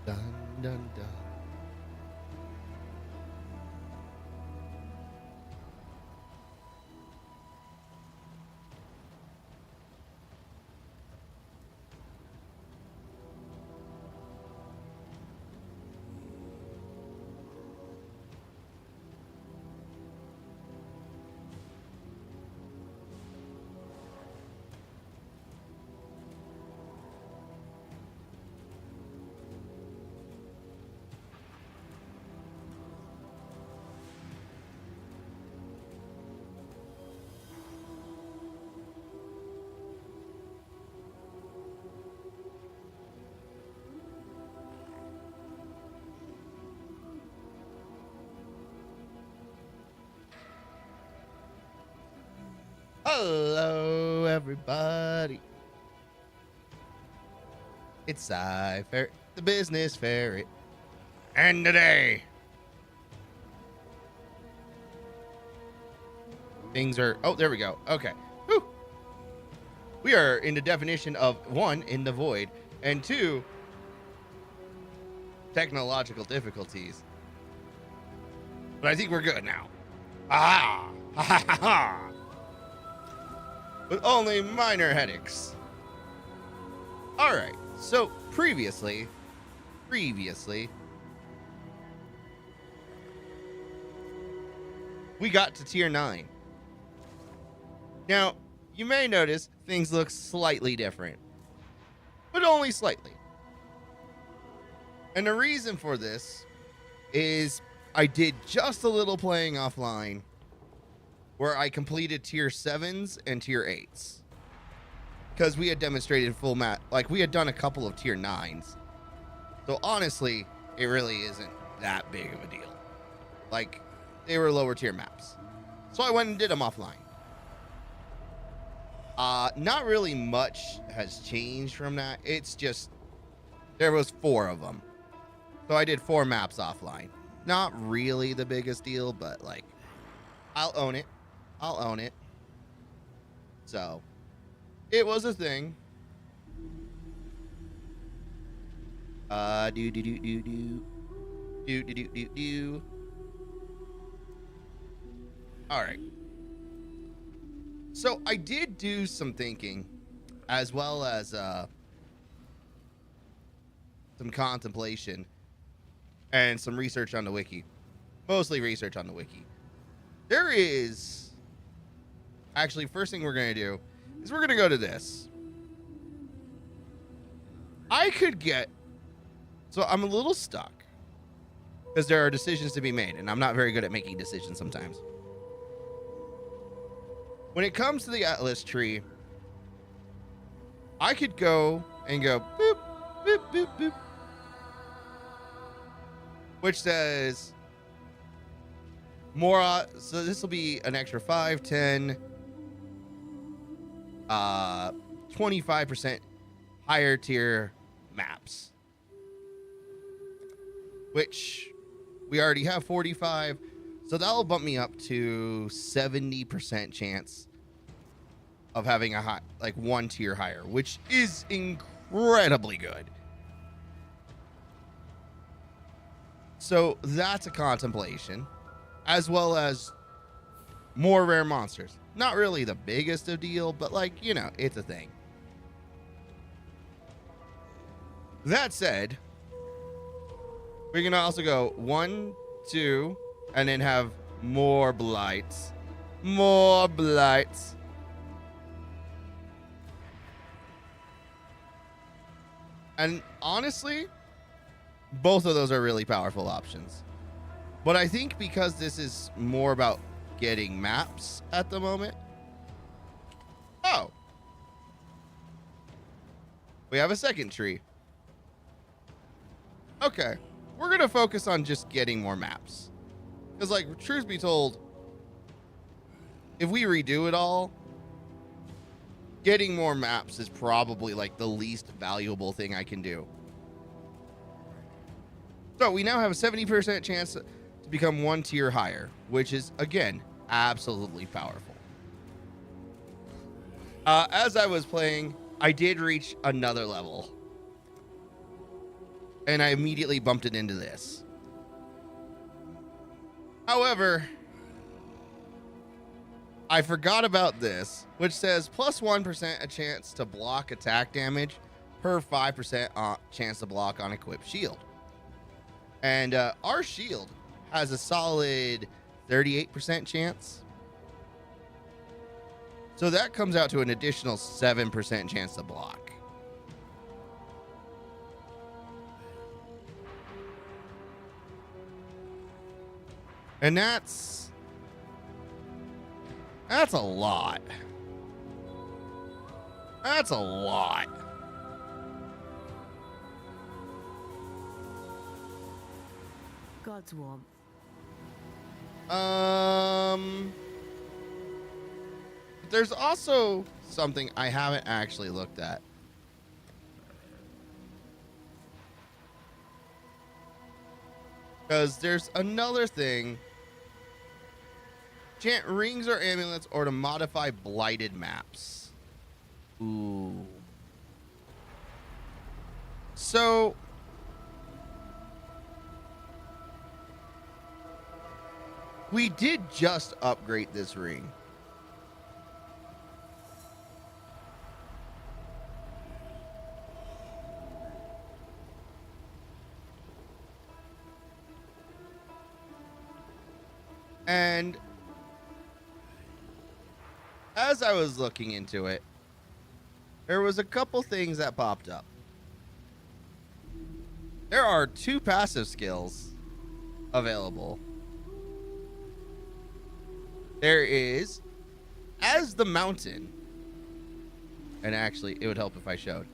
Dun, dun, dun. Hello, everybody. It's PsyFerret, the business ferret. And today, things are... Oh, there we go. Okay. Whew. We are in the definition of 1, in the void, and 2, technological difficulties. But I think we're good now. Ah! Ha ha ha ha! With only minor headaches. Alright, so previously, we got to tier 9. Now, you may notice things look slightly different, but only slightly. And the reason for this is I did just a little playing offline where I completed tier 7s and tier 8s. Because we had demonstrated full map, like we had done a couple of tier 9s. So honestly, it really isn't that big of a deal. Like, they were lower tier maps. So I went and did them offline. Not really much has changed from that. It's just, there was 4 of them. So I did 4 maps offline. Not really the biggest deal, but like, I'll own it. So, it was a thing. All right. So I did do some thinking, as well as some contemplation and some research on the wiki. Mostly research on the wiki. There is... Actually, first thing we're going to do is we're going to go to this. I could get... So I'm a little stuck. Because there are decisions to be made, and I'm not very good at making decisions sometimes. When it comes to the Atlas tree, I could go and go boop, boop, boop, boop. Which says more, so this will be an extra 5, 10, 25% higher tier maps. Which we already have 45. So that'll bump me up to 70% chance of having a high, like 1 tier higher, which is incredibly good. So that's a contemplation, as well as more rare monsters. Not really the biggest of deal, but like, you know, it's a thing. That said, we're gonna also go 1, 2, and then have more blights. More blights. And honestly, both of those are really powerful options. But I think because this is more about getting maps at the moment. Oh. We have a second tree. Okay. We're going to focus on just getting more maps. Because, like, truth be told, if we redo it all, getting more maps is probably, like, the least valuable thing I can do. So, we now have a 70% chance to become 1 tier higher, which is, again, absolutely powerful. As I was playing, I did reach another level. and I immediately bumped it into this. However, I forgot about this, which says plus 1% a chance to block attack damage per 5% chance to block on equipped shield. And our shield has a solid 38% chance. So that comes out to an additional 7% chance to block. And that's a lot. That's a lot. God's warmth. There's also something I haven't actually looked at. Because there's another thing. Chant rings or amulets or to modify blighted maps. Ooh. So we did just upgrade this ring. And as I was looking into it, there was a couple things that popped up. There are 2 passive skills available. There is As the Mountain. And actually, it would help if I showed.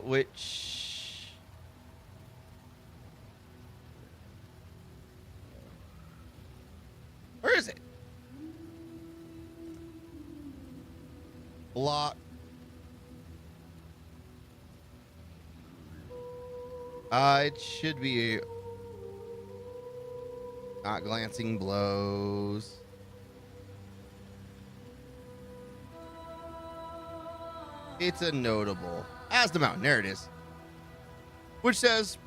Which... Where is it? Block. It should be not glancing blows. It's a notable. As the Mountain, there it is. Which says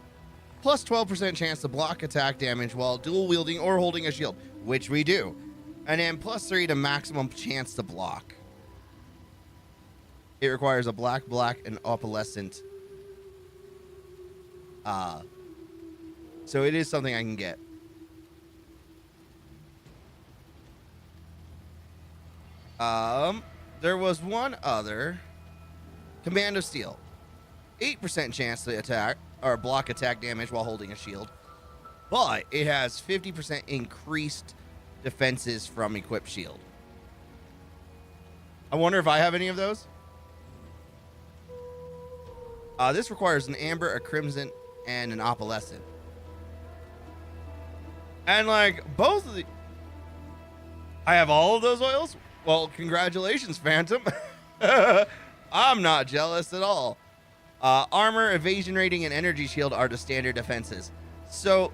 plus 12% chance to block attack damage while dual wielding or holding a shield, which we do. And then plus 3 to maximum chance to block. It requires a black, and opalescent. So it is something I can get. There was one other. Command of Steel. 8% chance to attack or block attack damage while holding a shield. But it has 50% increased defenses from equipped shield. I wonder if I have any of those. This requires an amber, a crimson, and an opalescent. And like both of the... I have all of those oils? Well, congratulations, Phantom. I'm not jealous at all. Armor, evasion rating, and energy shield are the standard defenses. So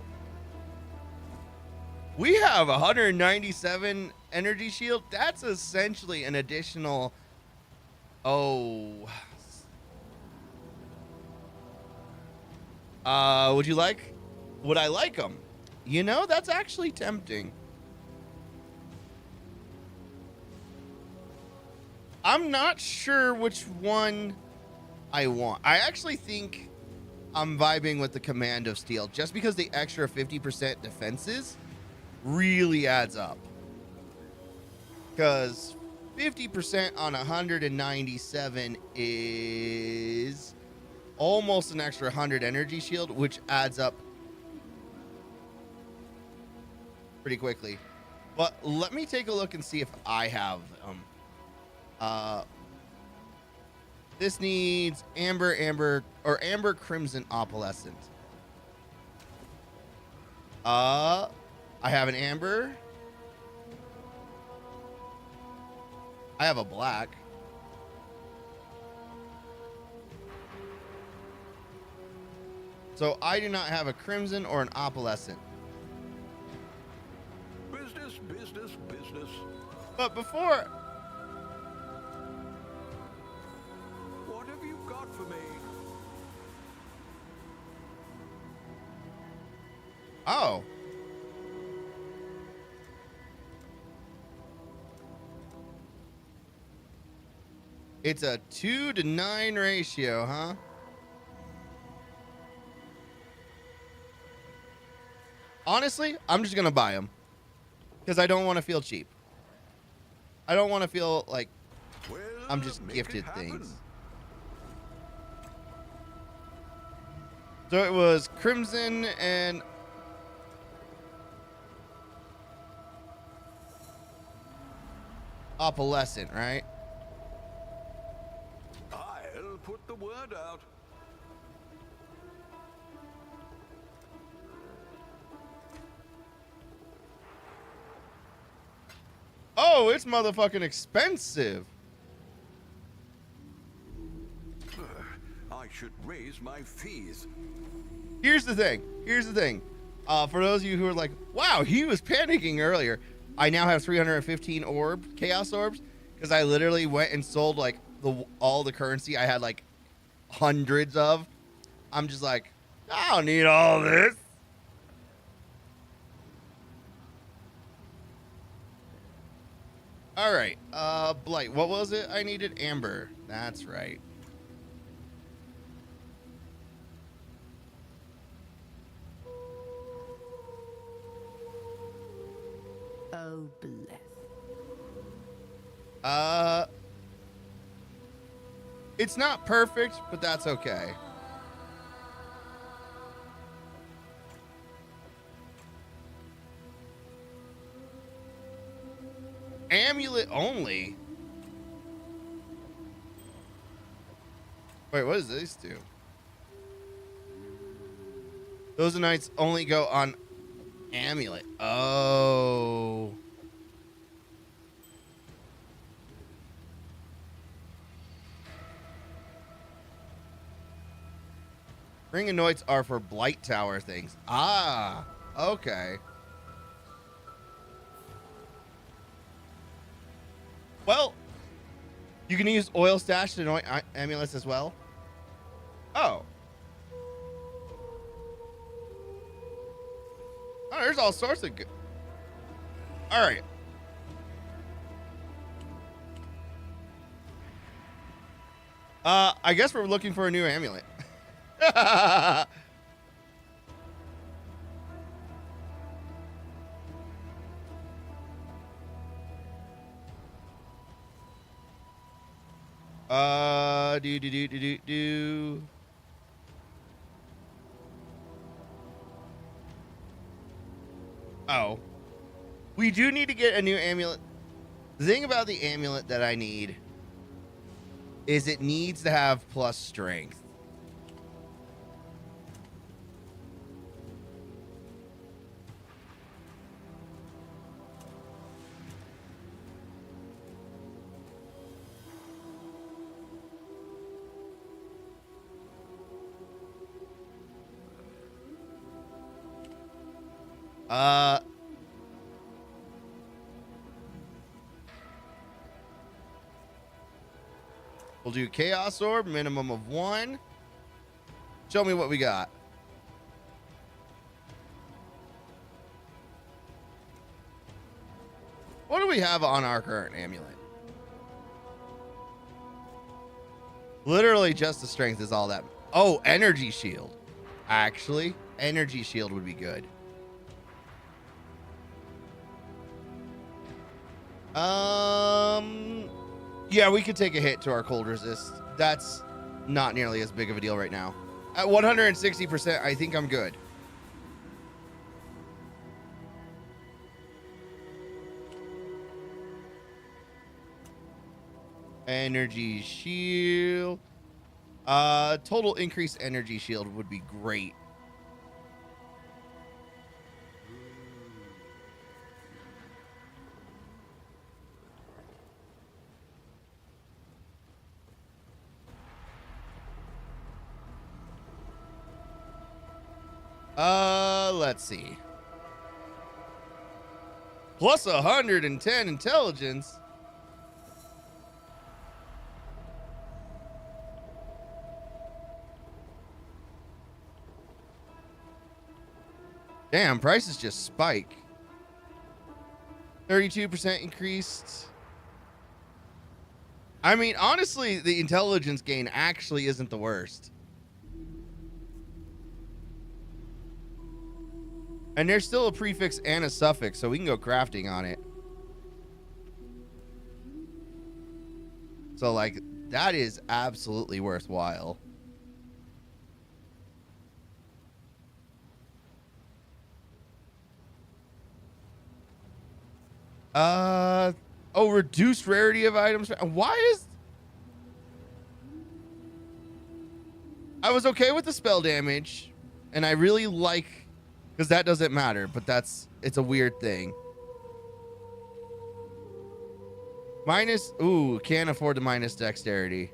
we have 197 energy shield. That's essentially an additional... would I like them? You know, that's actually tempting. I'm not sure which one I want. I actually think I'm vibing with the Command of Steel just because the extra 50% defenses really adds up. Because 50% on 197 is almost an extra 100 energy shield, which adds up pretty quickly. But let me take a look and see if I have them. This needs amber, crimson, opalescent. I have an amber. I have a black. So I do not have a crimson or an opalescent. Business. But before Oh. It's a 2 to 9 ratio, huh? Honestly, I'm just going to buy them. Because I don't want to feel cheap. I don't want to feel like I'm just gifted things. So it was Crimson and Opalescent, right? I'll put the word out. Oh, it's motherfucking expensive. I should raise my fees. Here's the thing. For those of you who are like, wow, he was panicking earlier. I now have 315 chaos orbs because I literally went and sold like all the currency I had like hundreds of. I'm just like, I don't need all this. All right, Blight, what was it? I needed Amber. That's right. Oh, bless. It's not perfect, but that's okay. Amulet only. Wait, what does this do? Those knights only go on amulet. Oh. Ring of Knights are for Blight Tower things. Ah, okay. Well, you can use oil stash to anoint amulets as well. Oh. Oh, there's all sorts of good. All right. I guess we're looking for a new amulet. Do. Oh. We do need to get a new amulet. The thing about the amulet that I need is it needs to have plus strength. We'll do Chaos Orb, minimum of 1. Show me what we got. What do we have on our current amulet? Literally just the strength is all that. Oh, energy shield. Actually, energy shield would be good. Yeah, we could take a hit to our cold resist. That's not nearly as big of a deal right now. At 160%, I think I'm good. Energy shield. Total increased energy shield would be great. Let's see. Plus 110 intelligence. Damn, prices just spike. 32% increased. I mean, honestly, the intelligence gain actually isn't the worst. And there's still a prefix and a suffix, so we can go crafting on it. So, like, that is absolutely worthwhile. Oh, reduced rarity of items. Why is... I was okay with the spell damage, and I really like... Because that doesn't matter, but it's a weird thing. Minus... Ooh, can't afford the minus dexterity.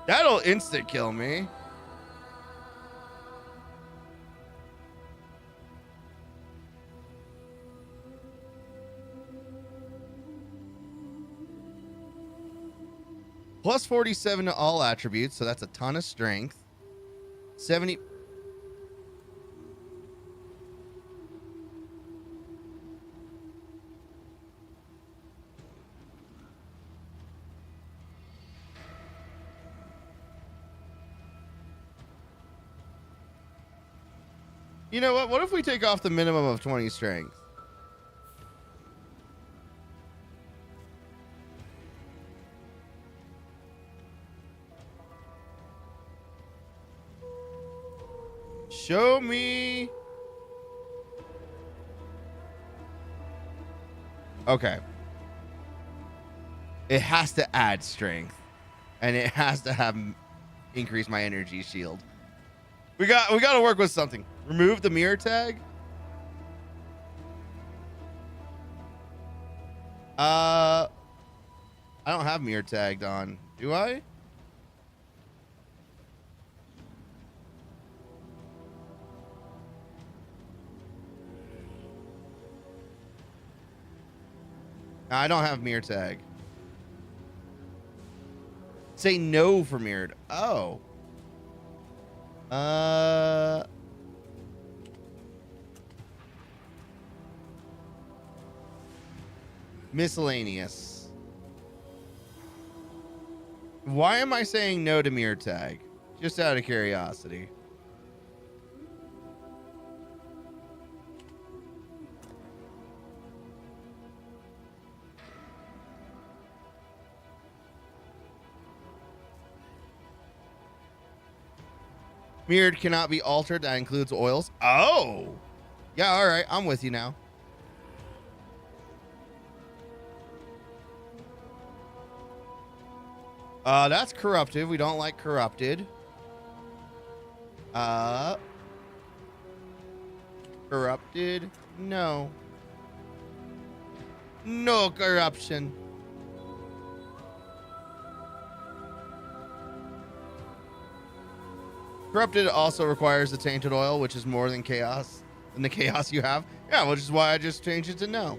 That'll instant kill me. Plus 47 to all attributes, so that's a ton of strength. 70. You know what? What if we take off the minimum of 20 strength? Show me. Okay. It has to add strength, and it has to have increase my energy shield. We got to work with something. Remove the mirror tag. I don't have mirror tagged on, do I? No, I don't have mirror tag. Say no for mirrored. Oh. Miscellaneous. Why am I saying no to mirror tag? Just out of curiosity. Mirrored cannot be altered. That includes oils. Oh. Yeah, all right. I'm with you now. That's corrupted. We don't like corrupted. Corrupted. No. No corruption. Corrupted also requires the tainted oil, which is more than chaos, than the chaos you have. Yeah, which is why I just changed it to no.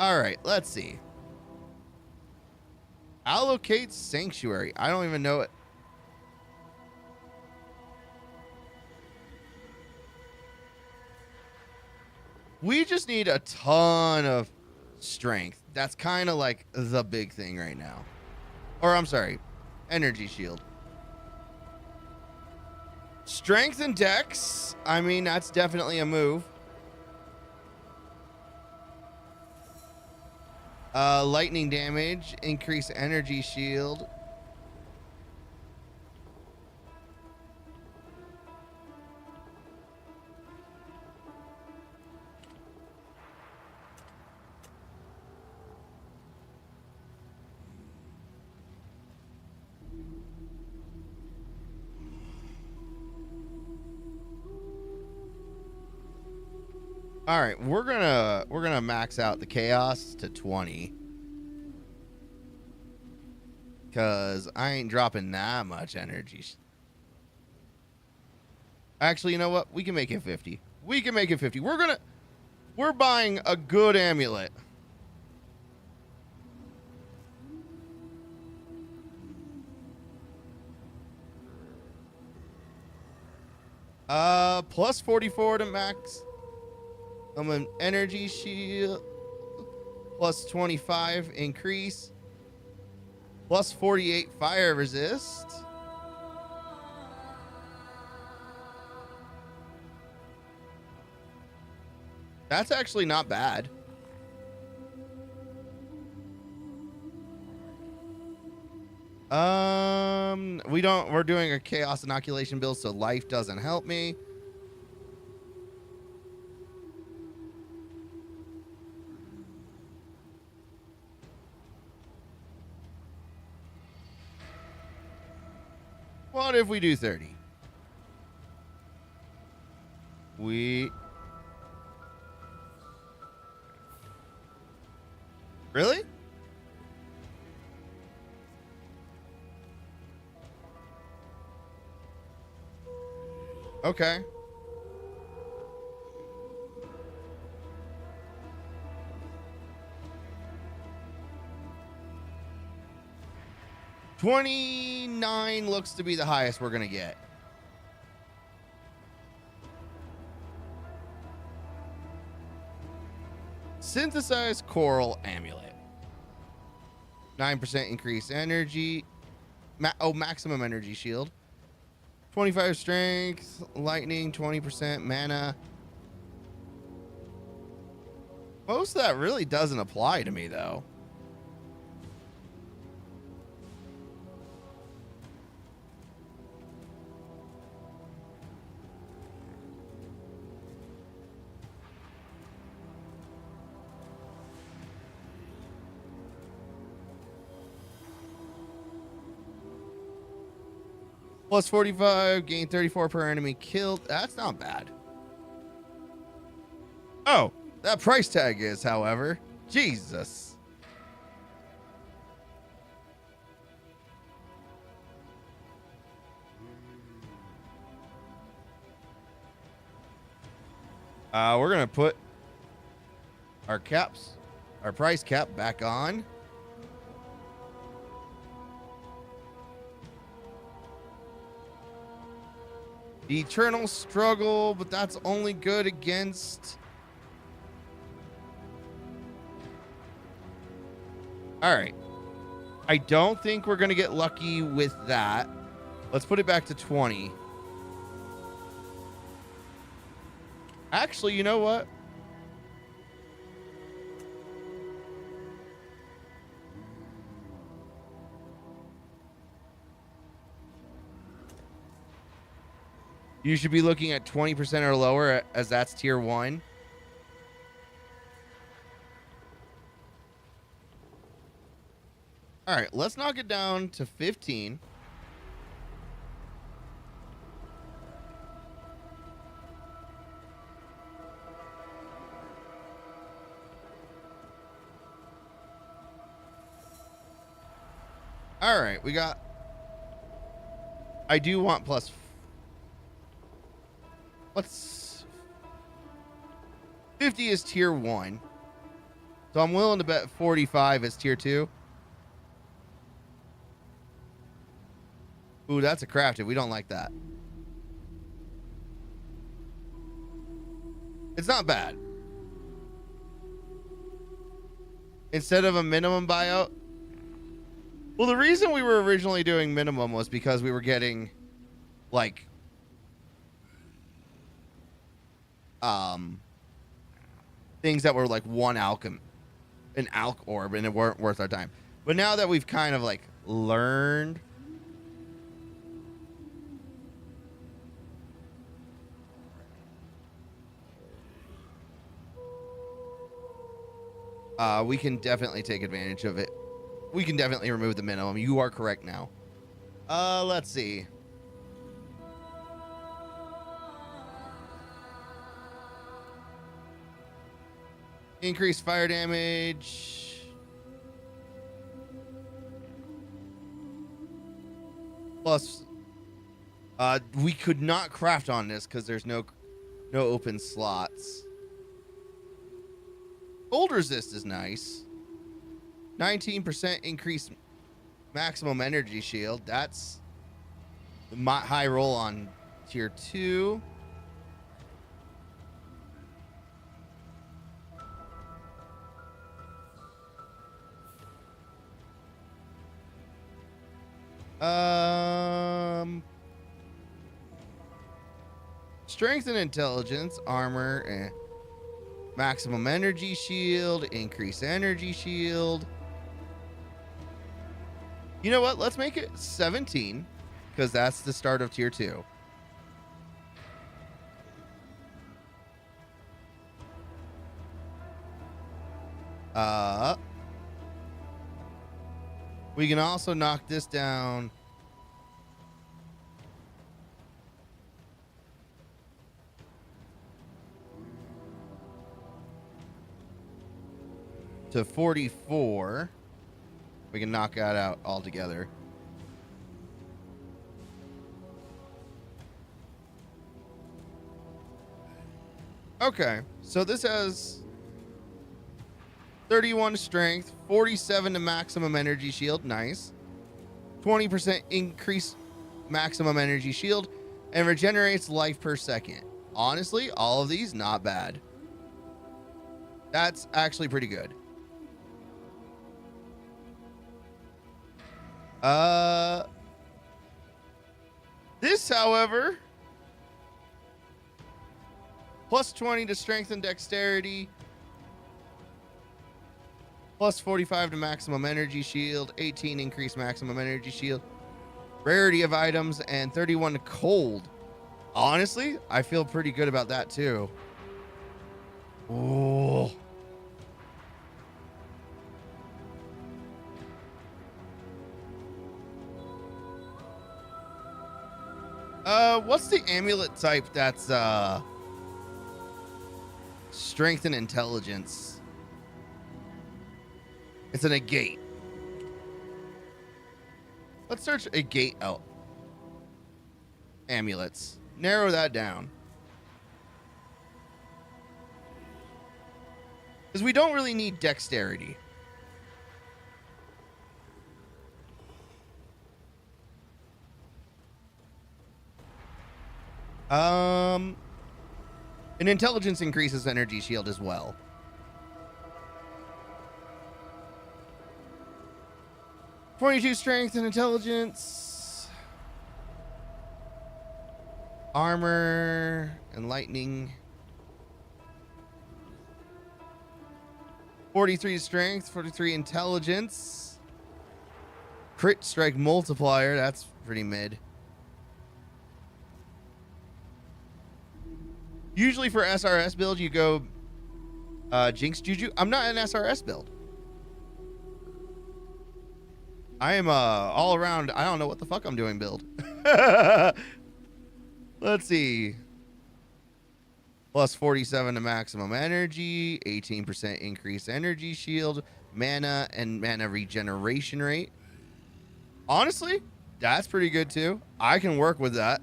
All right, let's see. Allocate sanctuary. I don't even know it. We just need a ton of strength. That's kind of like the big thing right now. Or I'm sorry, energy shield. Strength and dex. I mean, that's definitely a move. Lightning damage, increase energy shield. All right, we're gonna max out the chaos to 20. Cause I ain't dropping that much energy. Actually, you know what? We can make it 50. We can make it 50. We're buying a good amulet. Plus 44 to max. An energy shield. Plus 25 increase. Plus 48 fire resist. That's actually not bad. We're doing a chaos inoculation build, so life doesn't help me. What if we do 30? Really? Okay. $29 looks to be the highest we're gonna get. Synthesized coral amulet. 9% increased energy. Maximum energy shield. 25 strength, lightning, 20% mana. Most of that really doesn't apply to me, though. Plus 45, gain 34 per enemy killed. That's not bad. Oh, that price tag is, however. Jesus. We're going to put our price cap back on. The eternal struggle, but that's only good against... All right. I don't think we're going to get lucky with that. Let's put it back to 20. Actually, you know what? You should be looking at 20% or lower, as that's tier 1. All right, let's knock it down to 15. All right, we got... I do want plus... What's 50 is tier 1. So I'm willing to bet 45 is tier 2. Ooh, that's a crafted. We don't like that. It's not bad. Instead of a minimum buyout. Well, the reason we were originally doing minimum was because we were getting like things that were like an alch orb, and it weren't worth our time. But now that we've kind of like learned, we can definitely take advantage of it. We can definitely remove the minimum. You are correct now. Let's see. Increased fire damage. Plus, we could not craft on this because there's no open slots. Cold resist is nice. 19% increased maximum energy shield. That's my high roll on tier 2. Strength and intelligence, armor, maximum energy shield, increase energy shield. You know what? Let's make it 17 because that's the start of tier 2. We can also knock this down to 44. We can knock that out altogether. Okay, so this has 31 strength, 47 to maximum energy shield, nice. 20% increase maximum energy shield, and regenerates life per second. Honestly, all of these, not bad. That's actually pretty good. This, however, plus 20 to strength and dexterity, plus 45 to maximum energy shield, 18 increased maximum energy shield, rarity of items, and 31 to cold. Honestly, I feel pretty good about that too. Oh. What's the amulet type that's strength and intelligence? It's an agate. Let's search agate out. Amulets. Narrow that down. Because we don't really need dexterity. An intelligence increases energy shield as well. .22 strength and intelligence. Armor and lightning. 43 strength, 43 intelligence. Crit strike multiplier, that's pretty mid. Usually for SRS build, you go Jinx Juju. I'm not an SRS build. I am all around, I don't know what the fuck I'm doing build. Let's see. Plus 47 to maximum energy, 18% increased energy shield, mana and mana regeneration rate. Honestly, that's pretty good too. I can work with that.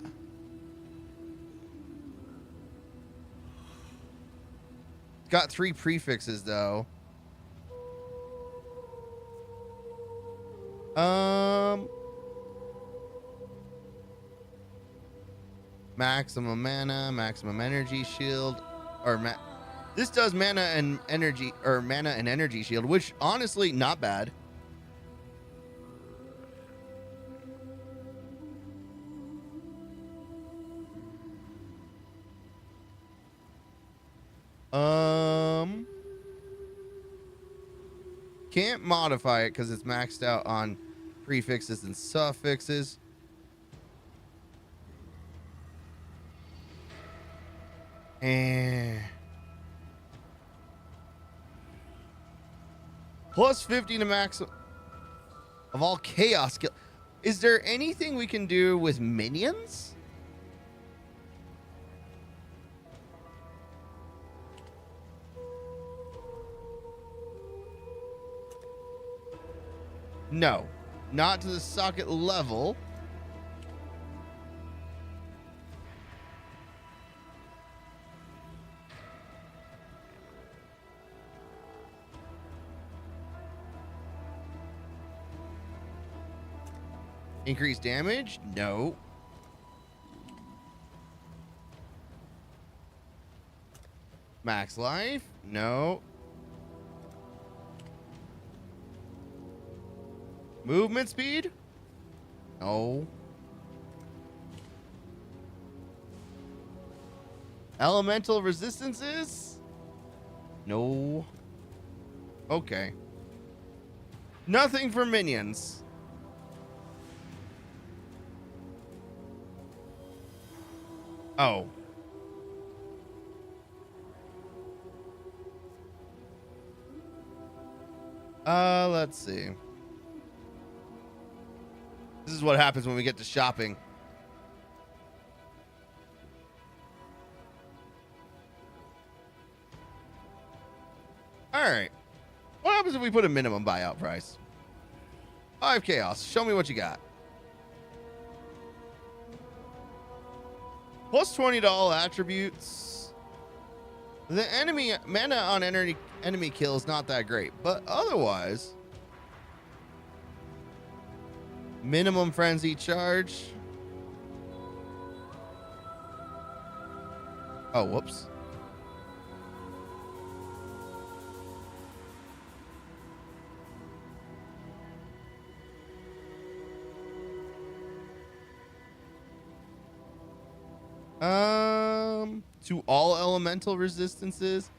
Got 3 prefixes though. Maximum mana, maximum energy shield, or this does mana and energy, or mana and energy shield, which honestly not bad. Can't modify it because it's maxed out on prefixes and suffixes. And plus 50 to max of all chaos skill. Is there anything we can do with minions? No, not to the socket level. Increased damage? No. Max life? No. Movement speed? No. Elemental resistances? No. Okay. Nothing for minions. Oh. Let's see. This is what happens when we get to shopping. All right. What happens if we put a minimum buyout price? 5 chaos. Show me what you got. Plus $20 attributes. The enemy mana on enemy kill is not that great, but otherwise, minimum frenzy charge. Oh, whoops. To all elemental resistances.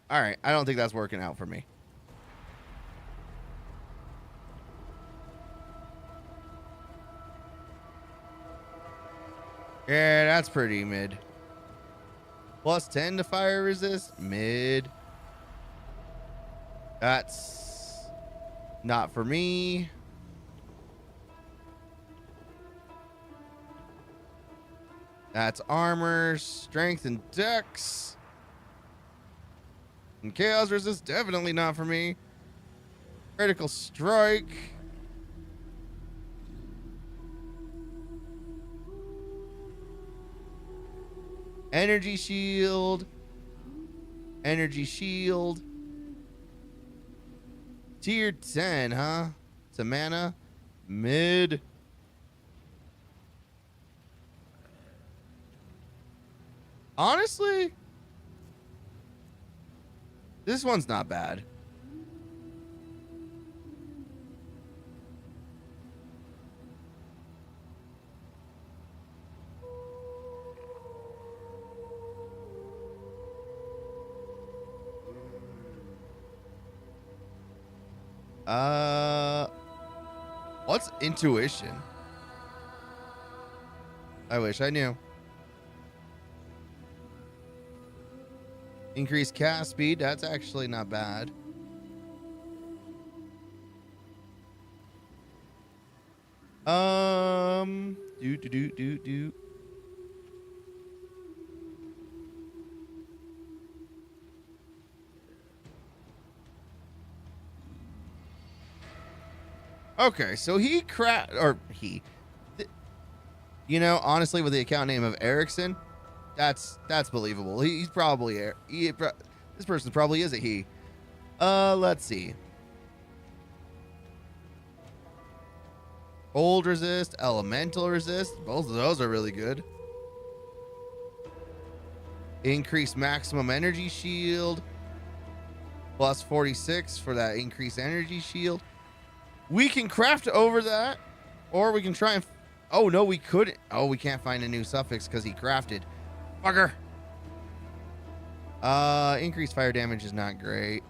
All right, I don't think that's working out for me. Yeah, that's pretty mid. Plus 10 to fire resist, mid. That's not for me. That's armor, strength, and dex. And chaos resist, definitely not for me. Critical strike. Energy shield. Energy shield. Tier 10, huh? It's a mana. Mid. Honestly, this one's not bad. What's intuition? I wish I knew. Increase cast speed. That's actually not bad. Do. Okay, so he you know, honestly, with the account name of Erickson, that's believable. He's probably this person probably is a he. Let's see. Cold resist, elemental resist. Both of those are really good. Increase maximum energy shield. Plus 46 for that increased energy shield. We can craft over that, or we can try and... Oh, no, we couldn't. Oh, we can't find a new suffix because he crafted. Fucker. Increased fire damage is not great.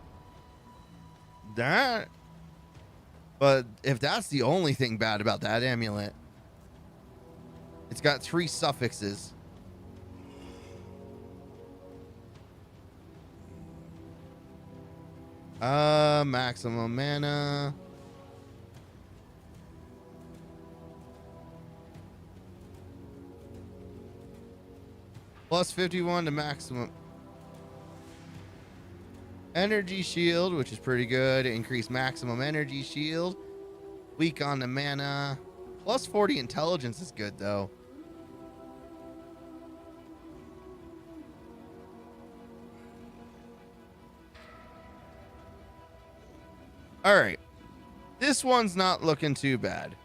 But if that's the only thing bad about that amulet, it's got 3 suffixes. Maximum mana. Plus 51 to maximum energy shield, which is pretty good. Increase maximum energy shield. Weak on the mana. Plus 40 intelligence is good, though. All right. This one's not looking too bad.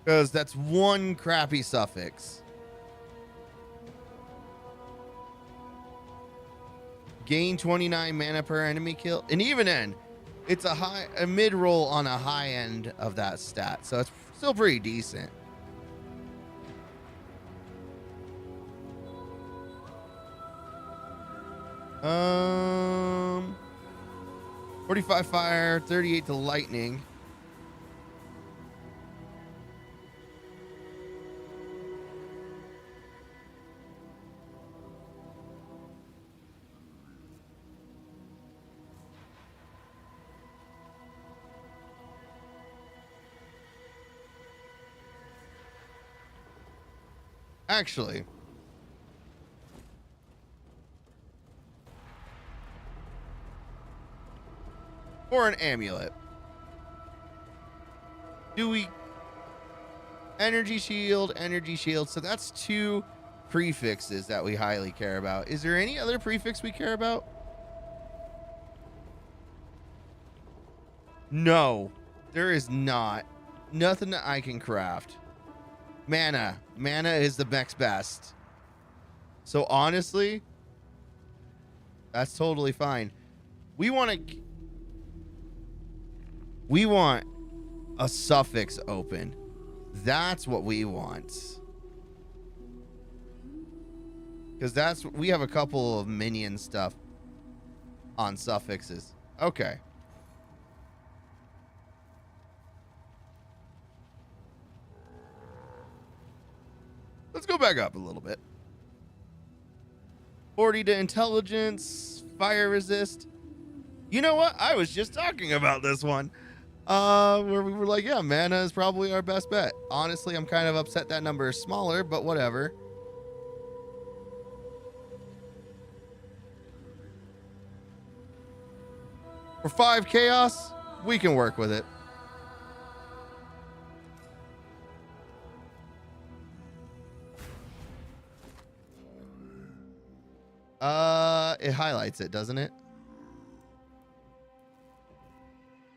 Because that's one crappy suffix. Gain 29 mana per enemy kill. And even then, it's a mid roll on a high end of that stat. So it's still pretty decent. Um, 45 fire, 38 to lightning. Actually, for an amulet, do we energy shield, so that's two prefixes that we highly care about. Is there any other prefix we care about? No, there is not. Nothing that I can craft. Mana is the next best. So honestly, that's totally fine. We want a suffix open. That's what we want. Because we have a couple of minion stuff on suffixes. Okay. Let's go back up a little bit. 40 to intelligence, fire resist. You know what? I was just talking about this one. Where we were like, yeah, mana is probably our best bet. Honestly, I'm kind of upset that number is smaller, but whatever. For 5 chaos, we can work with it. It highlights it, doesn't it?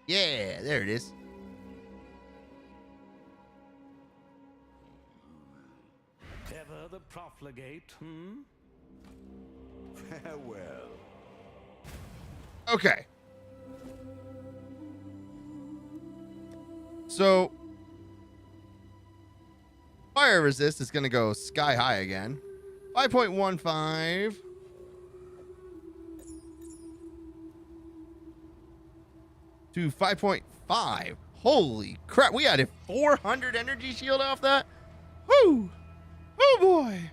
Yeah, there it is. Ever the profligate, Farewell. Okay. So, fire resist is going to go sky high again. 5.15. To 5.5. Holy crap. We added 400 energy shield off that. Woo. Oh boy.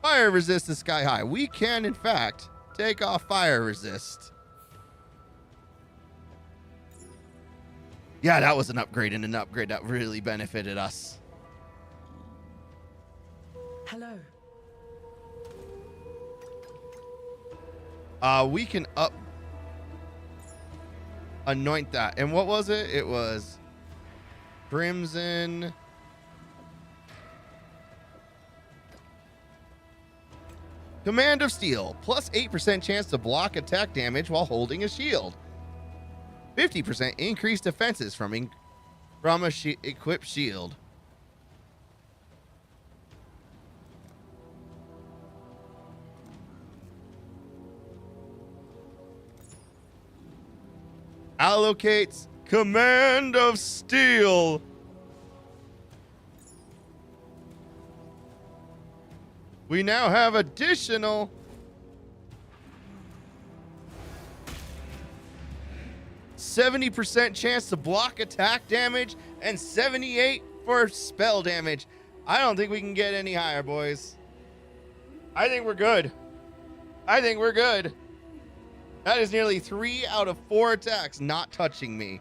Fire resist is sky high. We can, in fact, take off fire resist. Yeah, that was an upgrade, and an upgrade that really benefited us. Hello. We can anoint that. And what was it? It was Crimson. Command of Steel. Plus 8% chance to block attack damage while holding a shield. 50% increased defenses from a equipped shield. Allocates Command of Steel. We now have additional 70% chance to block attack damage and 78 for spell damage. I don't think we can get any higher, boys. I think we're good. That is nearly 3 out of 4 attacks not touching me.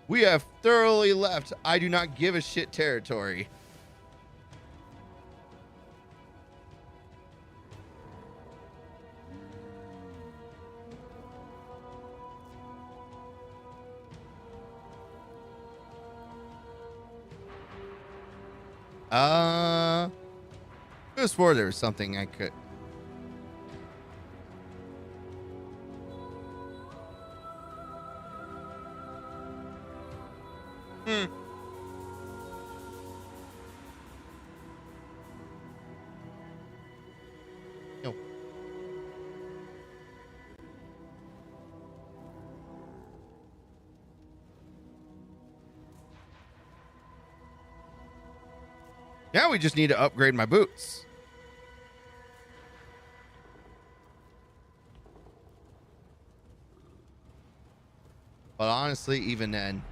We have thoroughly left I do not give a shit territory. I swore there was something I could. Hmm. No. Now we just need to upgrade my boots. But honestly, even then,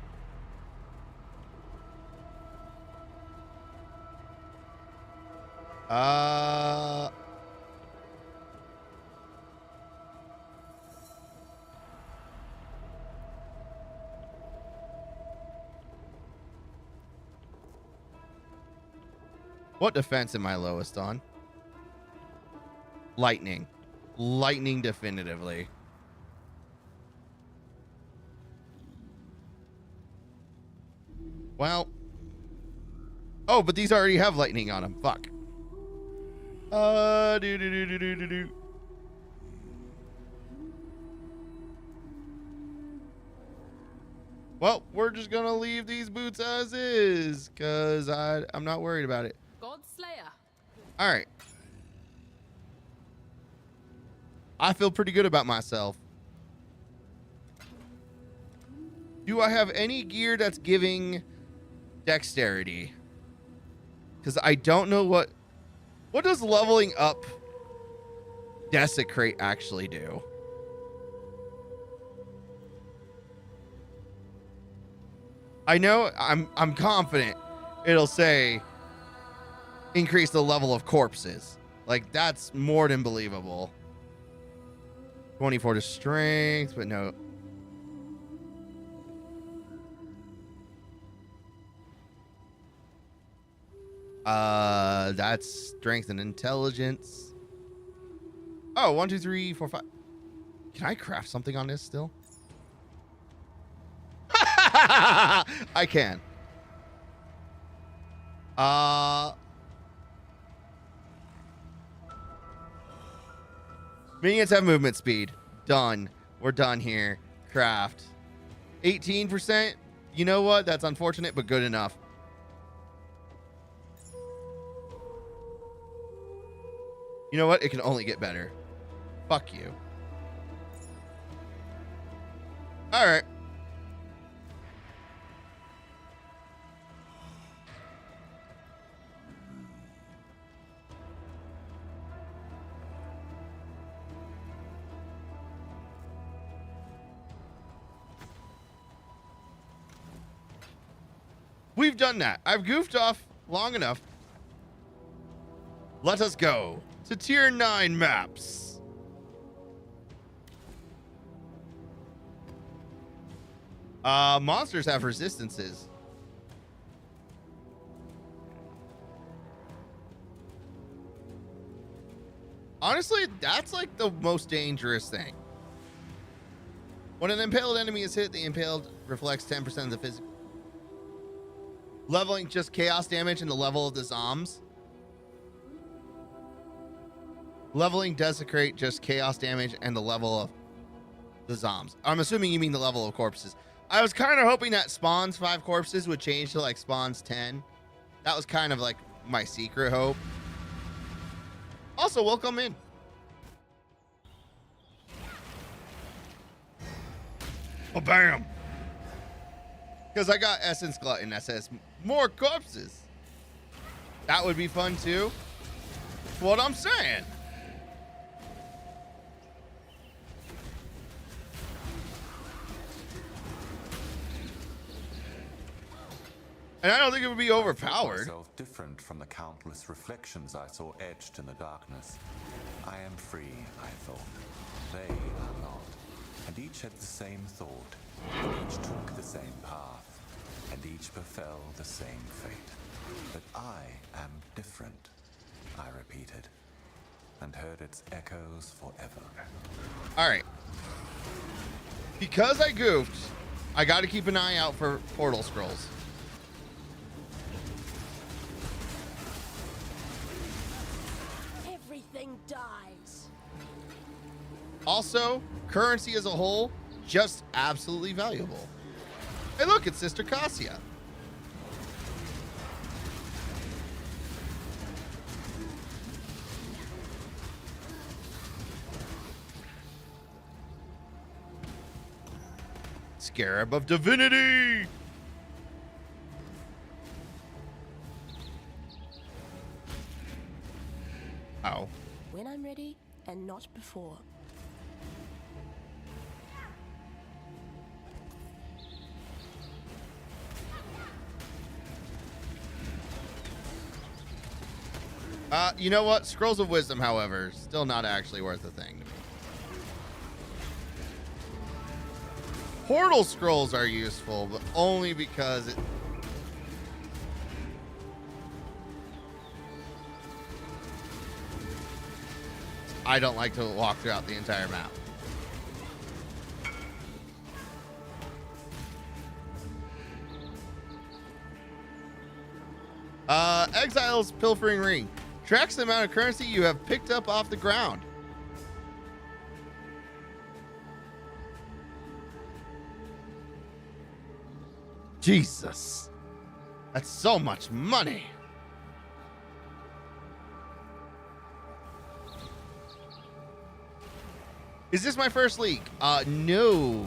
what defense am I lowest on? Lightning. Lightning definitively. Well. Oh, but these already have lightning on them. Fuck. Do. Well, we're just gonna leave these boots as is, cause I'm not worried about it. Godslayer. All right. I feel pretty good about myself. Do I have any gear that's giving dexterity? Because I don't know what does leveling up desecrate actually do? I know I'm confident it'll say increase the level of corpses. Like, that's more than believable. 24 to strength, but no. That's strength and intelligence. Oh, 1, 2, 3, 4, 5. Can I craft something on this still? I can. Minions have movement speed. Done. We're done here. Craft. 18%. You know what? That's unfortunate, but good enough. You know what? It can only get better. Fuck you. All right. We've done that. I've goofed off long enough. Let us go to tier 9 maps. Monsters have resistances. Honestly, that's like the most dangerous thing. When an impaled enemy is hit, the impaled reflects 10% of the physical. Leveling just chaos damage and the level of the zombs. Leveling desecrate just chaos damage and the level of the zombs. I'm assuming you mean the level of corpses. I was kind of hoping that spawns 5 corpses would change to like spawns 10. That was kind of like my secret hope. Also, welcome in. Oh, bam. Because I got Essence Glutton that says more corpses. That would be fun too. That's what I'm saying. And I don't think it would be overpowered. Myself different from the countless reflections I saw etched in the darkness. I am free, I thought. They are not. And each had the same thought. And each took the same path. And each befell the same fate. But I am different, I repeated. And heard its echoes forever. Alright. Because I goofed, I got to keep an eye out for portal scrolls. Everything dies. Also, currency as a whole, just absolutely valuable. Hey, look, it's Sister Cassia. Scarab of Divinity. Oh. When I'm ready, and not before. You know what? Scrolls of Wisdom, however, still not actually worth a thing to me. Portal scrolls are useful, but only because it... I don't like to walk throughout the entire map. Exile's Pilfering Ring. Tracks the amount of currency you have picked up off the ground. Jesus. That's so much money. Is this my first league? No.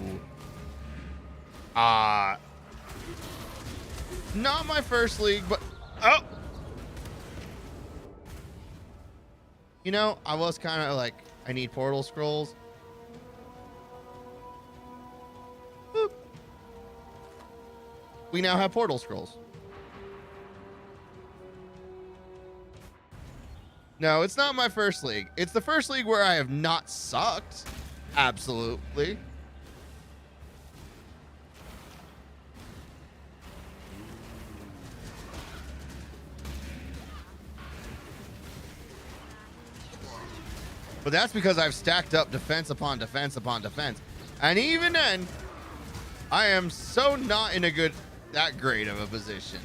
Not my first league, but... Oh! You know, I was kind of like, I need portal scrolls. Boop. We now have portal scrolls. No, it's not my first league. It's the first league where I have not sucked. Absolutely. But that's because I've stacked up defense upon defense upon defense. And even then, I am so not in that great of a position.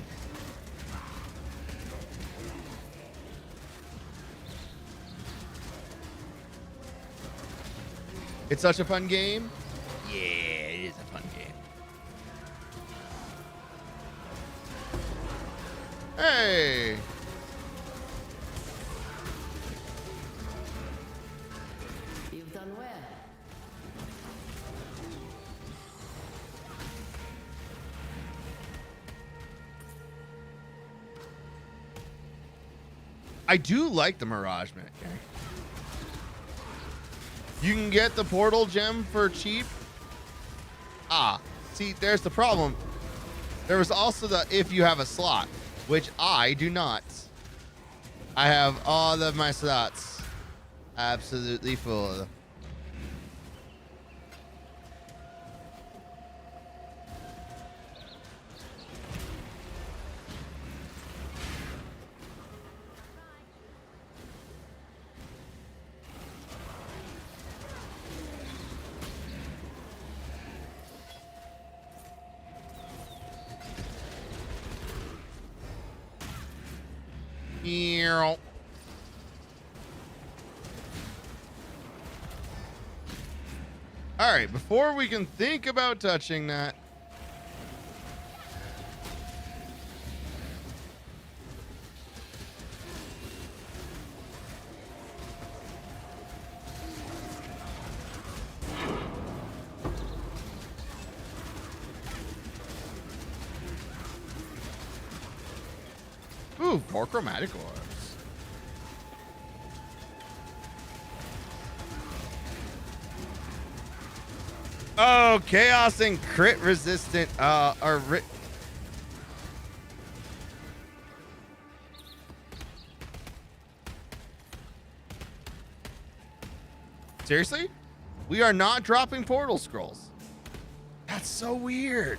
It's such a fun game. Yeah, it is a fun game. Hey. You've done well. I do like the Mirage mechanic. You can get the portal gem for cheap. See, there's the problem. There was also the if you have a slot, which I do not. I have all of my slots absolutely full. All right, before we can think about touching that, ooh, 4 chromatic orbs. Oh, chaos and crit resistant, seriously? We are not dropping portal scrolls. That's so weird.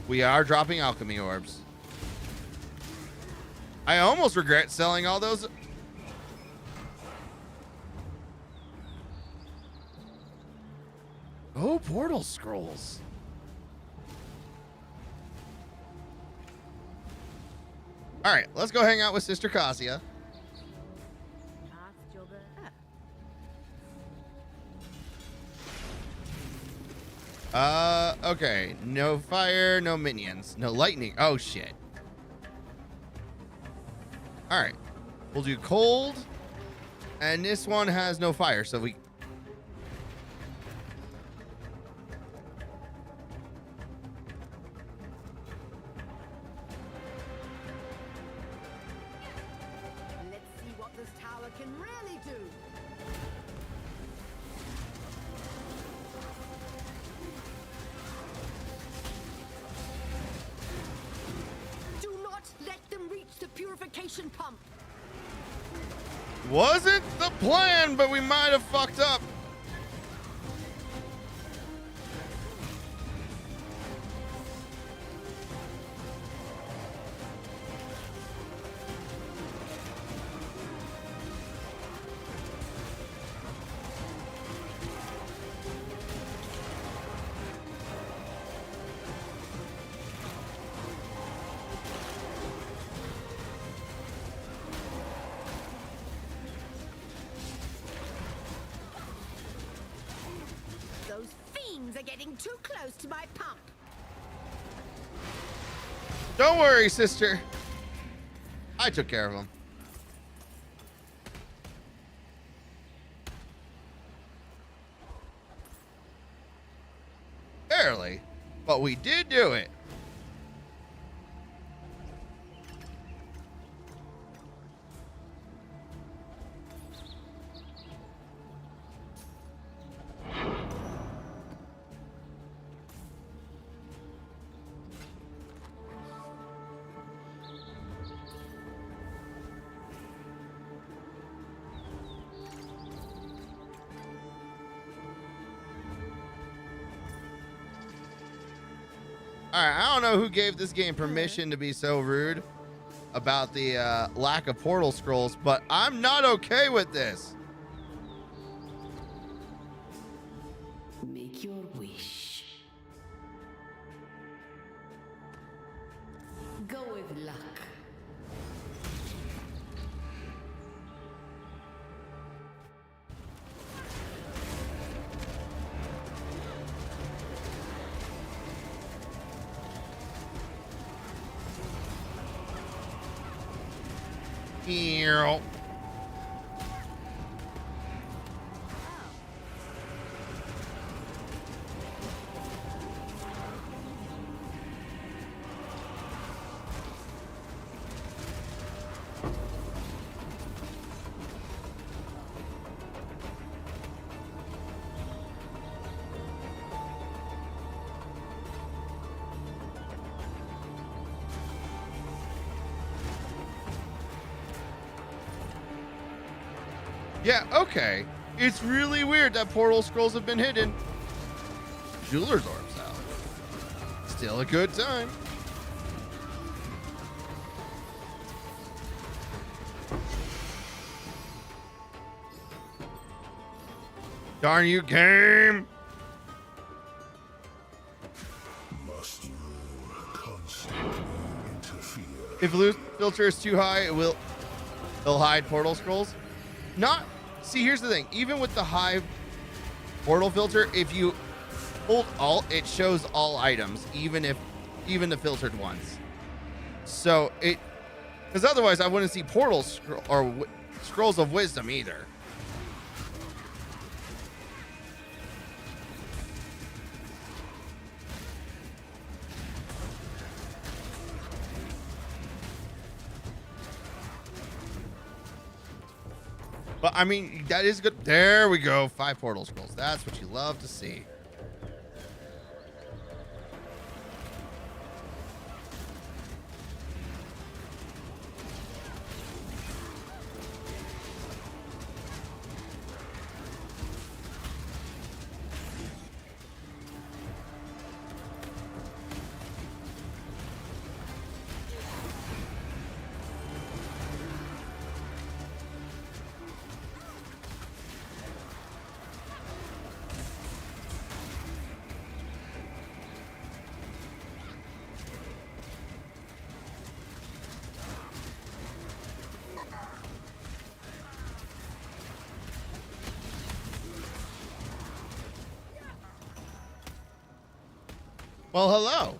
We are dropping alchemy orbs. I almost regret selling all those. Oh, portal scrolls. All right, let's go hang out with Sister Cassia. Okay. No fire, no minions, no lightning. Oh, shit. All right. We'll do cold. And this one has no fire, so we... Let's see what this tower can really do. Do not let them reach the purification pump. Wasn't the plan, but we might have fucked up. Those fiends are getting too close to my pump. Don't worry, sister. I took care of him. Barely, but we did do it. All right, I don't know who gave this game permission to be so rude about the lack of portal scrolls, but I'm not okay with this. Make your wish. Go with luck. Ew. Yeah, okay. It's really weird that portal scrolls have been hidden. Jeweler's orbs out. Still a good time. Darn you, game! Must you constantly interfere? If loot filter is too high, it'll hide portal scrolls. Not, see, here's the thing. Even with the high portal filter, if you hold Alt, it shows all items, even the filtered ones. So it, because otherwise I wouldn't see portal scrolls of wisdom either. But I mean, that is good. There we go. 5 portal scrolls. That's what you love to see. Well, hello.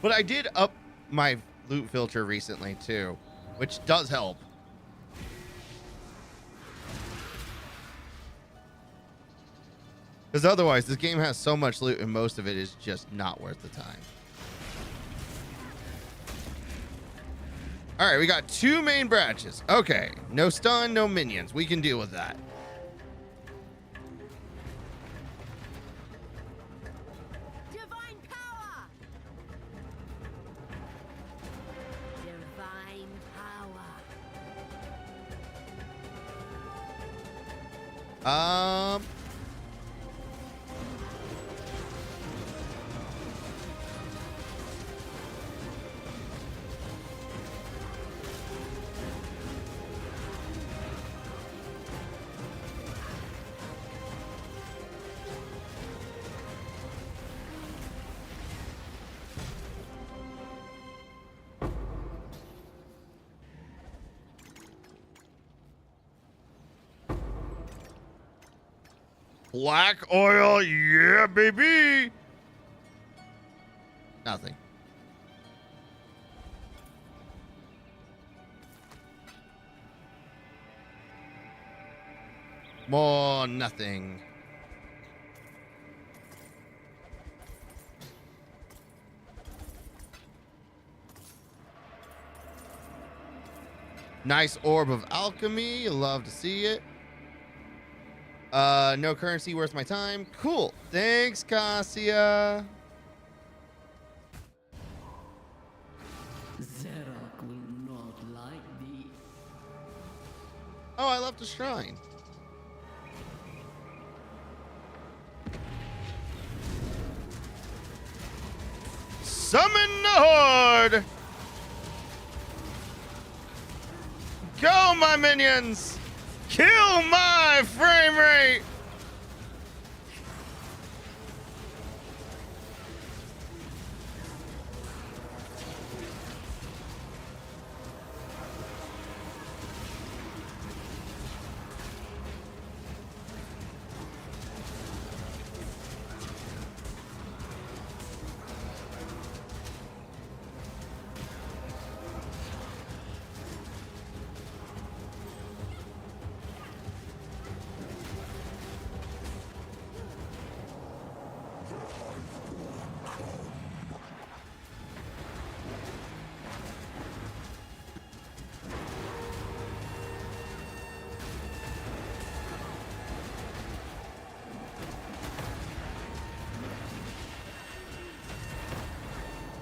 But I did up my loot filter recently too, which does help. Because otherwise, this game has so much loot and most of it is just not worth the time. All right, we got 2 main branches. Okay, no stun, no minions. We can deal with that. Divine power! Divine power. Black oil, yeah, baby. Nothing. More nothing. Nice orb of alchemy. Love to see it. No currency worth my time. Cool. Thanks, Cassia. Zerak will not like thee. Oh, I left a shrine. Summon the horde. Go, my minions. Kill my frame rate.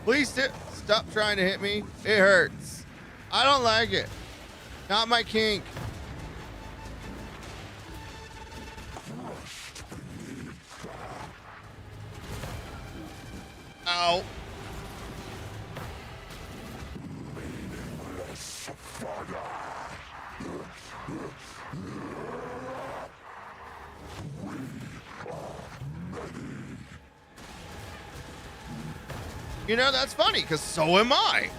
Please stop trying to hit me. It hurts. I don't like it. Not my kink. Ow. You know, that's funny, because so am I.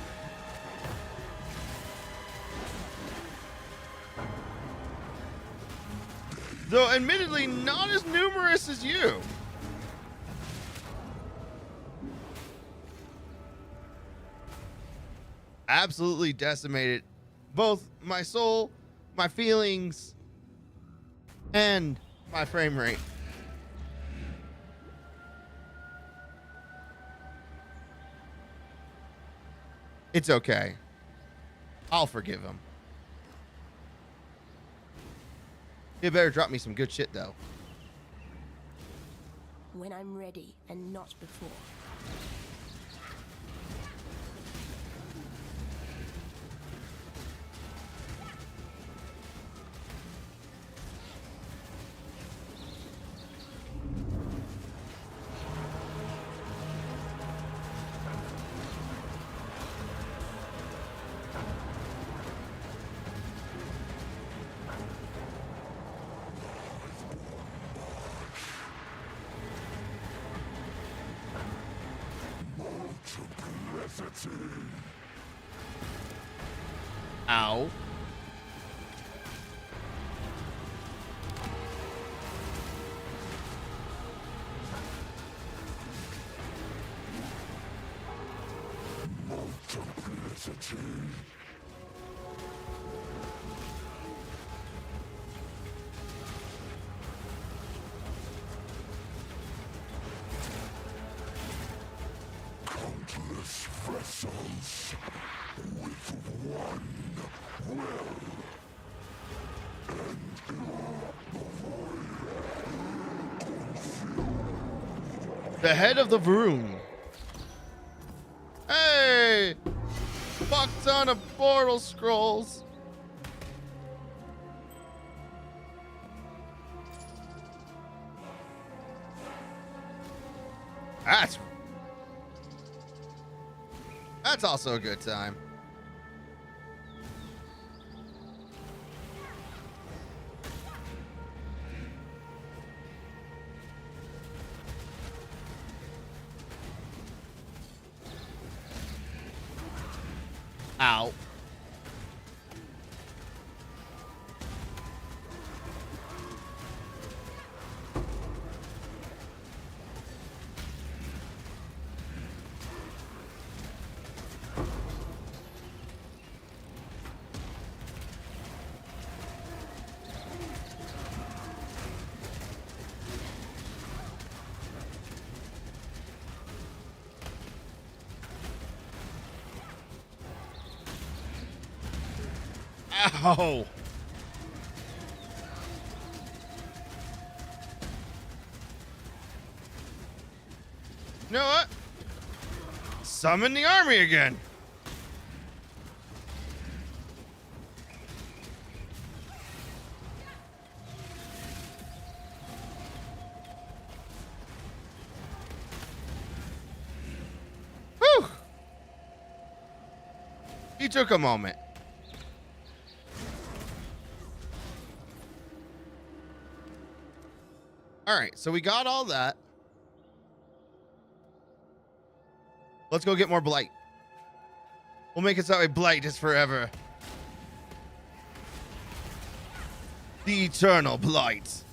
Though, admittedly, not as numerous as you. Absolutely decimated both my soul, my feelings, and my frame rate. It's okay. I'll forgive him. You better drop me some good shit, though. When I'm ready and not before. Ow. necessity. Countless vessels with one will. The head of the room. Hey! Fuck ton of portal scrolls. That's also a good time. Ow. Ow. You know what? Summon the army again. Whew. He took a moment. All right, so we got all that. Let's go get more blight. We'll make it so blight is forever. The eternal blight.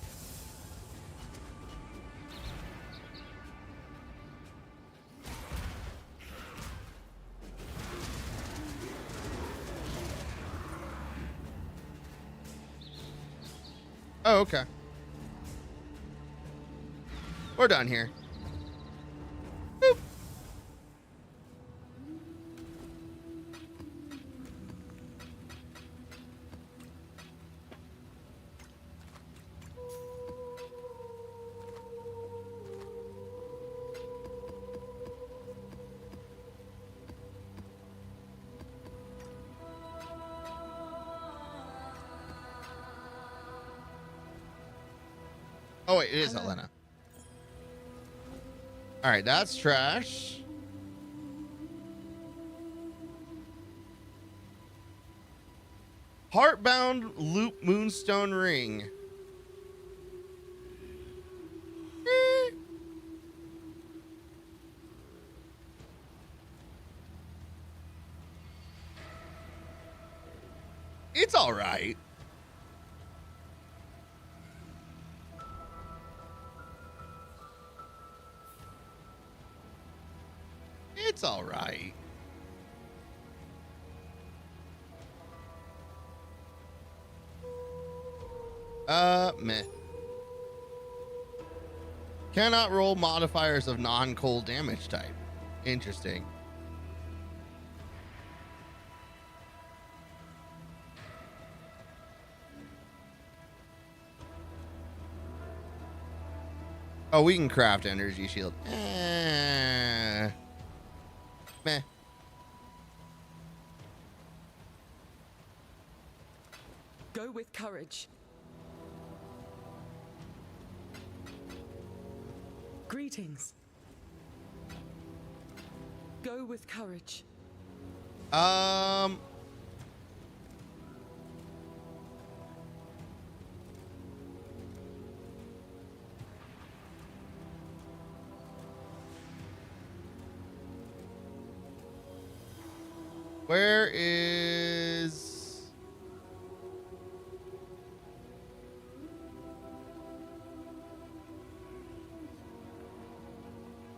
Oh, okay. We're done here. Boop. Oh wait, it is Helena. All right, that's trash. Heartbound Loop Moonstone Ring. It's all right. It's all right. Meh. Cannot roll modifiers of non-cold damage type. Interesting. Oh, we can craft energy shield. Meh. Go with courage. Greetings. Go with courage. Where is...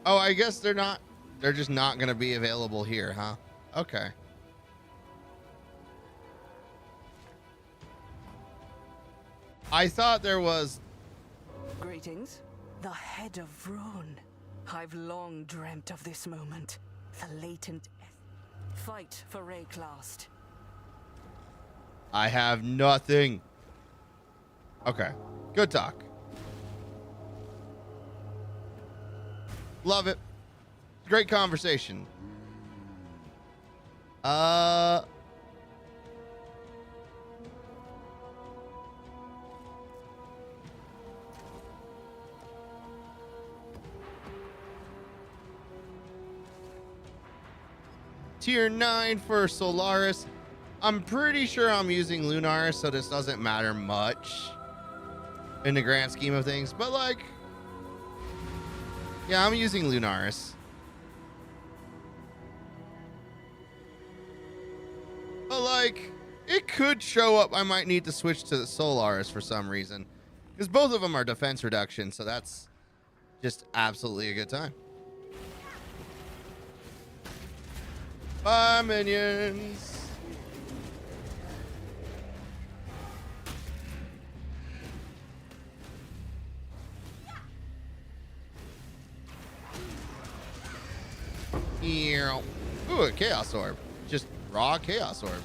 Oh, I guess they're not... They're just not going to be available here, huh? Okay. I thought there was. Greetings. The head of Rune. I've long dreamt of this moment. The latent fight for Rayclast. I have nothing. Okay. Good talk. Love it. Great conversation. Tier 9 for Solaris. I'm pretty sure I'm using Lunaris, so this doesn't matter much in the grand scheme of things. But, like, yeah, I'm using Lunaris. But, like, it could show up. I might need to switch to the Solaris for some reason, because both of them are defense reduction, so that's just absolutely a good time. 5 minions. Ooh, a Chaos Orb. Just raw Chaos Orbs.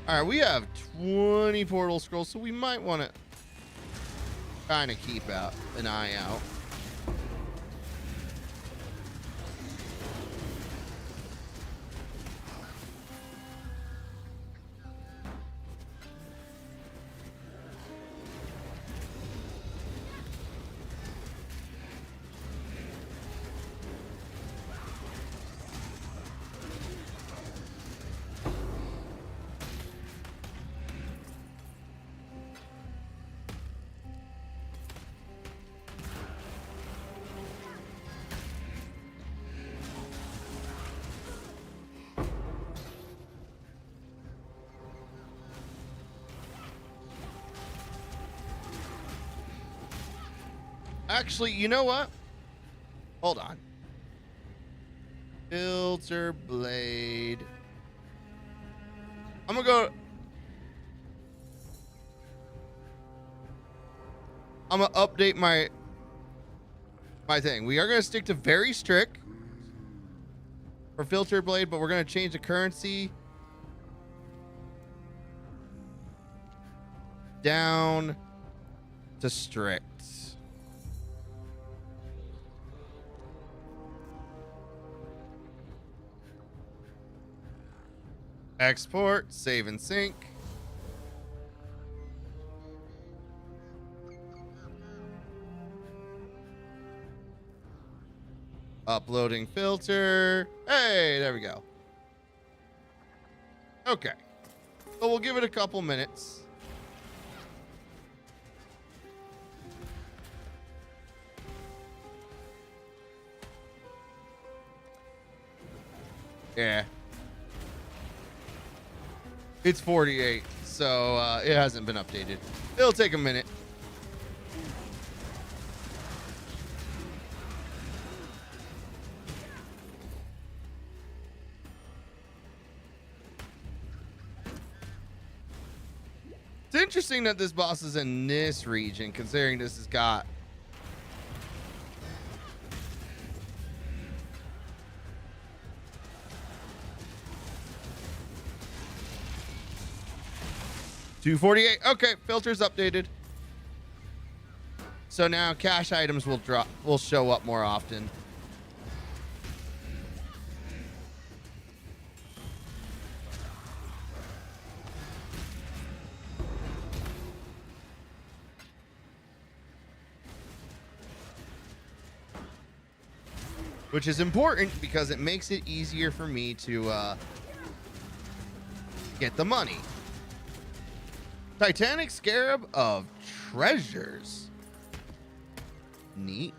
All right, we have 20 portal scrolls, so we might want to kind of keep an eye out. Actually, you know what? Hold on. Filter blade. I'm gonna go. I'm gonna update my thing. We are gonna stick to very strict for filter blade, but we're gonna change the currency down to strict. Export, save and sync. Uploading filter. Hey, there we go. Okay. So we'll give it a couple minutes. Yeah. It's 48, so it hasn't been updated. It'll take a minute. It's interesting that this boss is in this region, considering this has got $248. Okay, filters updated. So now cash items will show up more often. Which is important because it makes it easier for me to get the money. Titanic Scarab of Treasures. Neat.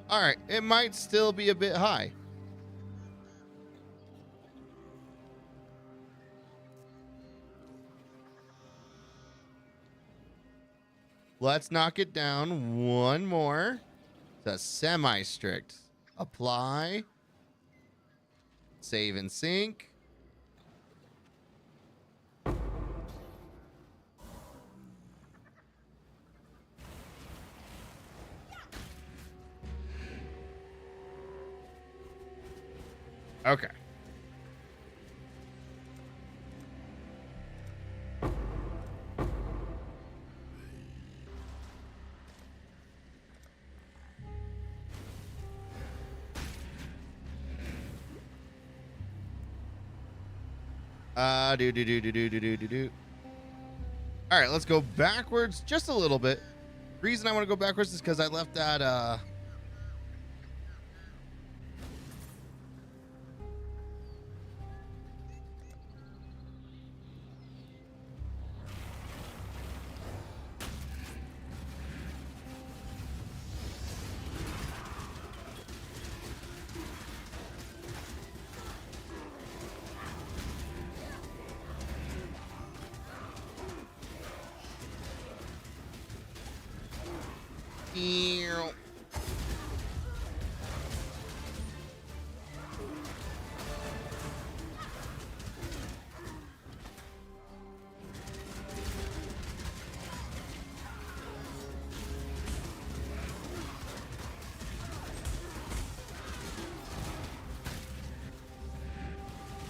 All right, it might still be a bit high. Let's knock it down one more to semi-strict. Apply. Save and sync. Okay. Do. All right, let's go backwards just a little bit. Reason I want to go backwards is because I left that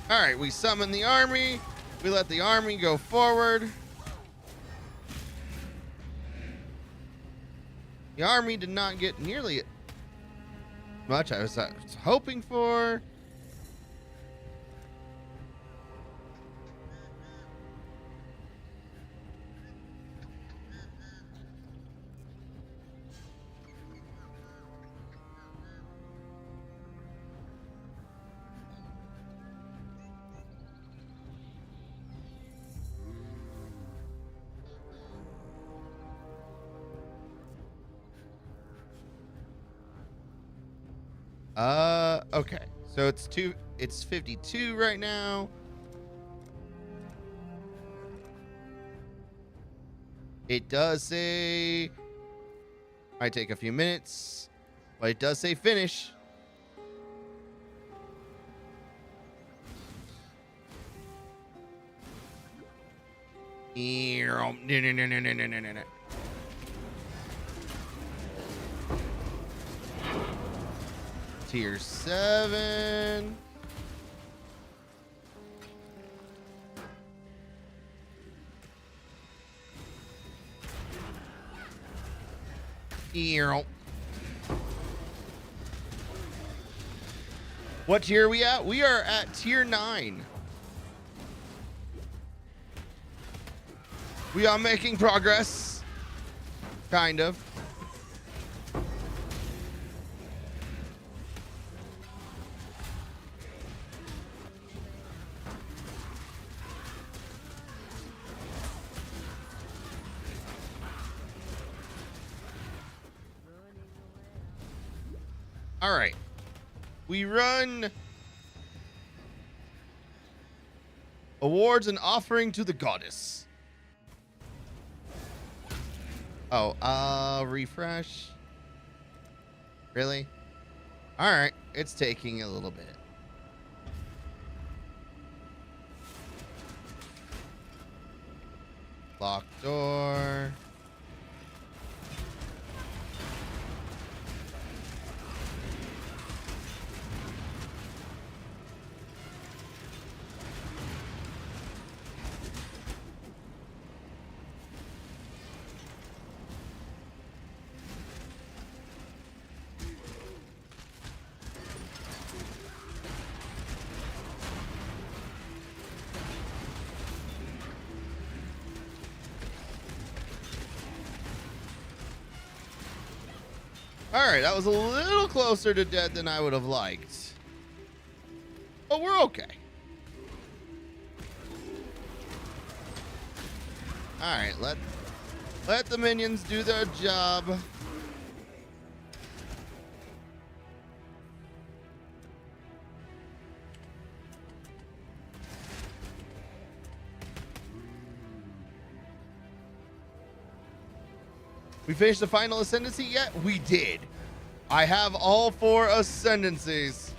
all right, we summon the army. We let the army go forward. The army did not get nearly as much I was hoping for. Okay. So it's 52 right now. It does say might take a few minutes, but it does say finish. No. Tier 7. What tier are we at? We are at tier 9. We are making progress. Kind of. All right. We run awards and offering to the goddess. Oh, refresh. Really? All right. It's taking a little bit. Locked door. All right, that was a little closer to dead than I would have liked. But we're okay. All right, let the minions do their job. We finished the final ascendancy yet? We did. I have all 4 ascendancies.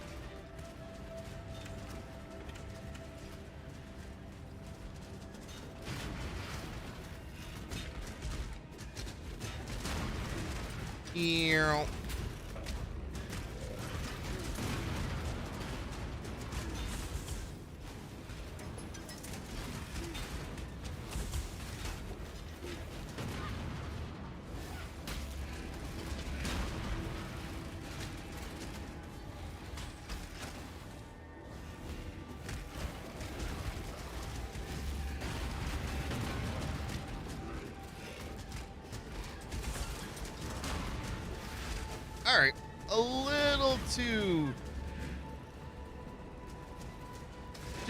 All right, a little too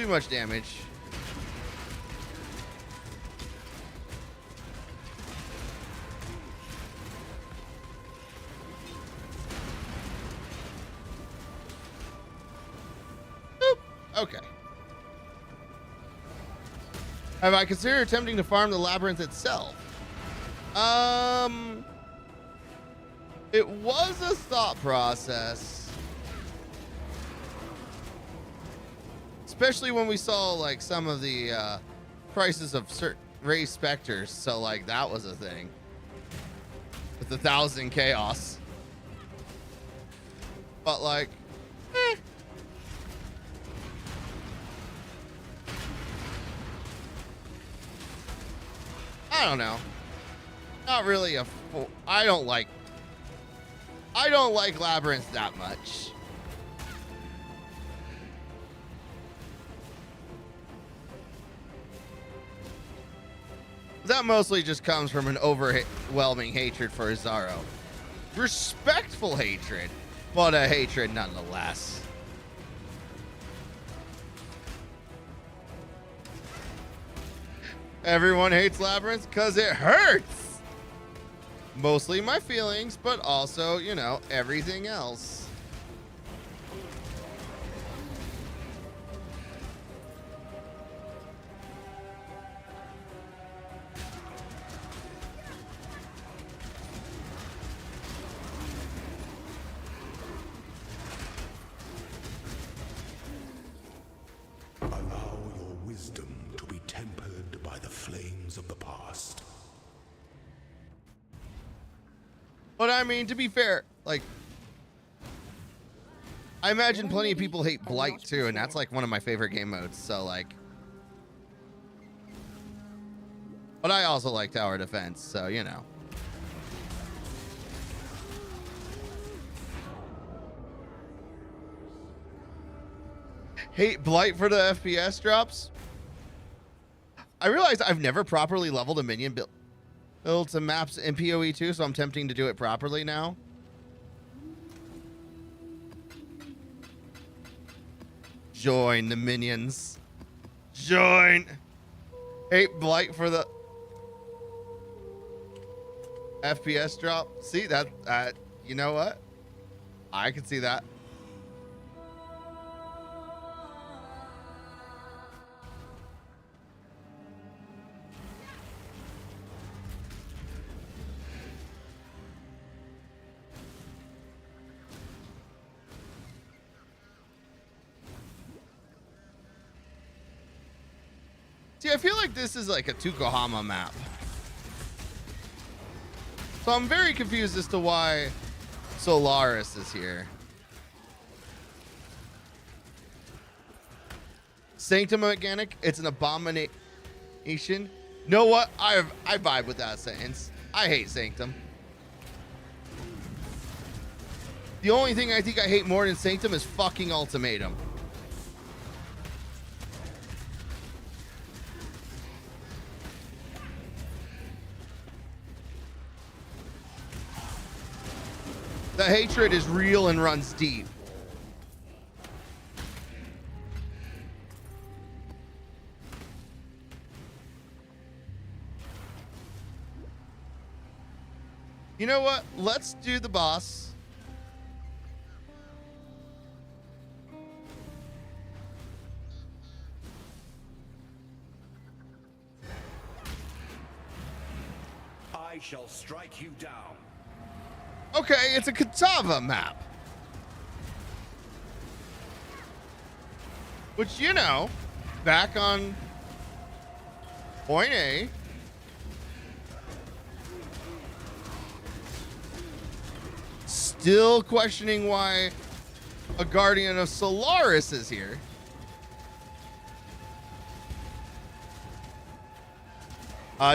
much damage. Boop. Okay. Have I considered attempting to farm the labyrinth itself? It was a thought process. Especially when we saw like some of the prices of certain raised specters. So like that was a thing. With 1,000 chaos. But like, I don't know. Not really a I don't like labyrinth that much. That mostly just comes from an overwhelming hatred for Azaro. Respectful hatred, but a hatred nonetheless. Everyone hates labyrinths because it hurts. Mostly my feelings, but also, you know, everything else. Allow your wisdom to be tempered by the flames of the past. But I mean, to be fair, like, I imagine plenty of people hate Blight too, and that's like one of my favorite game modes. So like, but I also like Tower Defense, so you know. Hate Blight for the FPS drops. I realized I've never properly leveled a minion build some maps in PoE 2, so I'm attempting to do it properly now. Join the minions. Join. Hate Blight for the FPS drop. See that? You know what? I can see that. See, I feel like this is like a Tukohama map. So I'm very confused as to why Solaris is here. Sanctum mechanic, it's an abomination. Know what? I vibe with that sentence. I hate Sanctum. The only thing I think I hate more than Sanctum is fucking Ultimatum. The hatred is real and runs deep. You know what? Let's do the boss. I shall strike you down. Okay, it's a Katava map. Which, you know, back on point A, still questioning why a Guardian of Solaris is here.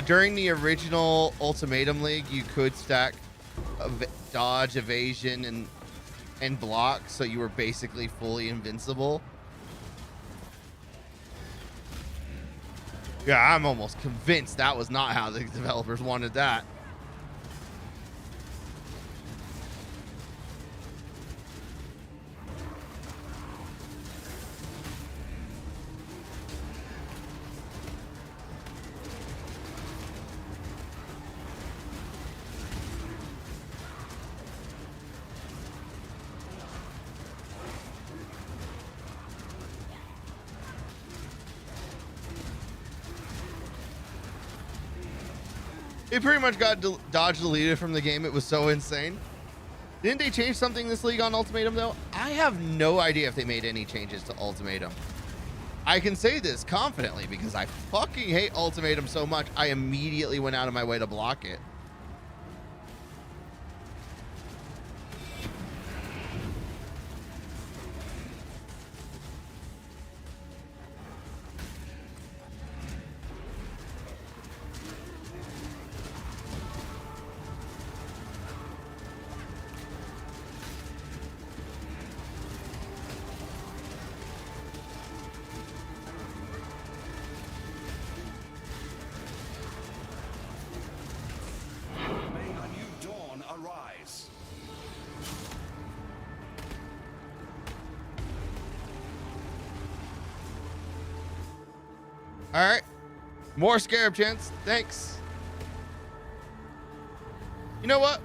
During the original Ultimatum League, you could stack dodge, evasion, and block, so you were basically fully invincible. Yeah, I'm almost convinced that was not how the developers wanted that. It pretty much got dodge deleted from the game. It was so insane. Didn't they change something this league on Ultimatum though? I have no idea if they made any changes to Ultimatum. I can say this confidently because I fucking hate Ultimatum so much. I immediately went out of my way to block it. May a new dawn arise. All right. More scarab chance. Thanks. You know what?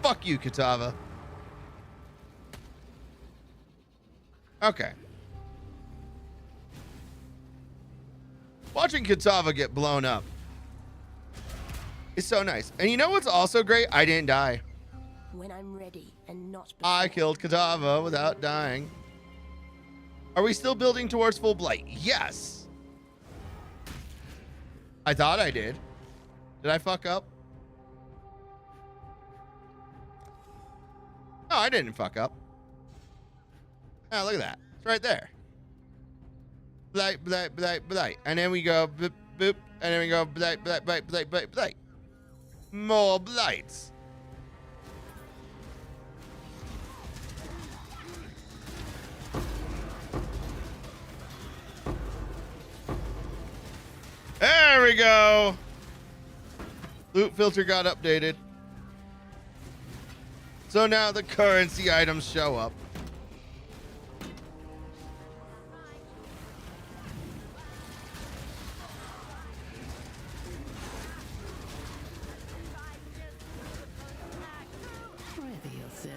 Fuck you, Katava. Okay. Watching Katava get blown up is so nice. And you know what's also great? I didn't die. When I'm ready and not I before. killed Katava without dying. Are we still building towards full blight? Yes. I thought I did. Did I fuck up? No, I didn't fuck up. Oh, look at that. It's right there. Blight, blight, blight, blight. And then we go boop, boop. And then we go blight, blight, blight, blight, blight, blight. More blights. There we go. Loot filter got updated. So now the currency items show up. Ready yourself.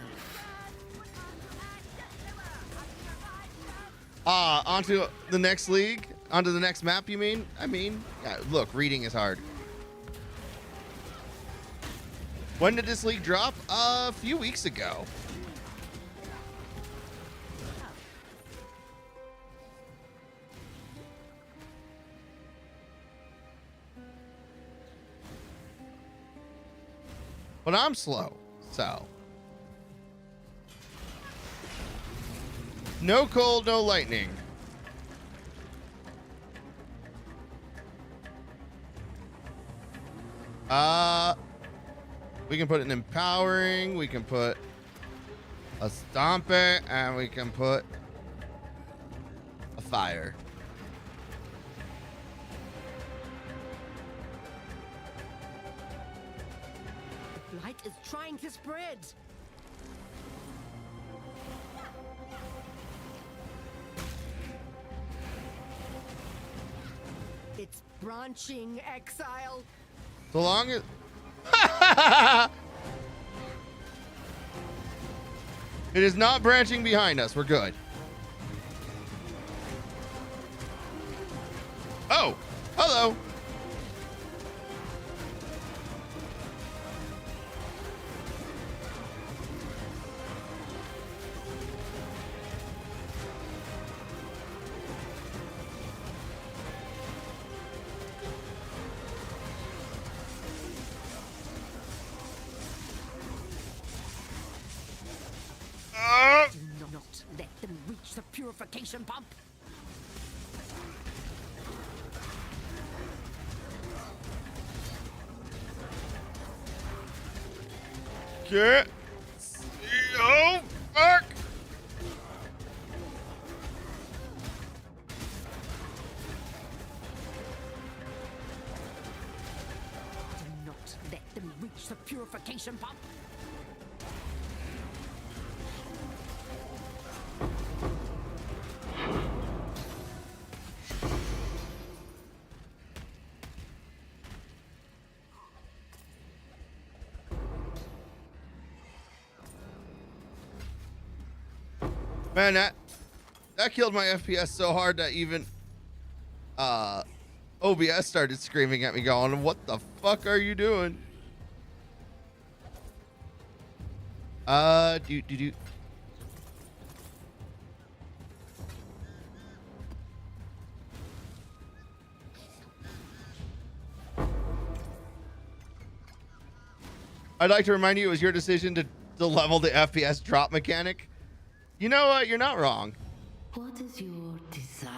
Onto the next league? Onto the next map, you mean? I mean, yeah, look, reading is hard. When did this league drop? A few weeks ago. But I'm slow, so. No cold, no lightning. We can put an empowering, we can put a stomp it, and we can put a fire. The blight is trying to spread. It's branching, Exile. So long as it is not branching behind us, we're good. Oh, hello. Do not let them reach the purification pump. Get. Oh, fuck. Do not let them reach the purification pump. Man, that killed my FPS so hard that even OBS started screaming at me going, what the fuck are you doing? Do. I'd like to remind you it was your decision to level the FPS drop mechanic. You know what? You're not wrong. What is your desire?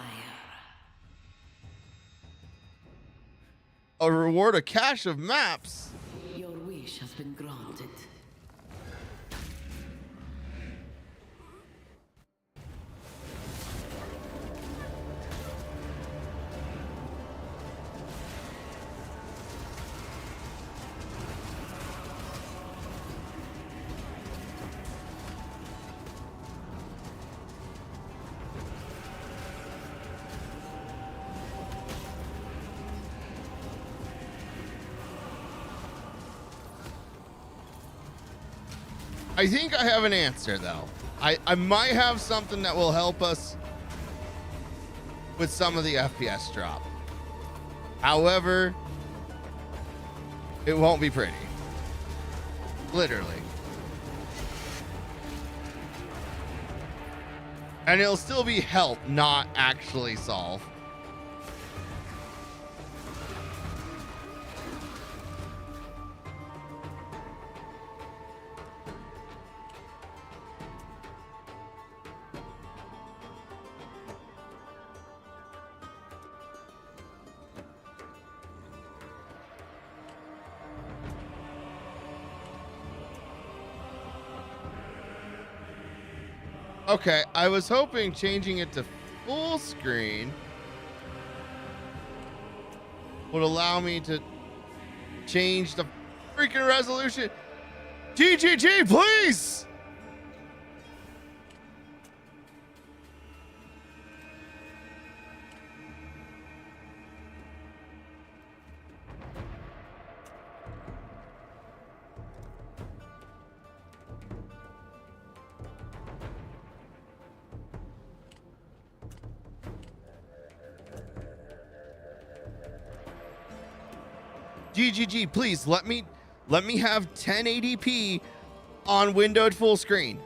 A reward, a cache of maps. Your wish has been granted. I think I have an answer, though. I might have something that will help us with some of the FPS drop. However, it won't be pretty. Literally. And it'll still be help, not actually solve. Okay, I was hoping changing it to full screen would allow me to change the freaking resolution. GGG, please! GGG, please let me have 1080p on windowed full screen.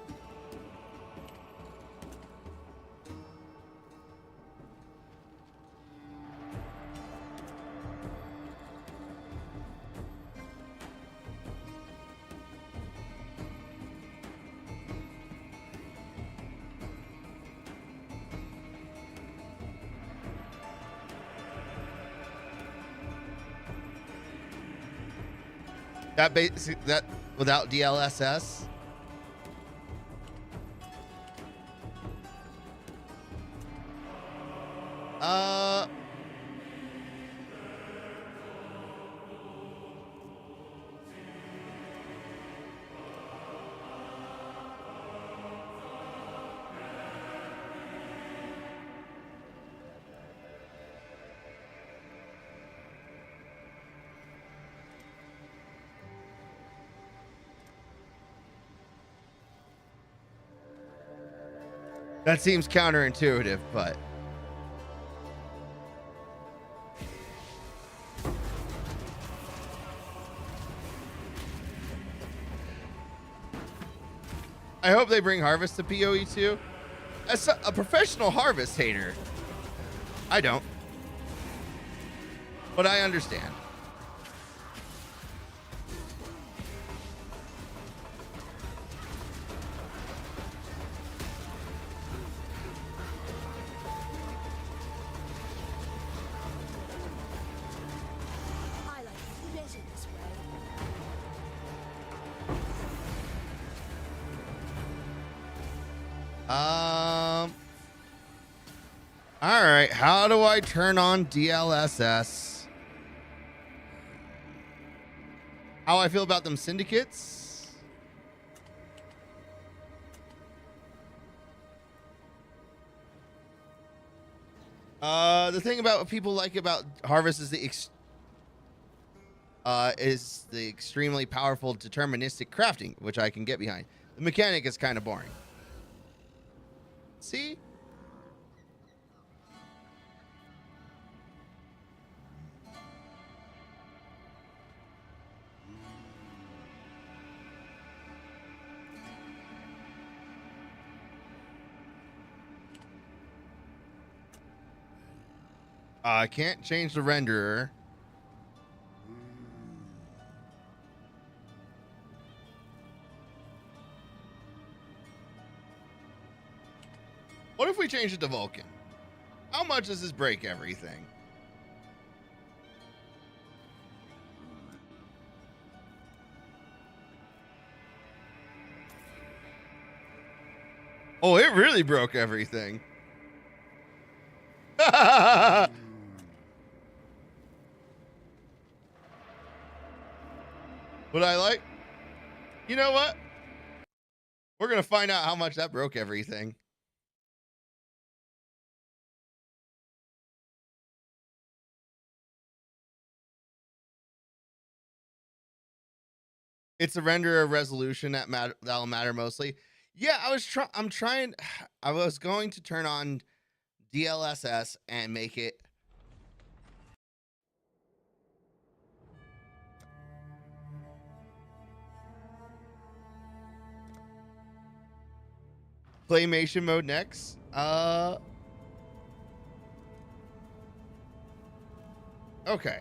That without DLSS. That seems counterintuitive, but I hope they bring Harvest to PoE too. As a professional Harvest hater, I don't, but I understand. All right, how do I turn on DLSS? How I feel about them syndicates? The thing about what people like about Harvest is the extremely powerful deterministic crafting, which I can get behind. The mechanic is kind of boring. See? I can't change the renderer. What if we change it to Vulcan? How much does this break everything? Oh, it really broke everything. Would I like? You know what? We're going to find out how much that broke everything. It's a renderer resolution that'll matter mostly. Yeah, I'm trying. I was going to turn on DLSS and make it claymation mode next. Okay.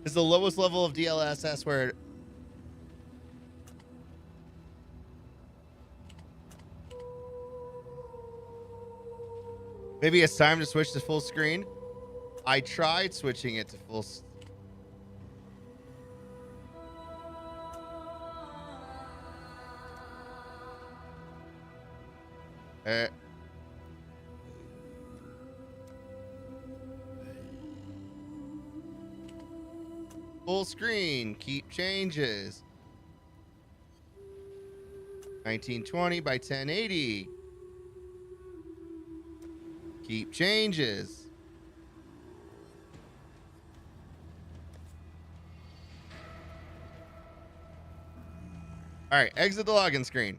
Is the lowest level of DLSS where maybe it's time to switch to full screen? I tried switching it to full. Full screen, keep changes. 1920 by 1080. Keep changes. All right, exit the login screen.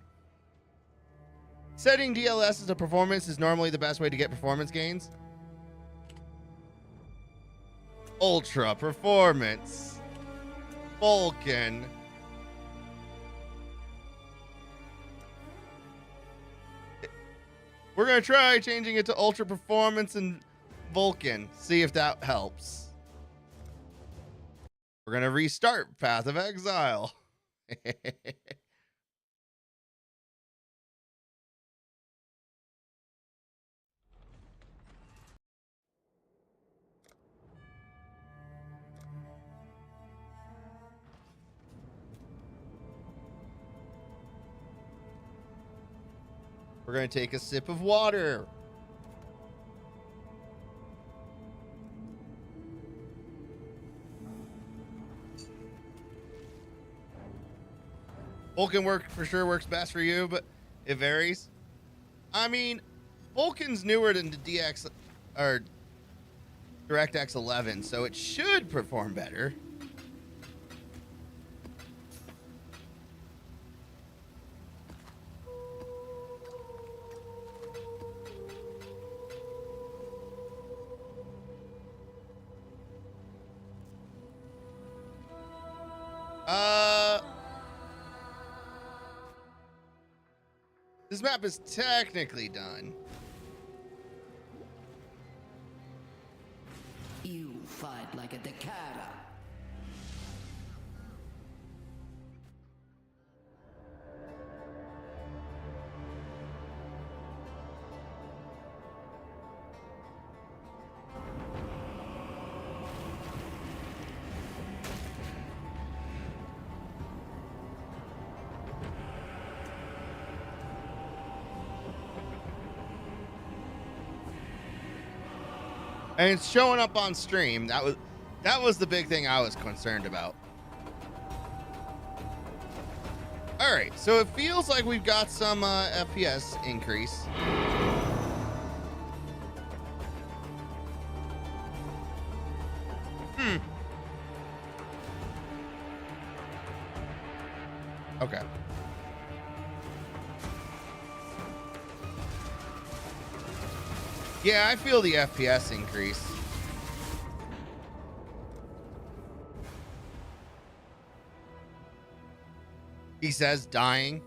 Setting DLS as a performance is normally the best way to get performance gains. Ultra performance. Vulcan. We're going to try changing it to ultra performance and Vulcan. See if that helps. We're going to restart Path of Exile. We're going to take a sip of water. Vulcan for sure works best for you, but it varies. I mean, Vulcan's newer than the DX or DirectX 11, so it should perform better. This map is technically done. You fight like a Dakara. And it's showing up on stream. That was the big thing I was concerned about. All right, so it feels like we've got some FPS increase. Okay. Yeah, I feel the FPS increase. He says, dying.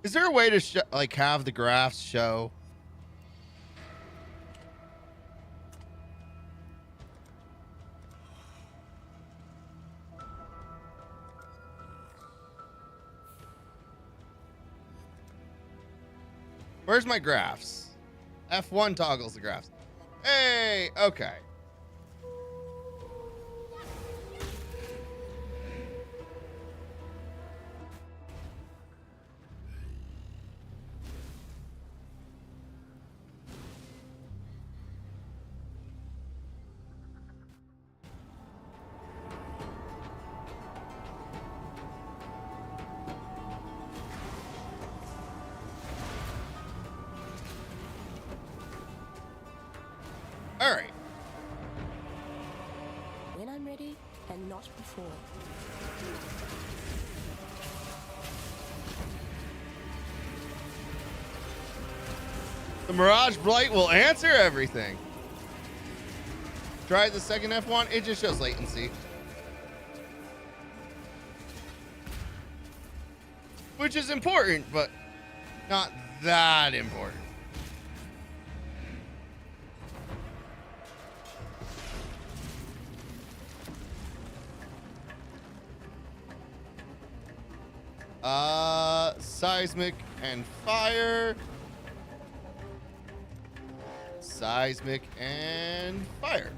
Is there a way to like have the graphs show? Where's my graphs? F1 toggles the graphs. Hey, okay. All right. When I'm ready, and not before. The Mirage Blight will answer everything. Try the second F1. It just shows latency. Which is important, but not that important. Seismic and fire. Seismic and fire.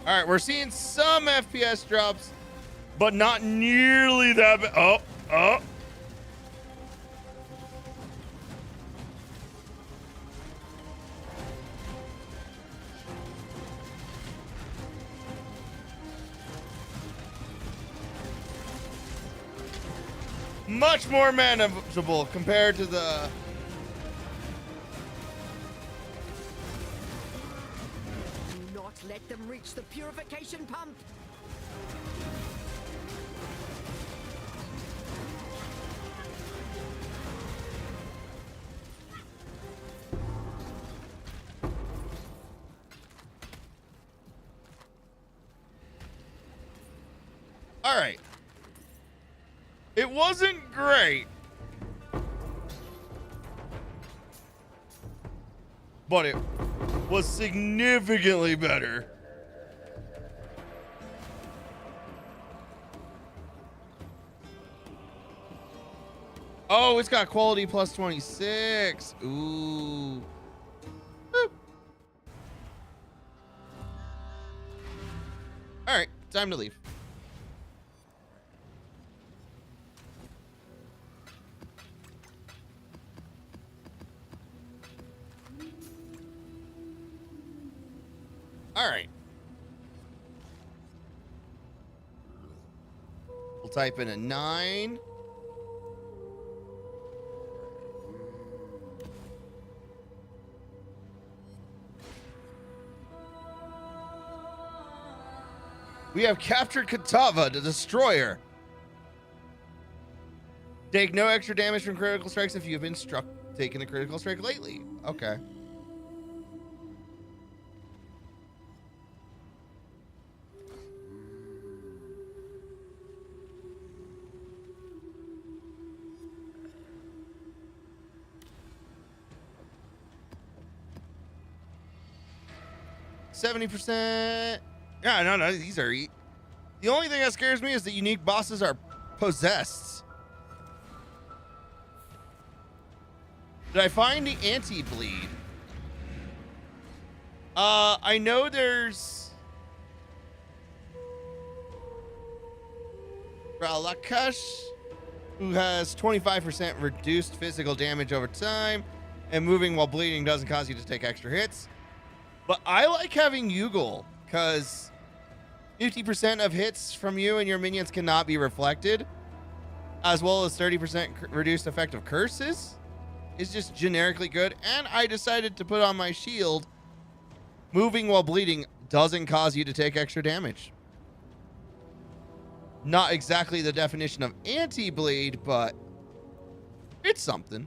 All right, we're seeing some FPS drops, but not nearly that bad. Oh. Much more manageable compared to the... Do not let them reach the purification pump. All right. It wasn't great, but it was significantly better. Oh, it's got quality plus 26. Ooh. Boop. All right, time to leave. All right. We'll type in a 9. We have captured Katava, the destroyer. Take no extra damage from critical strikes if you've been taking a critical strike lately. Okay. %. Yeah, no, these are... The only thing that scares me is that unique bosses are possessed. Did I find the anti-bleed? I know there's... Ralakash, who has 25% reduced physical damage over time, and moving while bleeding doesn't cause you to take extra hits. But I like having Yugal, because 50% of hits from you and your minions cannot be reflected. as well as 30% reduced effect of curses, is just generically good. And I decided to put on my shield. Moving while bleeding doesn't cause you to take extra damage. Not exactly the definition of anti-bleed, but it's something.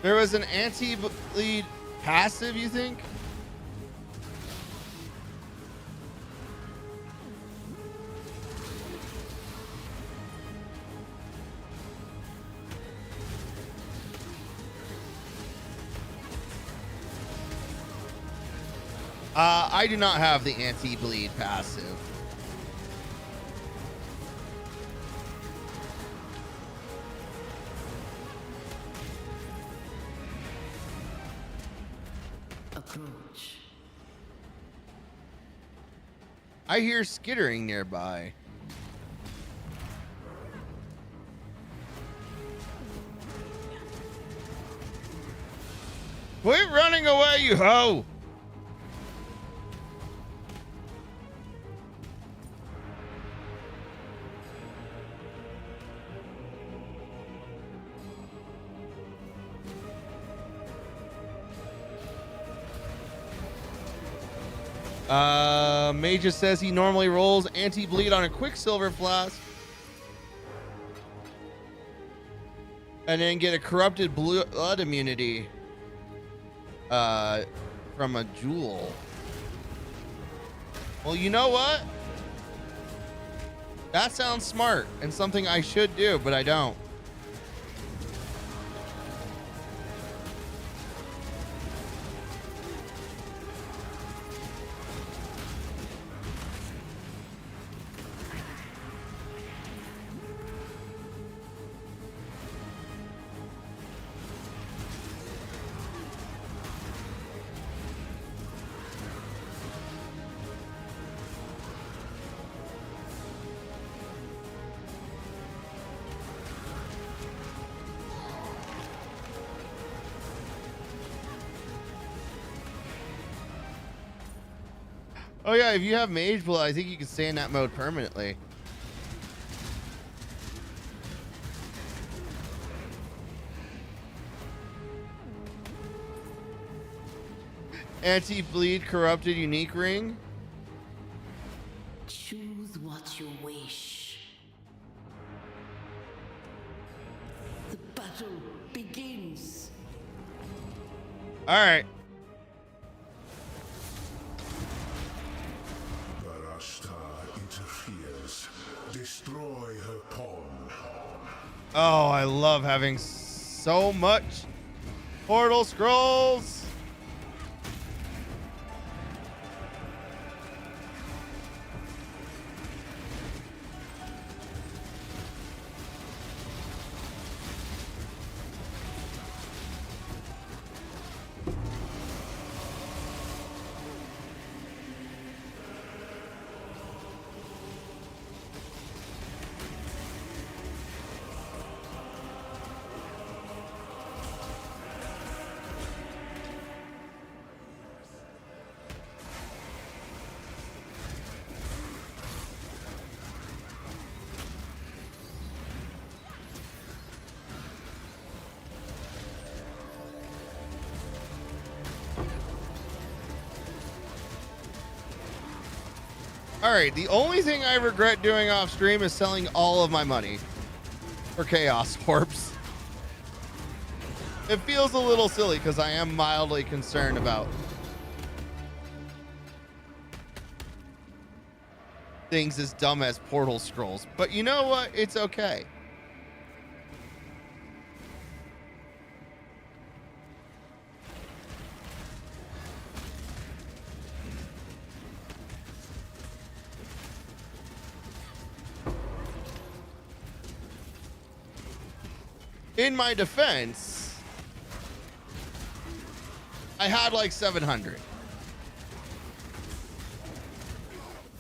There was an anti-bleed passive, you think? I do not have the anti-bleed passive. Approach. I hear skittering nearby. Quit running away, you hoe! Magus says he normally rolls anti-bleed on a Quicksilver Flask and then get a corrupted blood immunity from a jewel. Well, you know what? That sounds smart and something I should do, but I don't. Oh yeah, if you have Mage Blood, I think you can stay in that mode permanently. Anti-bleed corrupted unique ring. Choose what you wish. The battle begins. All right. Interferes. Destroy her pawn. Oh, I love having so much portal scrolls. All right, the only thing I regret doing off stream is selling all of my money for Chaos Orbs. It feels a little silly because I am mildly concerned about things as dumb as portal scrolls. But you know what? It's okay. In my defense, I had like 700.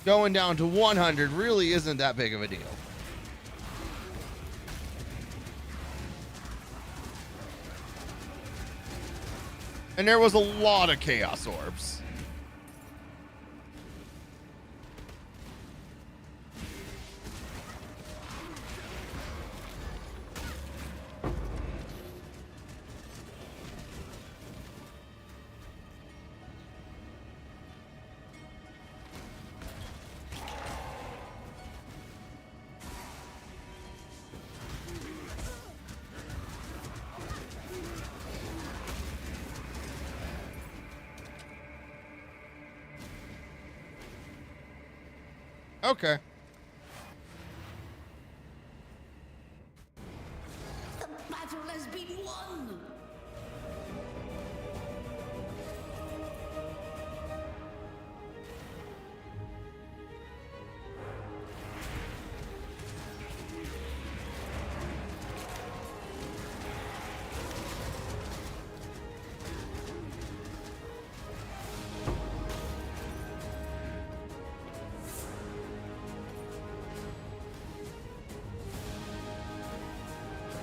Going down to 100 really isn't that big of a deal. And there was a lot of chaos orbs. Okay. The battle has been won!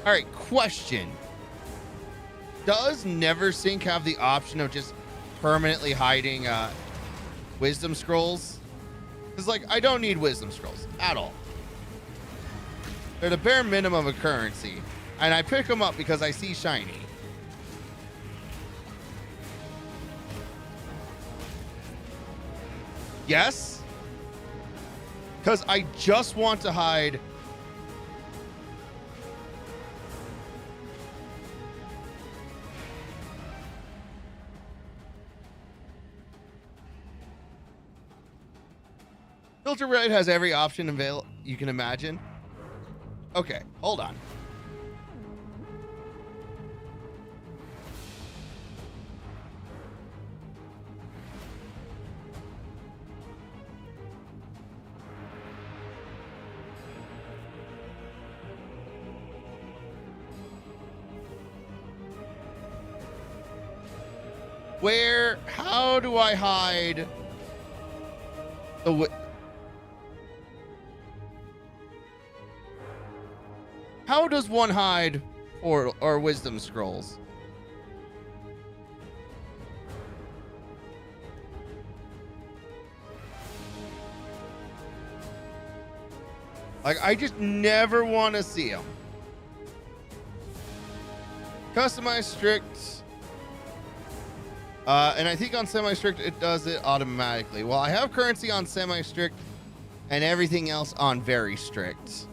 All right, question. Does Neversink have the option of just permanently hiding wisdom scrolls? Because, like, I don't need wisdom scrolls at all. They're the bare minimum of currency. And I pick them up because I see shiny. Yes? Because I just want to hide... Filter Red has every option available you can imagine. Okay, hold on. How do I hide the How does one hide or wisdom scrolls? Like, I just never want to see them. Customize strict. And I think on semi-strict, it does it automatically. Well, I have currency on semi-strict and everything else on very strict.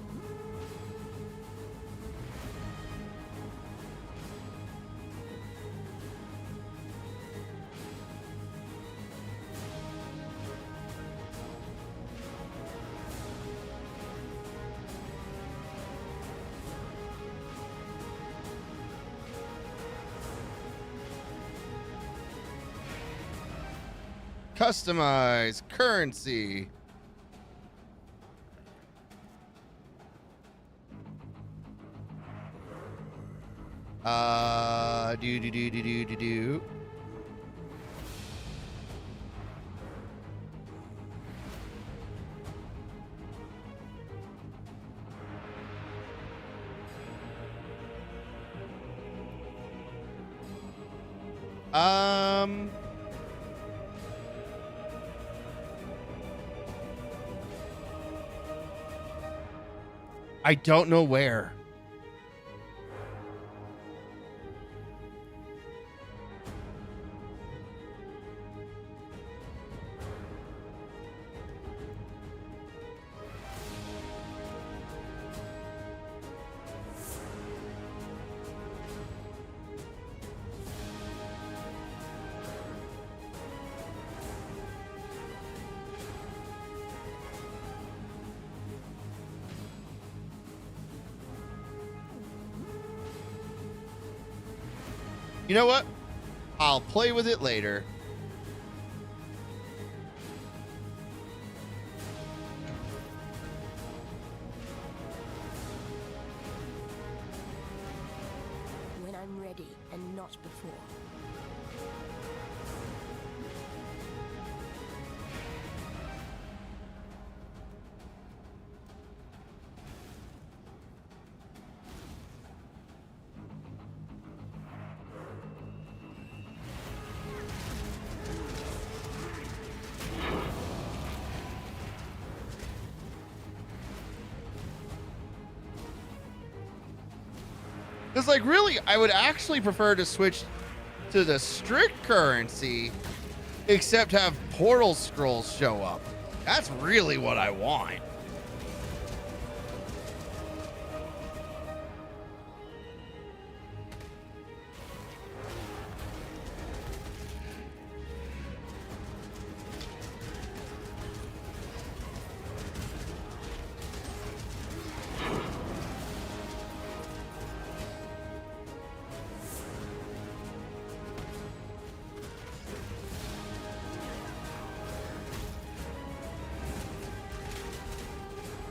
Customize currency. Do. I don't know where. You know what? I'll play with it later. When I'm ready and not before. Because, like, really, I would actually prefer to switch to the strict currency, except have portal scrolls show up. That's really what I want.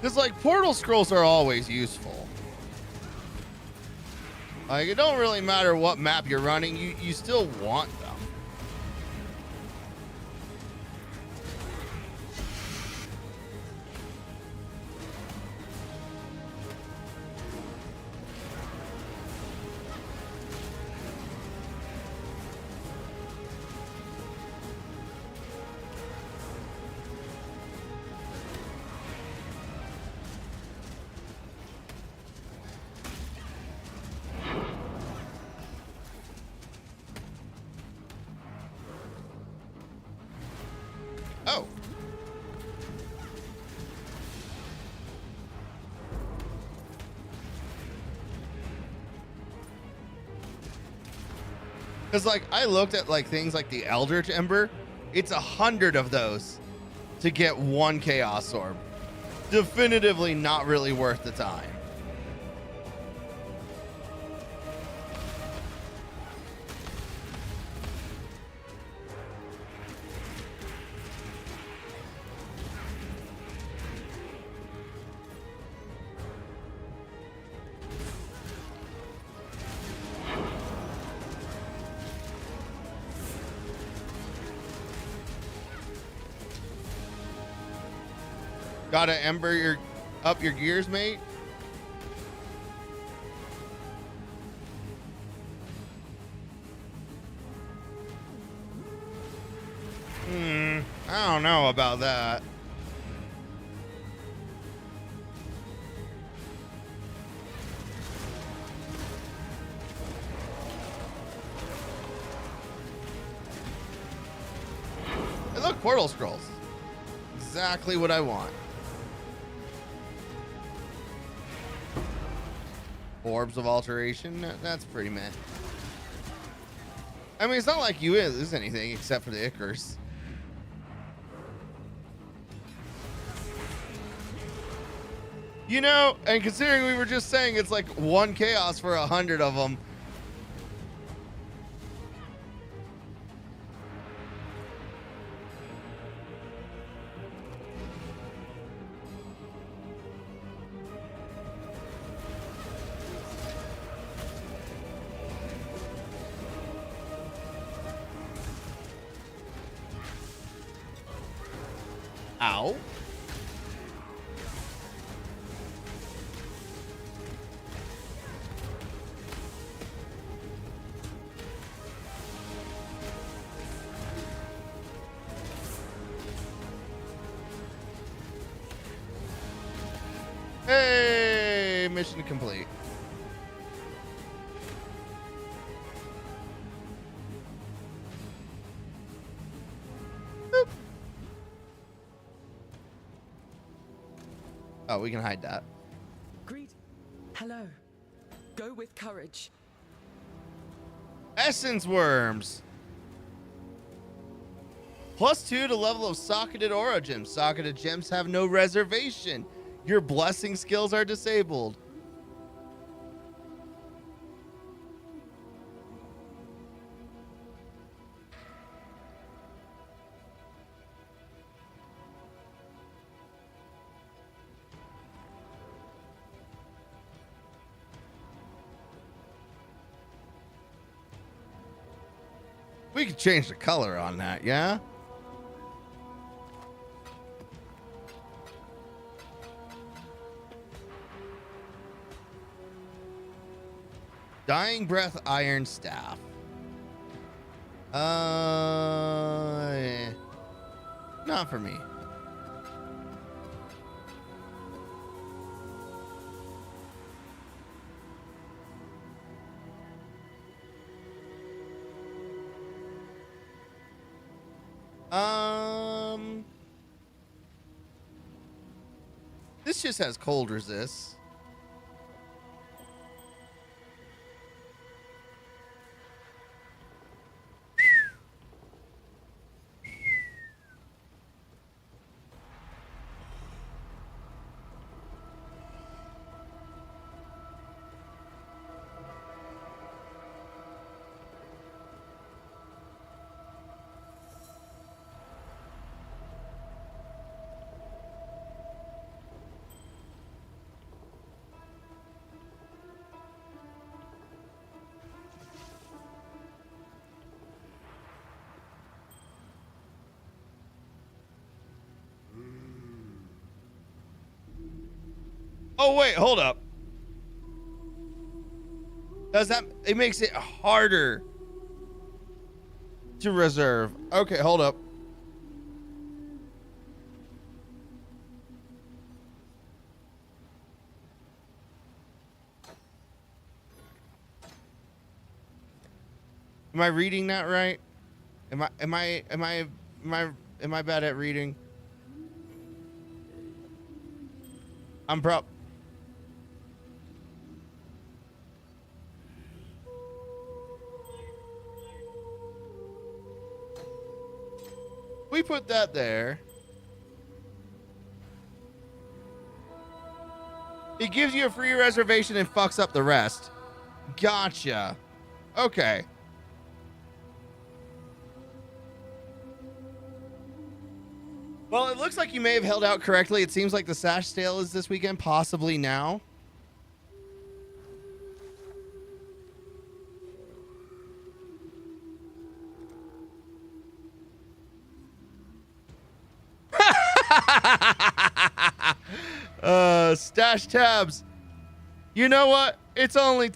Because, like, portal scrolls are always useful. Like, it don't really matter what map you're running, you still want them. Oh. Because, like, I looked at, like, things like the Eldritch Ember. It's 100 of those to get one Chaos Orb. Definitively not really worth the time. Gotta ember up your gears, mate. I don't know about that. Hey, look, portal scrolls. Exactly what I want. Orbs of alteration, that's pretty meh. I mean, it's not like you lose anything except for the Icarus. You know, and considering we were just saying it's like one chaos for 100 of them. Ow. Hey, mission complete. Boop. Oh, we can hide that. Hello. Go with courage. Essence worms. +2 to level of socketed aura gems. Socketed gems have no reservation. Your blessing skills are disabled. We could change the color on that, yeah? Dying Breath Iron Staff. Not for me. This just has cold resist. Oh, wait, hold up. Does that... It makes it harder to reserve. Okay, hold up. Am I reading that right? Am I bad at reading? I'm proud. We put that there. It gives you a free reservation and fucks up the rest. Gotcha. Okay. Well, it looks like you may have held out correctly. It seems like the Sash sale is this weekend, possibly now. Stash tabs. You know what? It's only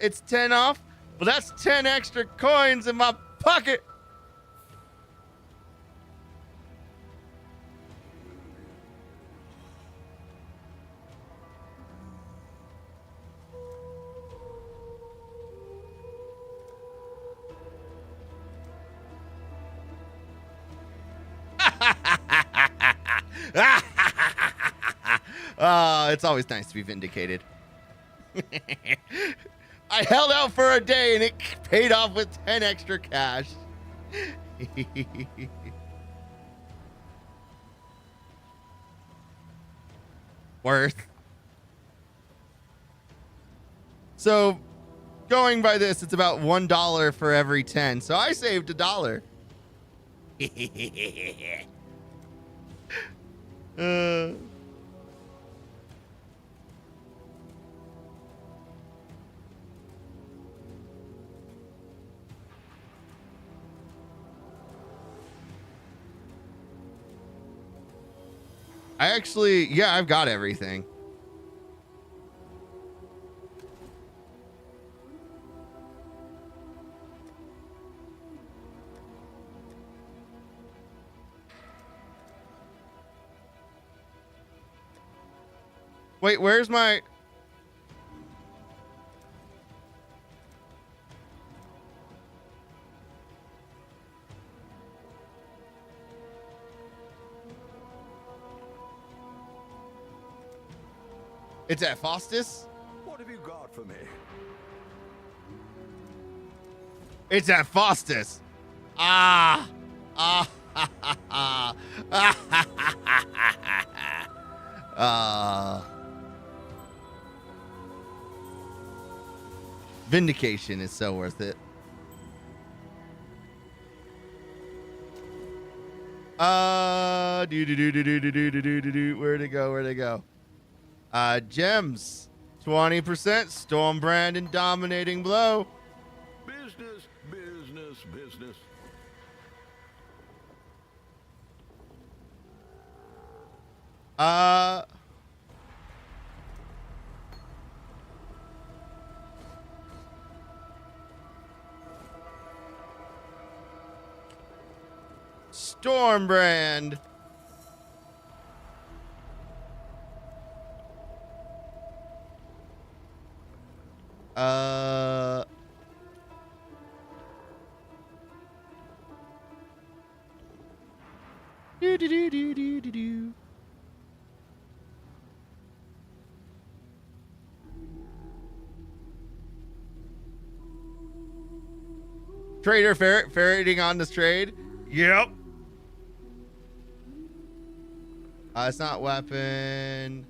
it's 10 off, but that's 10 extra coins in my pocket. It's always nice to be vindicated. I held out for a day and it paid off with 10 extra cash. Worth. So going by this, it's about $1 for every 10. So I saved $1. I actually, yeah, I've got everything. Wait, where's my... It's at Faustus? What have you got for me? It's at Faustus. Ah. Ah. Vindication is so worth it. Where'd it go? Where'd it go? Gems. 20%. Stormbrand and Dominating Blow. Business, business, business. Stormbrand. Do do do do do do do. Trader ferreting on this trade. Yep. It's not weapon.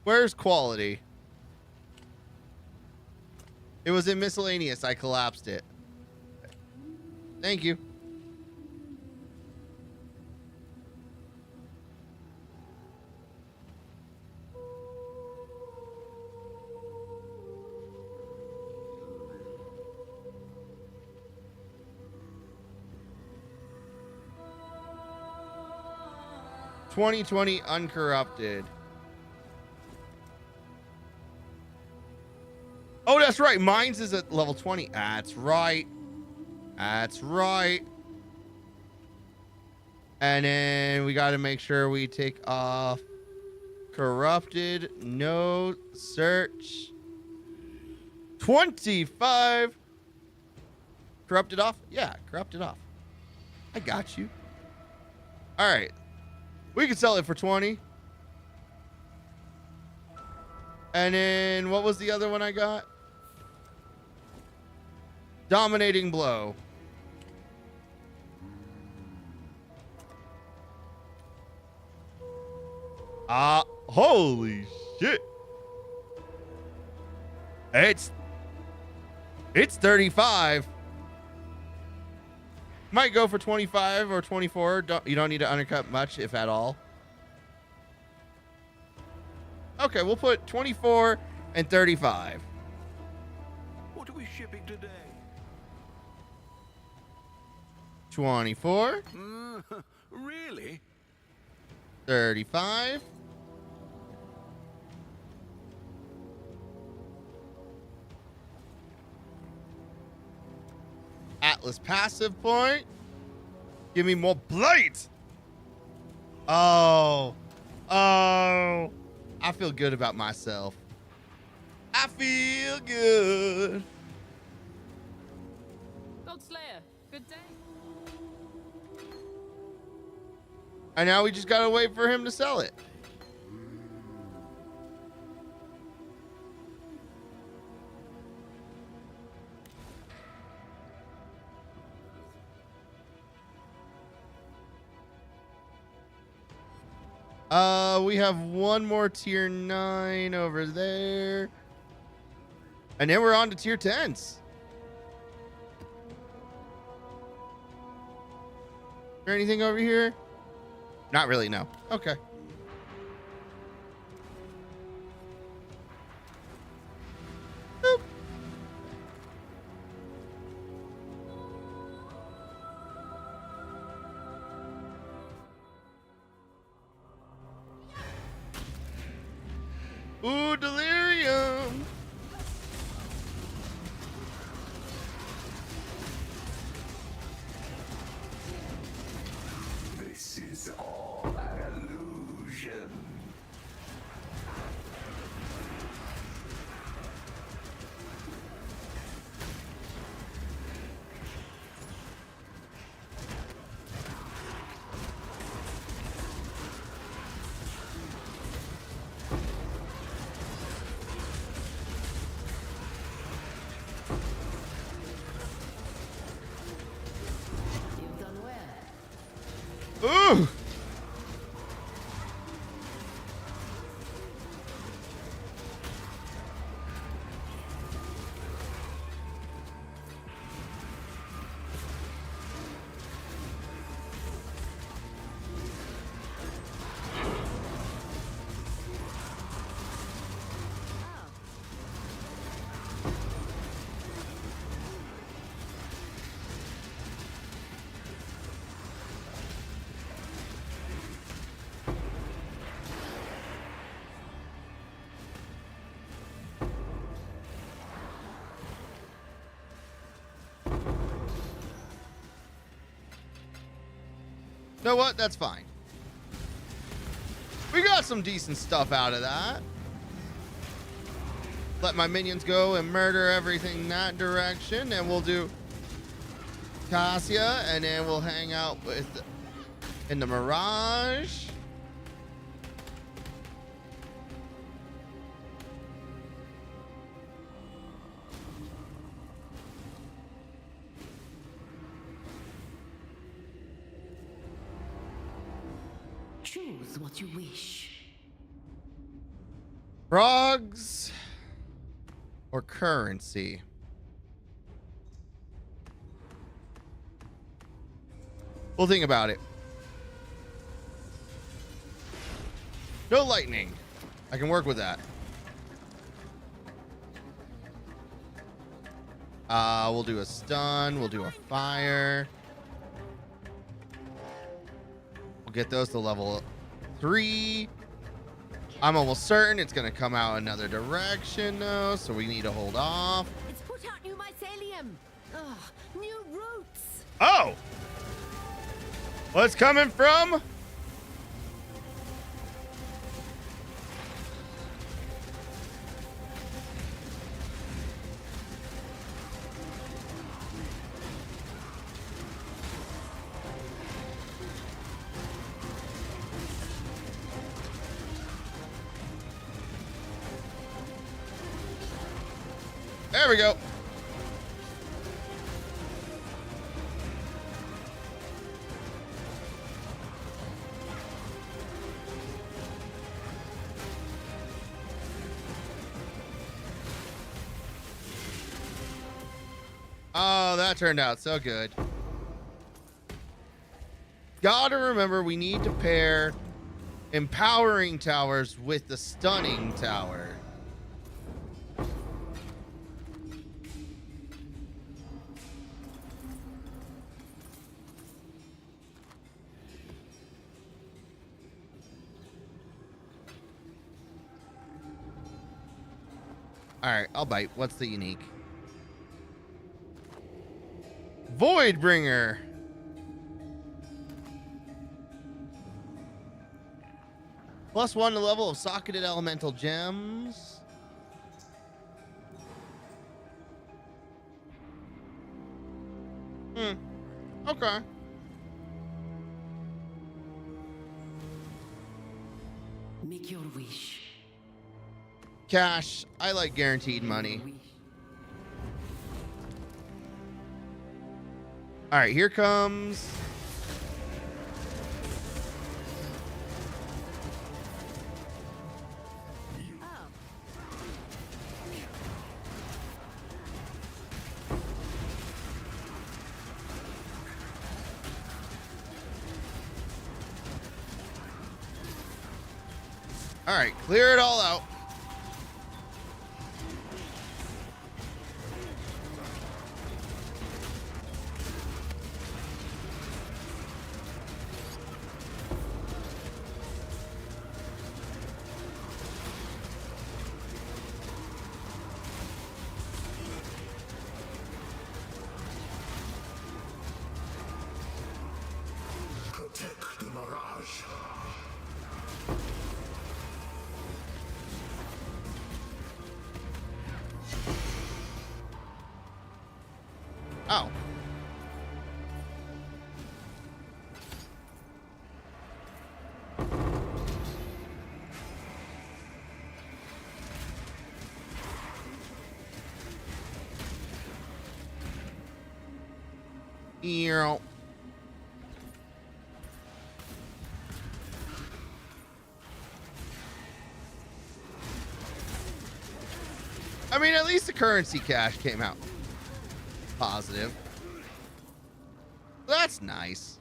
Where's quality? It was in miscellaneous. I collapsed it. Thank you. $2020 uncorrupted. Oh, that's right. Mine's is at level 20. That's right. That's right. And then we got to make sure we take off corrupted. No search. 25. Corrupted off? Yeah, corrupted off. I got you. All right. We can sell it for 20. And then what was the other one I got? Dominating blow. Holy shit. It's 35. Might go for 25 or 24. You don't need to undercut much, if at all. Okay, we'll put 24 and 35. What are we shipping today? 24. Really? 35. Atlas passive point. Give me more blight. Oh. I feel good about myself. I feel good. Gold Slayer, good day. And now we just gotta wait for him to sell it. We have one more tier 9 over there. And then we're on to tier 10s. Is there anything over here? Not really, no. Okay. Boop. Ooh, delirium. This is all an illusion. You've done well. Ooh. You know what? That's fine. We got some decent stuff out of that. Let my minions go and murder everything that direction, and we'll do Cassia, and then we'll hang out with in the Mirage. Choose what you wish. Frogs or currency? We'll think about it. No lightning. I can work with that. We'll do a stun. We'll do a fire. We'll get those to level 3. I'm almost certain it's going to come out another direction, though, so we need to hold off. It's put out new mycelium. Ugh, new roots. Oh! What's coming from? There we go. Oh, that turned out so good. Gotta remember, we need to pair empowering towers with the stunning tower. All right, I'll bite. What's the unique? Voidbringer. +1 to level of socketed elemental gems. Okay. Make your wish. Cash. I like guaranteed money. All right, here comes. All right, clear it all out. Protect the Mirage. Oh. Earl. I mean, at least the currency cash came out positive. That's nice.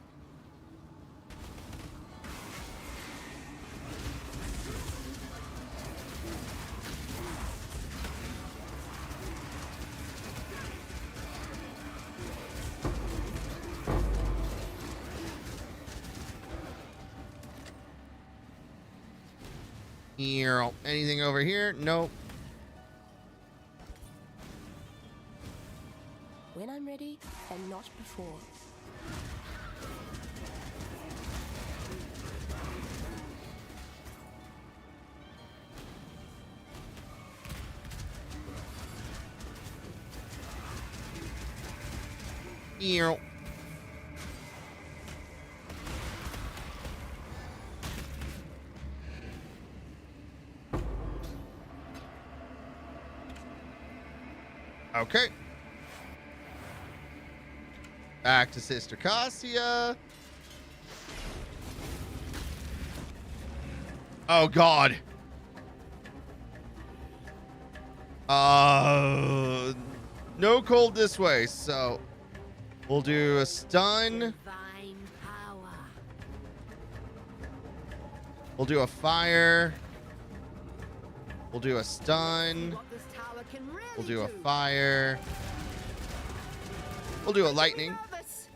Here, anything over here? Nope. When I'm ready, and not before. Ew. Okay. Back to Sister Cassia. Oh God. No cold this way, so we'll do a stun. Divine power. We'll do a fire. We'll do a stun. What this tower can really We'll do a fire. We'll do a lightning. Nervous.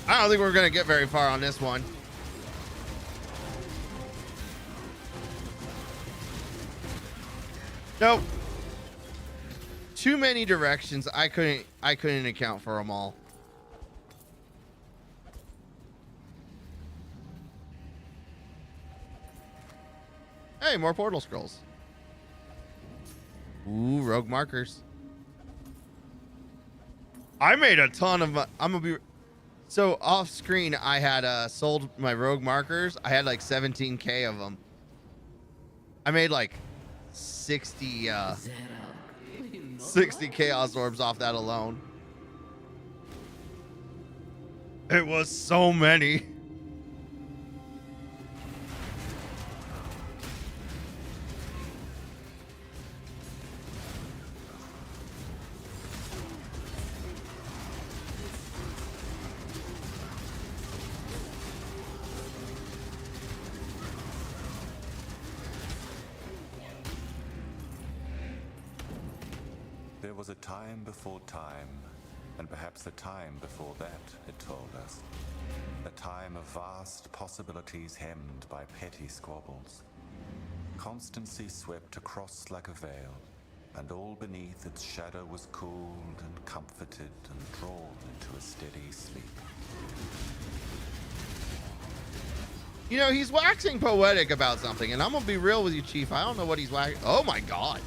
I don't think we're gonna get very far on this one. Nope. Too many directions. I couldn't account for them all. Hey, more portal scrolls. Ooh, rogue markers. I made a ton of. I'm gonna be. So off screen, I had sold my rogue markers. I had like 17K of them. I made like 60 chaos orbs off that alone. It was so many. There was a time before time, and perhaps the time before that, it told us. A time of vast possibilities hemmed by petty squabbles. Constancy swept across like a veil, and all beneath its shadow was cooled and comforted and drawn into a steady sleep. You know, he's waxing poetic about something, and I'm gonna be real with you, Chief. I don't know what he's waxing. Oh my God.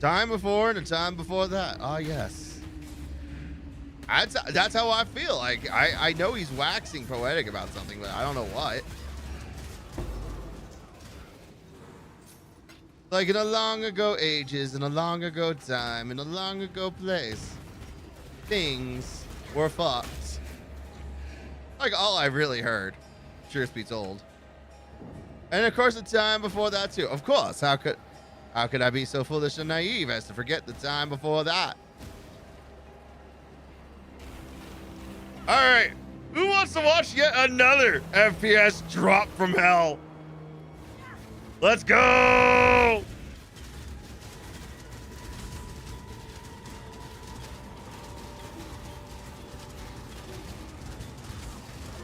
Time before and a time before that. Ah, yes. That's how I feel. Like I know he's waxing poetic about something, but I don't know what. Like in a long ago ages, in a long ago time, in a long ago place, things were fucked. Like all I really heard, truth be told. And of course, the time before that too. Of course, how could I be so foolish and naive as to forget the time before that? All right, who wants to watch yet another FPS drop from hell? Let's go!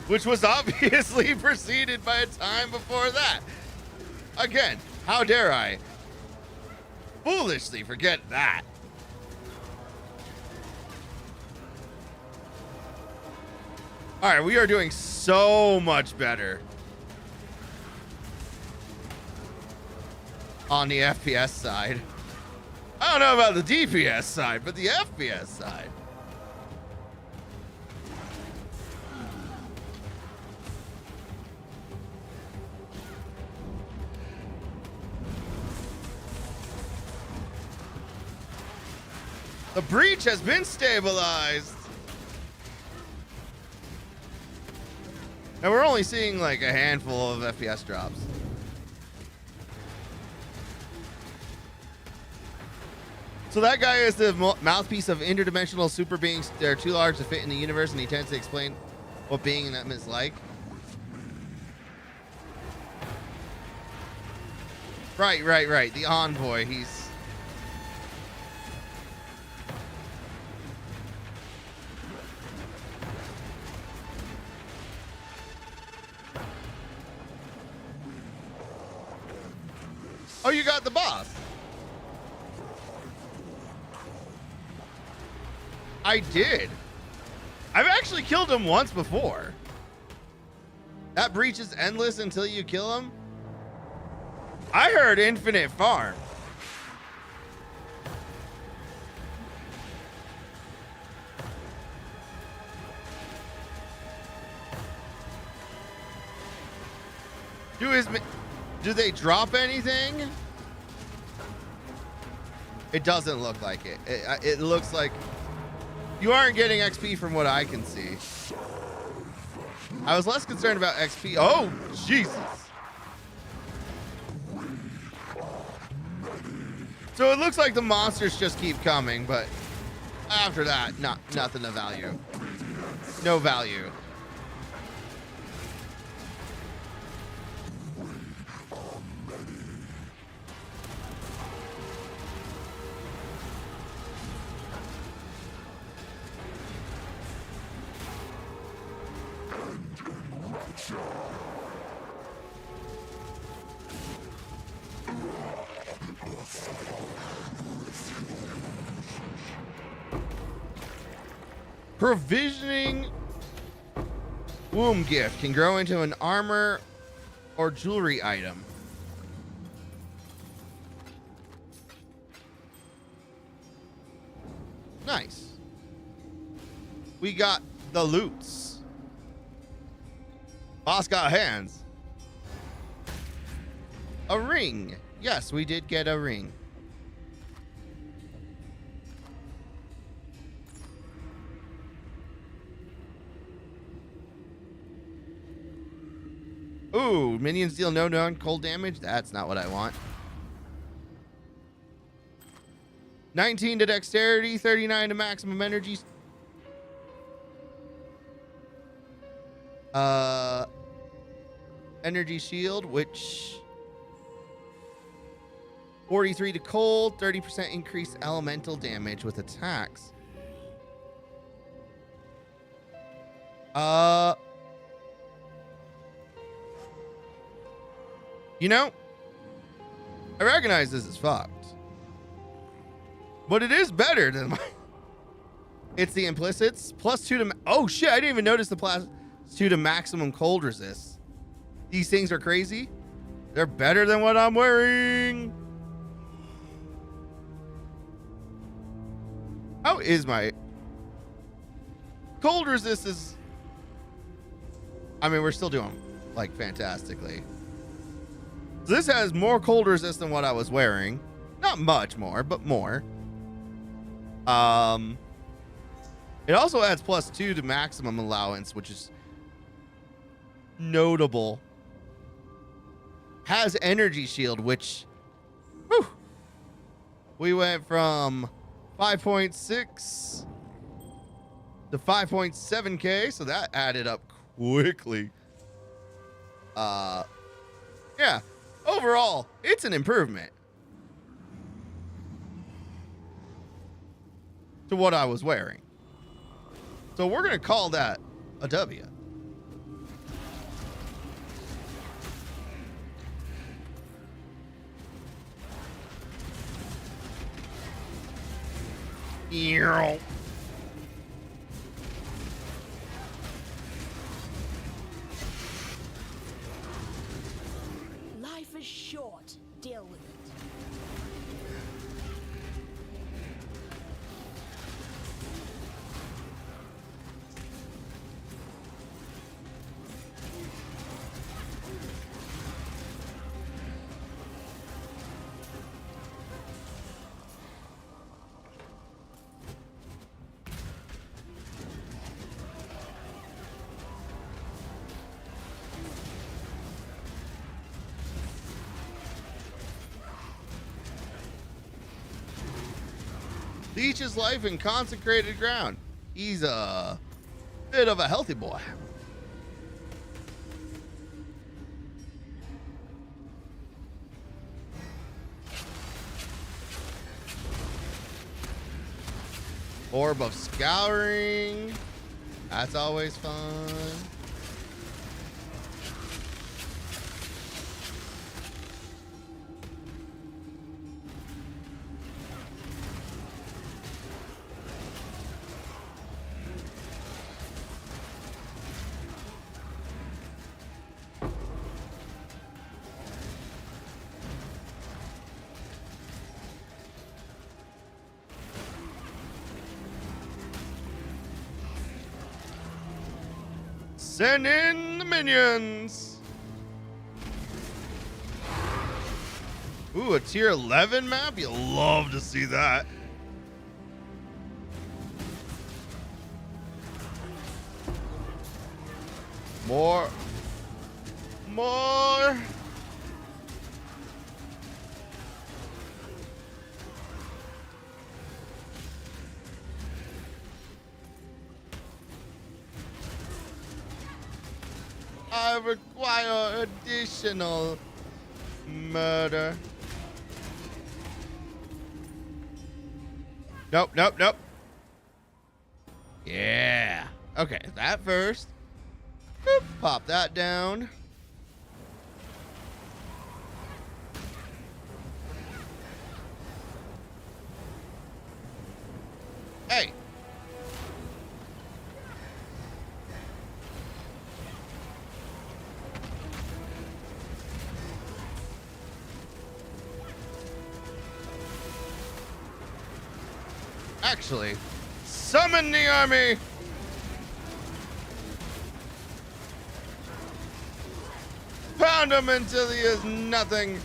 Which was obviously preceded by a time before that. Again, how dare I foolishly forget that? All right, we are doing so much better on the FPS side. I don't know about the DPS side, but the FPS side. The breach has been stabilized. And we're only seeing like a handful of FPS drops. So that guy is the mouthpiece of interdimensional super beings. They're too large to fit in the universe, and he tends to explain what being in them is like. Right. The envoy. He's... Oh, you got the boss. I did. I've actually killed him once before. That breach is endless until you kill him. I heard infinite farm. Do they drop anything? It doesn't look like it. It looks like you aren't getting XP from what I can see. I was less concerned about XP. Oh, Jesus. So it looks like the monsters just keep coming, but after that, nothing of value. No value. Provisioning womb gift can grow into an armor or jewelry item. Nice. We got the loots. Boss got hands. A ring. Yes, we did get a ring. Ooh, minions deal no non-cold damage. That's not what I want. 19 to dexterity, 39 to maximum energy. Energy shield, which 43 to cold, 30% increased elemental damage with attacks. You know, I recognize this is fucked, but it is better than my. It's the implicits plus 2 to. Oh shit! I didn't even notice the plus 2 to maximum cold resist. These things are crazy. They're better than what I'm wearing. How is my cold resist? Is. I mean, we're still doing like fantastically. So this has more cold resist than what I was wearing. Not much more, but more. It also adds plus 2 to maximum allowance, which is notable. Has energy shield, which whew, we went from 5.6 to 5.7k, so that added up quickly. Yeah. Overall, it's an improvement to what I was wearing. So we're going to call that a W. Ew. Life is short. Deal with it. Leeches life in consecrated ground. He's a bit of a healthy boy. Orb of scouring. That's always fun. Send in the minions. Ooh, a tier 11 map? You'll love to see that. More. I require additional murder. Nope. Yeah. Okay, that first. Boop, pop that down. Hey. Actually, summon the army. Pound him until he is nothing.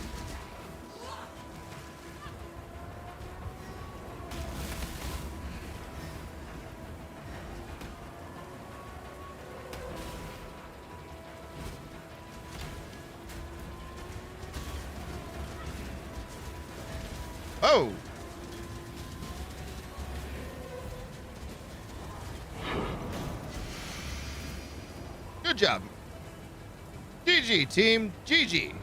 Oh. Good job. GG, team. GG.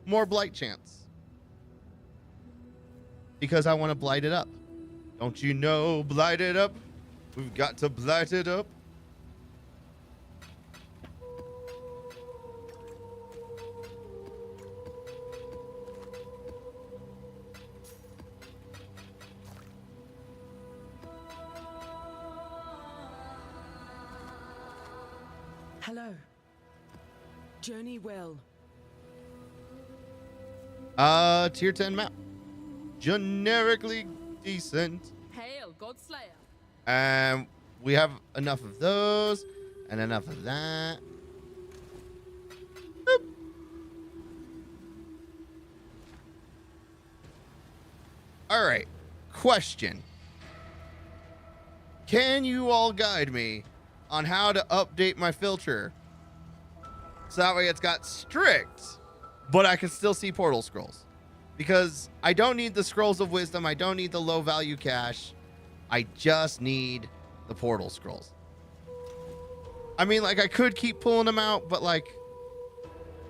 More blight chance. Because I want to blight it up. Don't you know, blight it up? We've got to blight it up. Hello. Journey well. Tier 10 map. Generically decent. Hail, Godslayer. And we have enough of those and enough of that. Boop. All right. Question. Can you all guide me on how to update my filter so that way it's got strict, but I can still see portal scrolls? Because I don't need the scrolls of wisdom. I don't need the low value cache. I just need the portal scrolls. I mean, like, I could keep pulling them out, but like,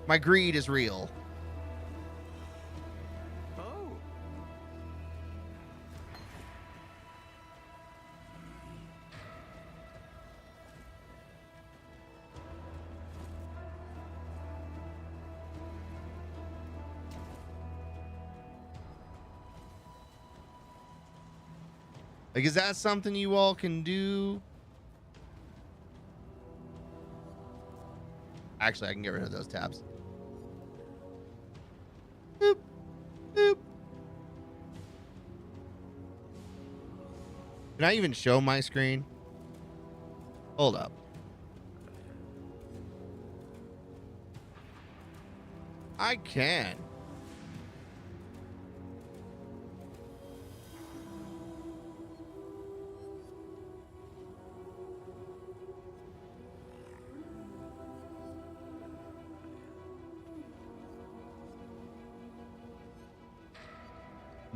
my greed is real. Oh. Like, is that something you all can do? Actually, I can get rid of those tabs. Boop. Boop. Can I even show my screen? Hold up. I can.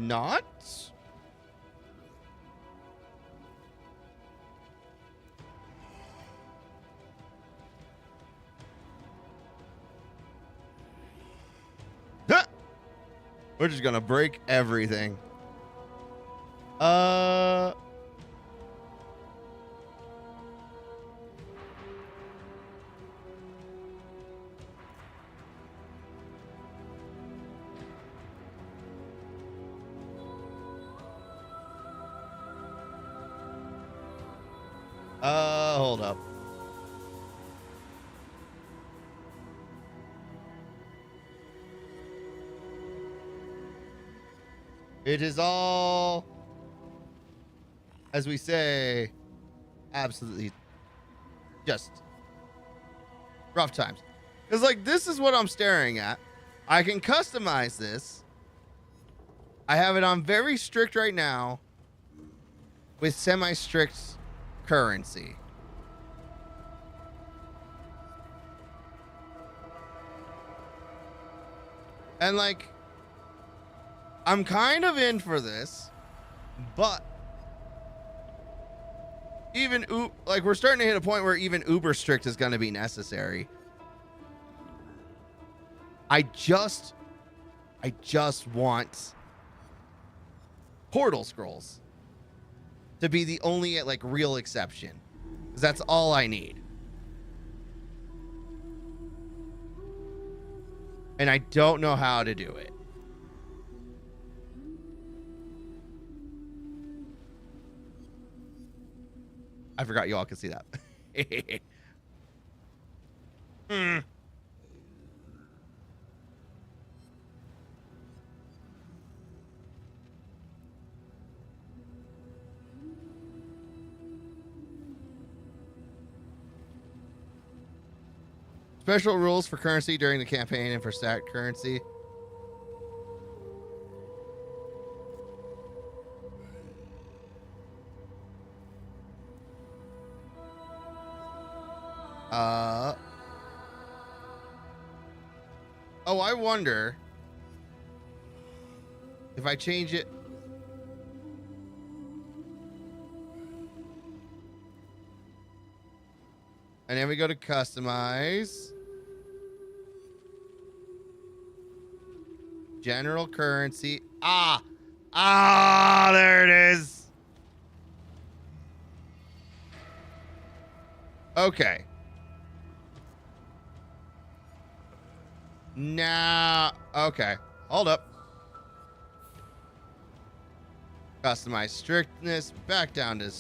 Not? Huh! We're just gonna break everything. Hold up. It is all, as we say, absolutely just rough times. Because, like, this is what I'm staring at. I can customize this. I have it on very strict right now with semi-strict currency. And, like, I'm kind of in for this, but even, like, we're starting to hit a point where even uber strict is going to be necessary. I just want portal scrolls to be the only, like, real exception. 'Cause that's all I need. And I don't know how to do it. I forgot you all could see that. Special rules for currency during the campaign and for stacked currency. Oh, I wonder if I change it. And then we go to customize. General currency. There it is. Okay. Now, okay. Hold up. Customize strictness. Back down to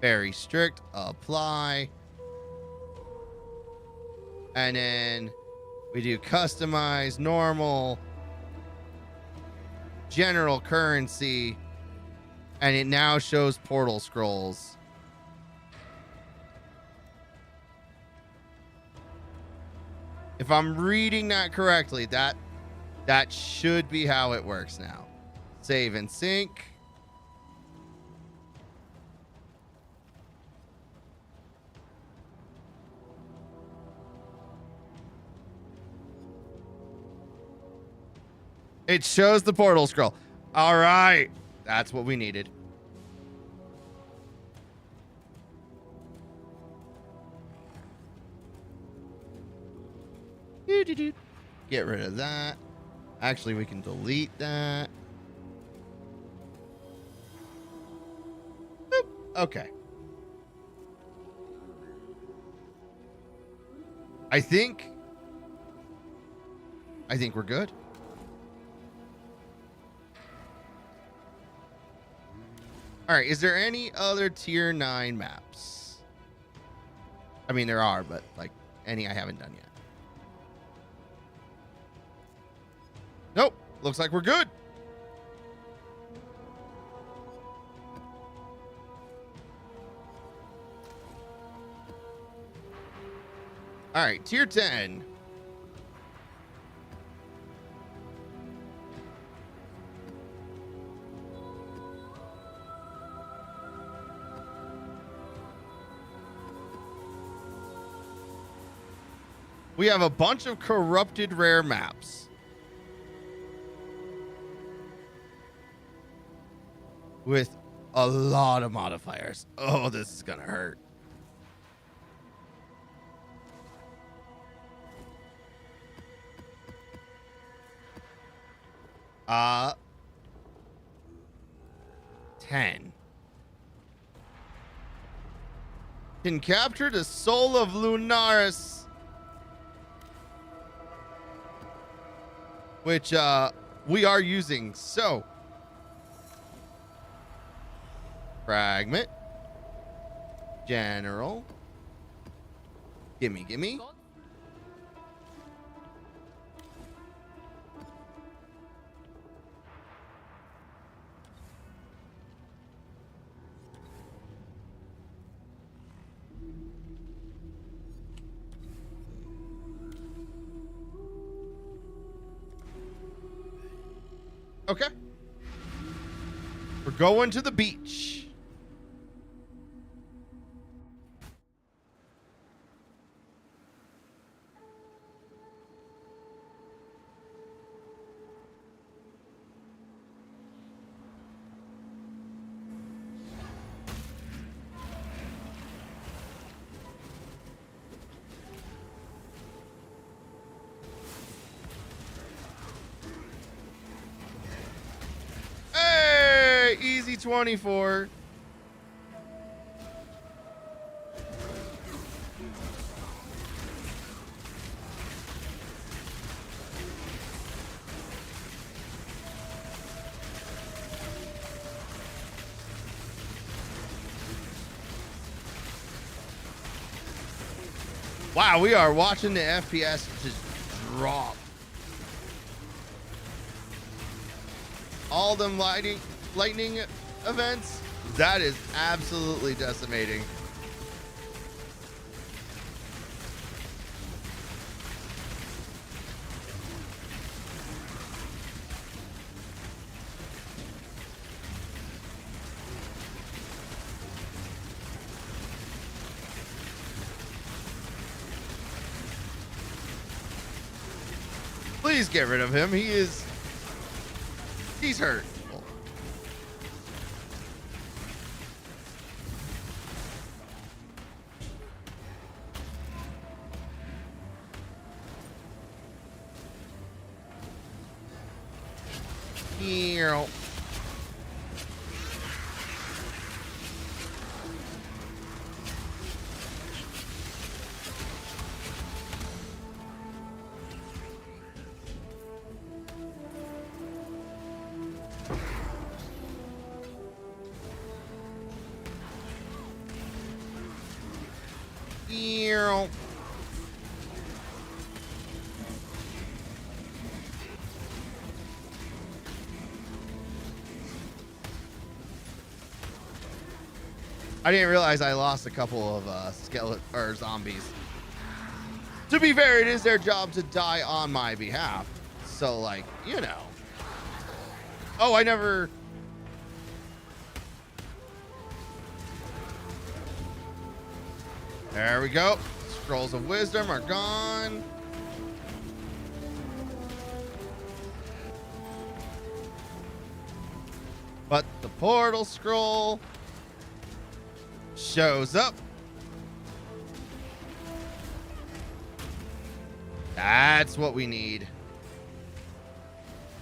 very strict. Apply. And then we do customize, normal, general currency. And it now shows portal scrolls. If I'm reading that correctly, that should be how it works now. Save and sync. It shows the portal scroll. All right. That's what we needed. Get rid of that. Actually, we can delete that. Boop. Okay. I think we're good. All right. Is there any other tier 9 maps? I mean, there are, but like any I haven't done yet. Nope. Looks like we're good. All right. Tier 10. We have a bunch of corrupted rare maps. With a lot of modifiers. Oh, this is gonna hurt. Uh, 10. Can capture the soul of Lunaris. Which, we are using, so. Fragment. General. Gimme, gimme. Okay. We're going to the beach. Hey, easy 24. Wow, we are watching the FPS just drop. All them lightning events, that is absolutely decimating. Please get rid of him. He's hurt. Here. Here. I didn't realize I lost a couple of skeleton or zombies. To be fair, it is their job to die on my behalf. So, like, you know. Oh, I never. There we go. Scrolls of wisdom are gone. But the portal scroll shows up. That's what we need.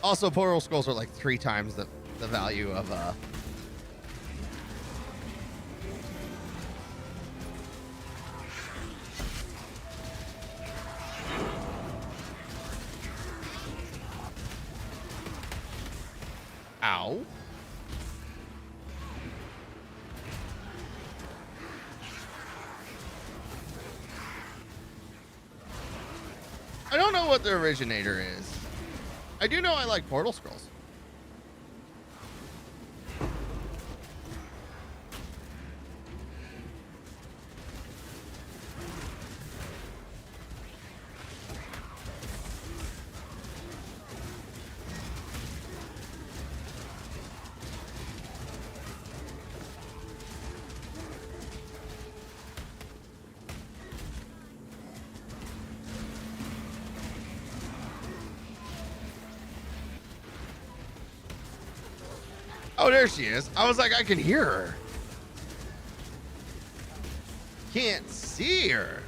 Also, portal scrolls are like 3 times the value of Ow. I don't know what the originator is. I do know I like portal scrolls. Oh, there she is. I was like, I can hear her. Can't see her.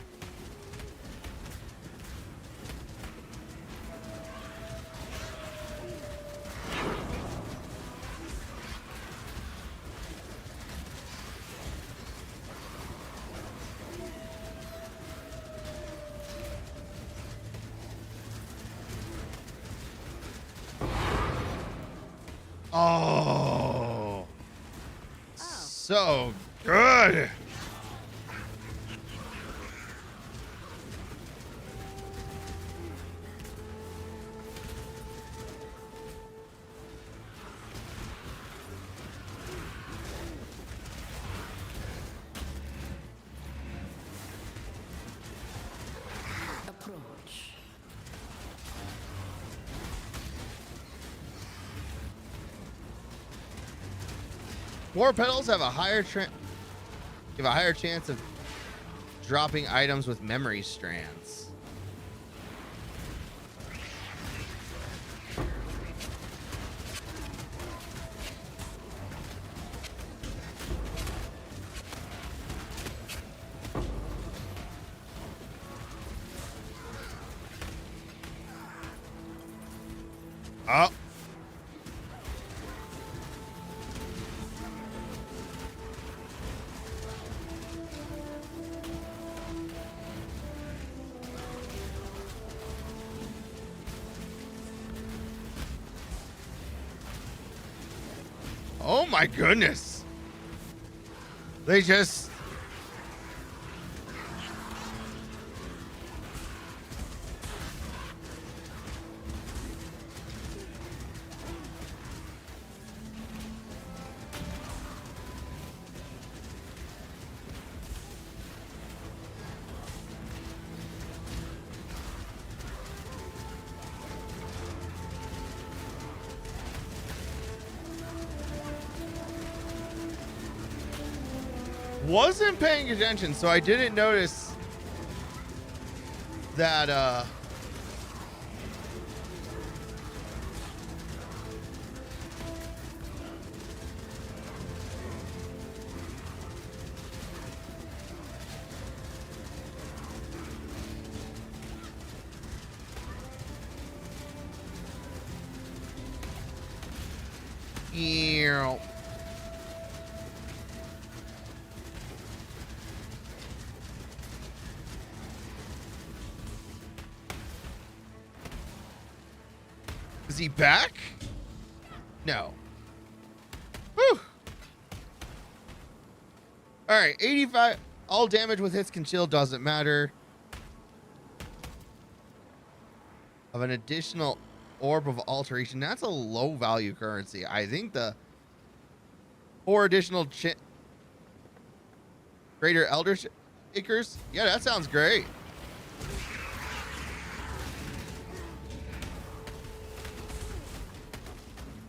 Oh, so good. Approach. Core petals have a higher chance of dropping items with memory strands. Oh. Oh my goodness. They just... wasn't paying attention, so I didn't notice that Ew. Is he back? No. Whew. All right, 85. All damage with hits can chill, doesn't matter. Of an additional orb of alteration. That's a low value currency. I think the 4 additional greater elder shakers. Yeah, that sounds great.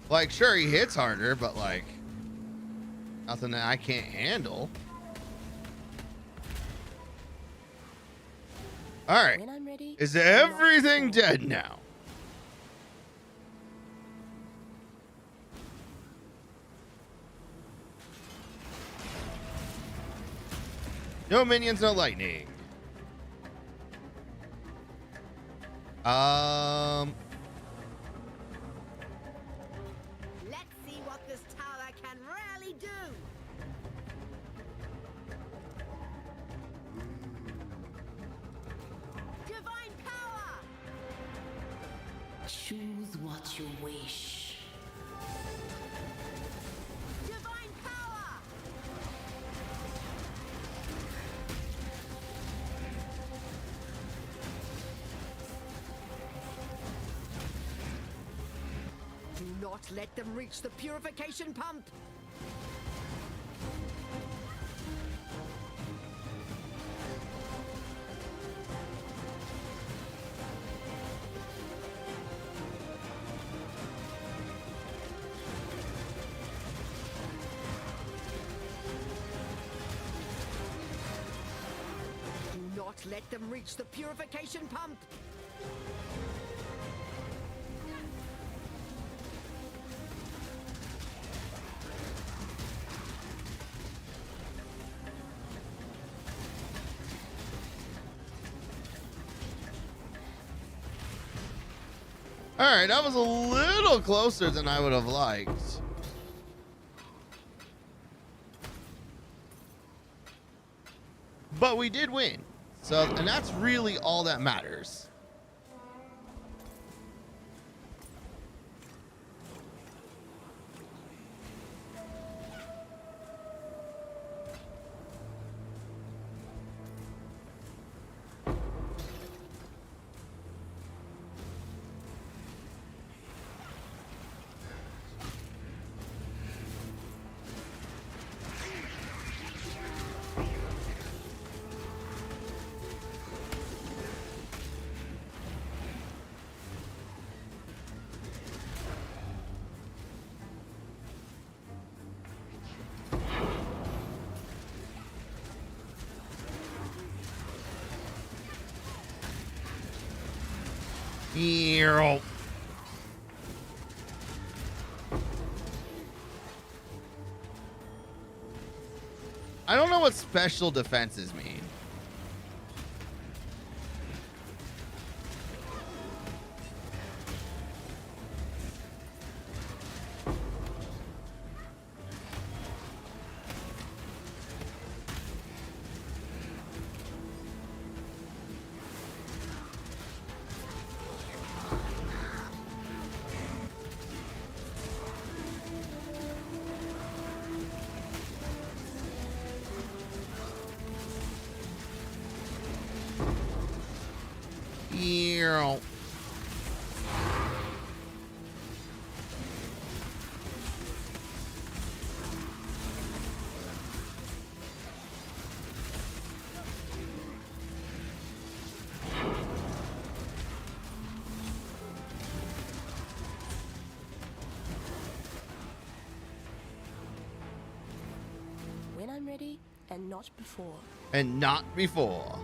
Like, sure, he hits harder, but like nothing that I can't handle. All right. When I'm ready, Is everything dead now? No minions, no lightning. Let's see what this tower can really do. Divine power. Choose what you wish. Divine power. Do not let them reach the purification pump. Do not let them reach the purification pump. All right, that was a little closer than I would have liked. But we did win. So, and that's really all that matters. Ew. I don't know what special defenses mean. Ew. When I'm ready, and not before. And not before.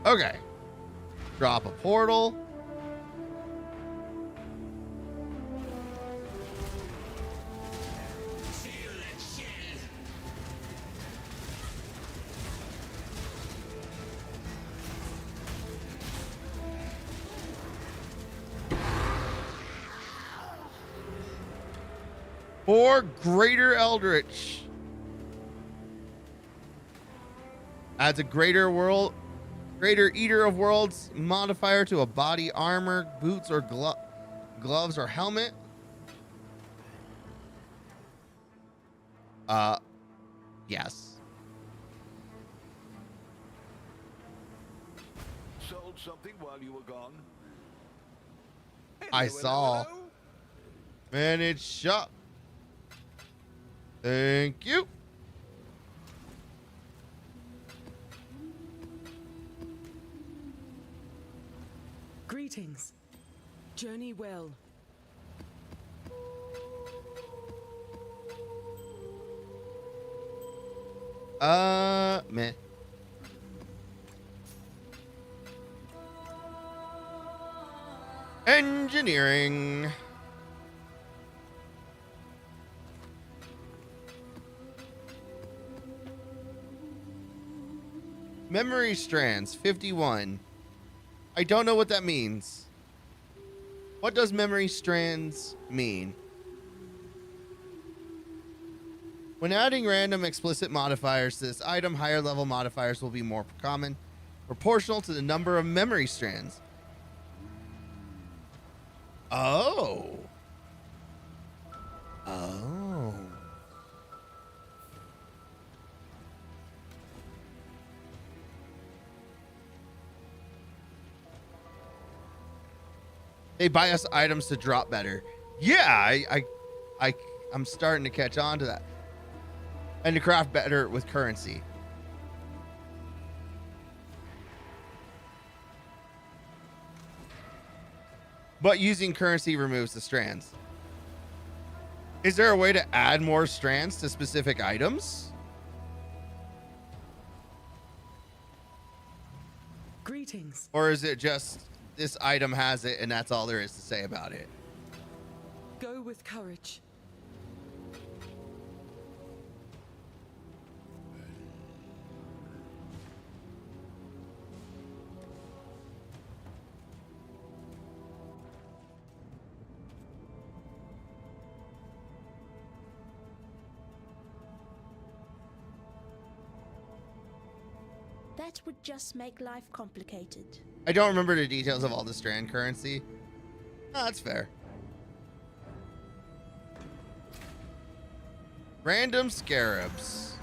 Okay. Drop a portal. For Greater Eldritch. Adds a Greater Eater of Worlds modifier to a body armor, boots, or gloves or helmet. Yes. Sold something while you were gone? I saw. Hello? Manage shop. Thank you. Greetings. Journey well. Meh. Engineering. Memory strands, 51. I don't know what that means. What does memory strands mean? When adding random explicit modifiers to this item, higher level modifiers will be more common, proportional to the number of memory strands. Oh. Oh. They buy us items to drop better. Yeah, I'm starting to catch on to that. And to craft better with currency. But using currency removes the strands. Is there a way to add more strands to specific items? Greetings. Or is it just this item has it and that's all there is to say about it? Go with courage. That would just make life complicated. I don't remember the details of all the strand currency. No, that's fair. Random scarabs.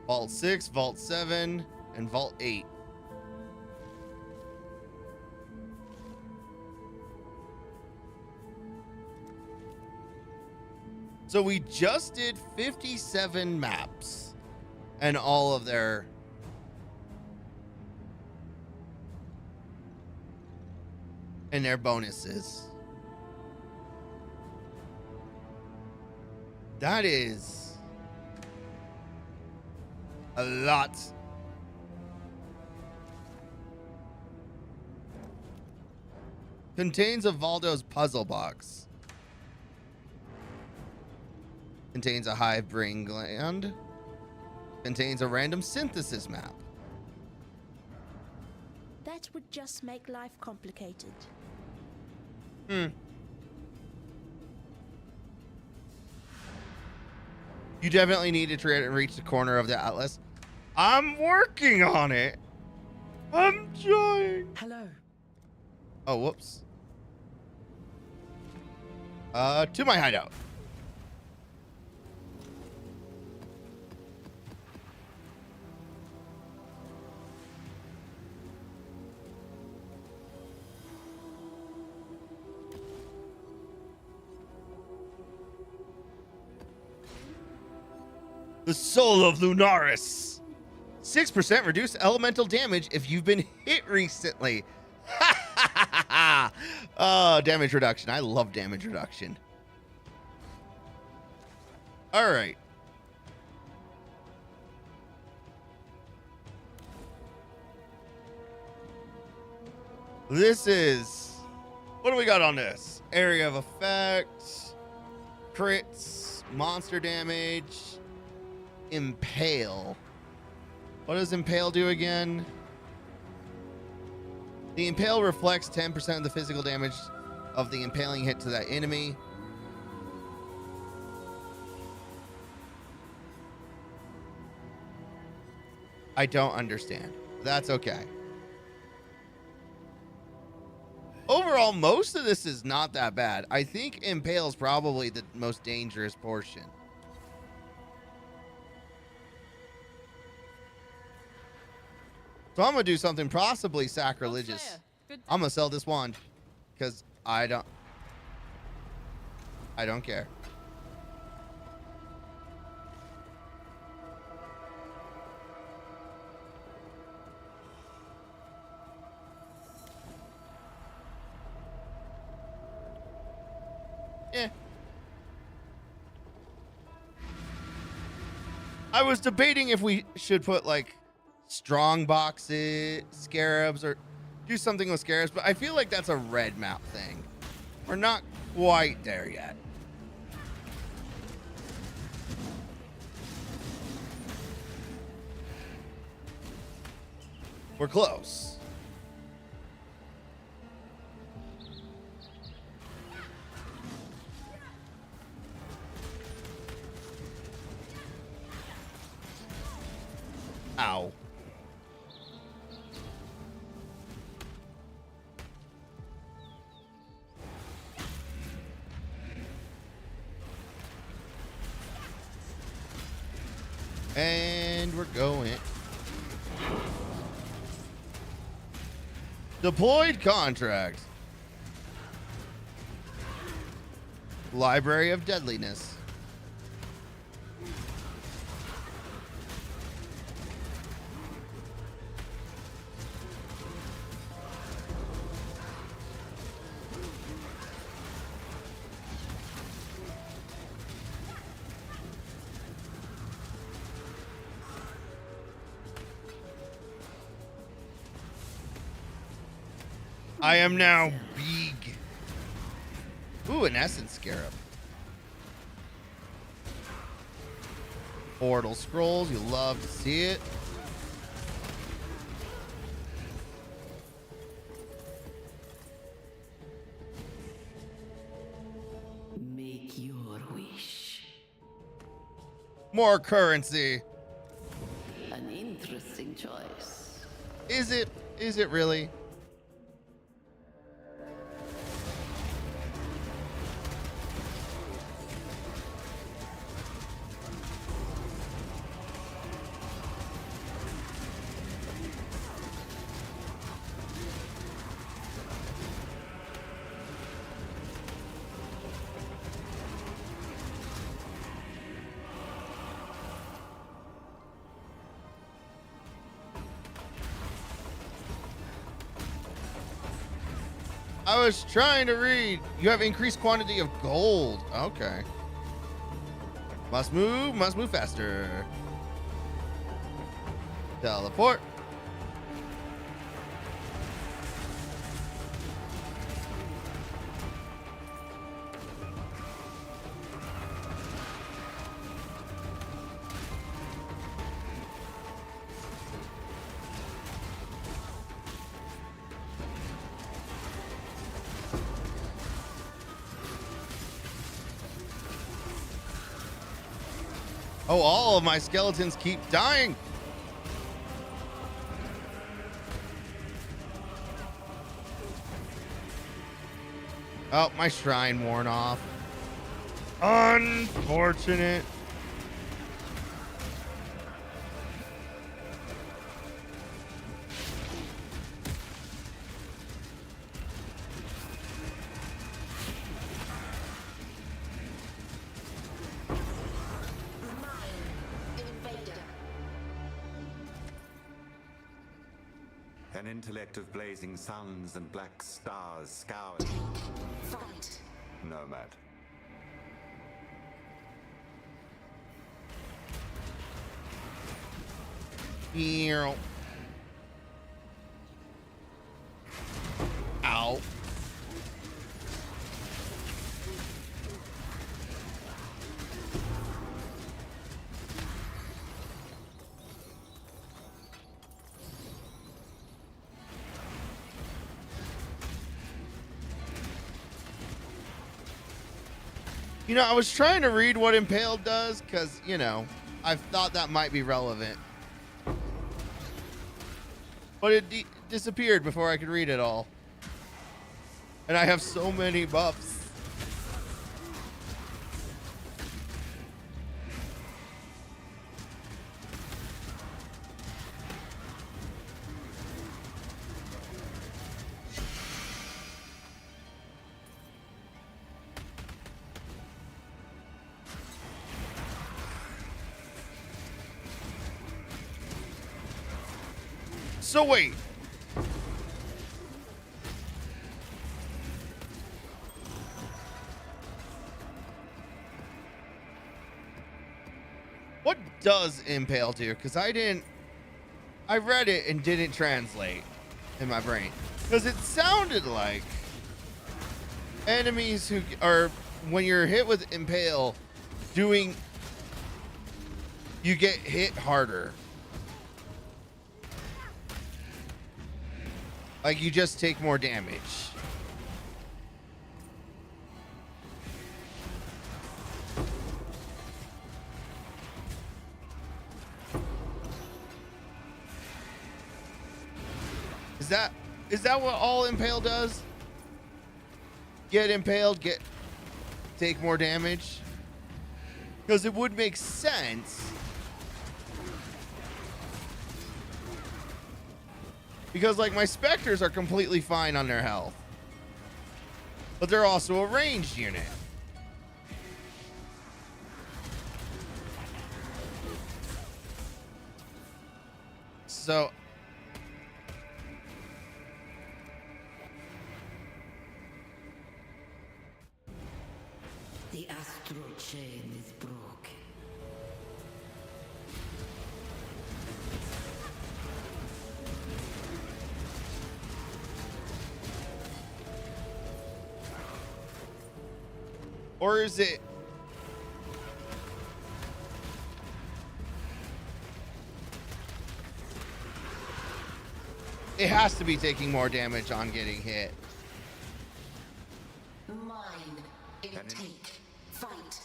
Vault 6, Vault 7, and Vault 8. So we just did 57 maps and all of their bonuses. That is A lot. Contains a Valdo's puzzle box. Contains a hive brain gland. Contains a random synthesis map. That would just make life complicated. You definitely need to try to reach the corner of the atlas. I'm working on it. I'm trying. Hello. Oh, whoops. To my hideout. The soul of Lunaris. 6% reduced elemental damage if you've been hit recently. Oh, damage reduction. I love damage reduction. All right. This is... What do we got on this? Area of effect. Crits. Monster damage. Impale. What does Impale do again? The Impale reflects 10% of the physical damage of the impaling hit to that enemy. I don't understand. That's okay. Overall, most of this is not that bad. I think Impale is probably the most dangerous portion. So I'm gonna do something possibly sacrilegious. I'm gonna sell this wand because I don't care. I was debating if we should put like strong boxes, scarabs, or do something with scarabs, but I feel like that's a red map thing. We're not quite there yet. We're close. Ow. And we're going. Deployed contract. Library of Deadliness. I am now big. Ooh, an essence scarab. Portal scrolls, you love to see it. Make your wish. More currency. An interesting choice. Is it? Is it really? I was trying to read. You have increased quantity of gold. Okay. Must move faster. Teleport. Oh, all of my skeletons keep dying. Oh, my shrine worn off. Unfortunate. An intellect of blazing suns and black stars scour. Fight. Nomad. Ow. Ow. You know, I was trying to read what Impaled does because, you know, I thought that might be relevant. But it disappeared before I could read it all. And I have so many buffs. So wait. What does Impale do? Because I read it and didn't translate in my brain. Because it sounded like enemies who are, when you're hit with Impale, you get hit harder. Like you just take more damage. Is that what all Impale does? Get impaled, take more damage? Because it would make sense. Because, like, my Spectres are completely fine on their health. But they're also a ranged unit. So... The astral chain is broken. Or is it... It has to be taking more damage on getting hit. Mine. Take. Fight.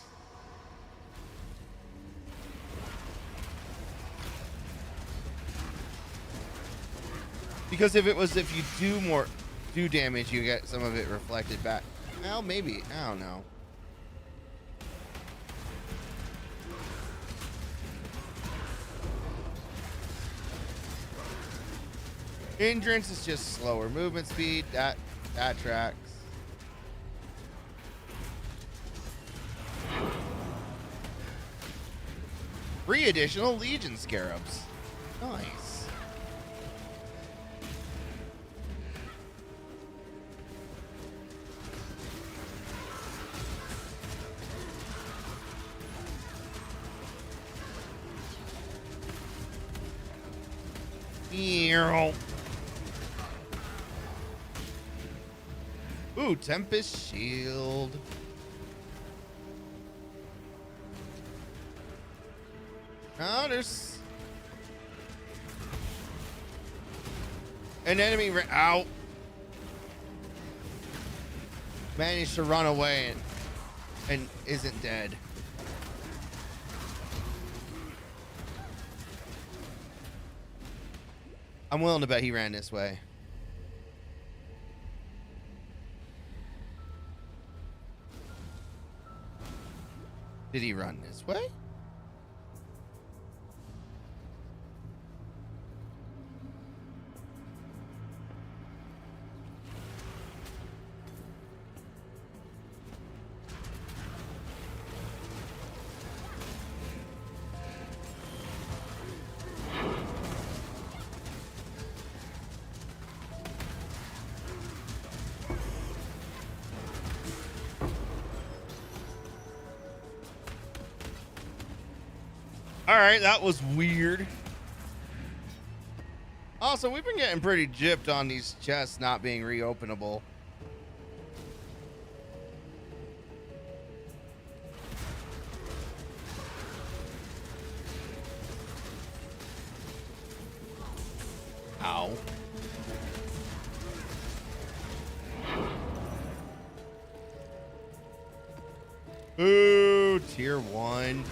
Because if you do damage, you get some of it reflected back. Well, maybe. I don't know. Hindrance is just slower movement speed. That tracks. Three additional Legion Scarabs. Nice. Ew. Ooh, Tempest Shield. Oh, there's an enemy. Out. Managed to run away and isn't dead. I'm willing to bet he ran this way. Did he run this way? All right, that was weird. Also, we've been getting pretty gypped on these chests not being reopenable. Ow. Ooh, tier 1.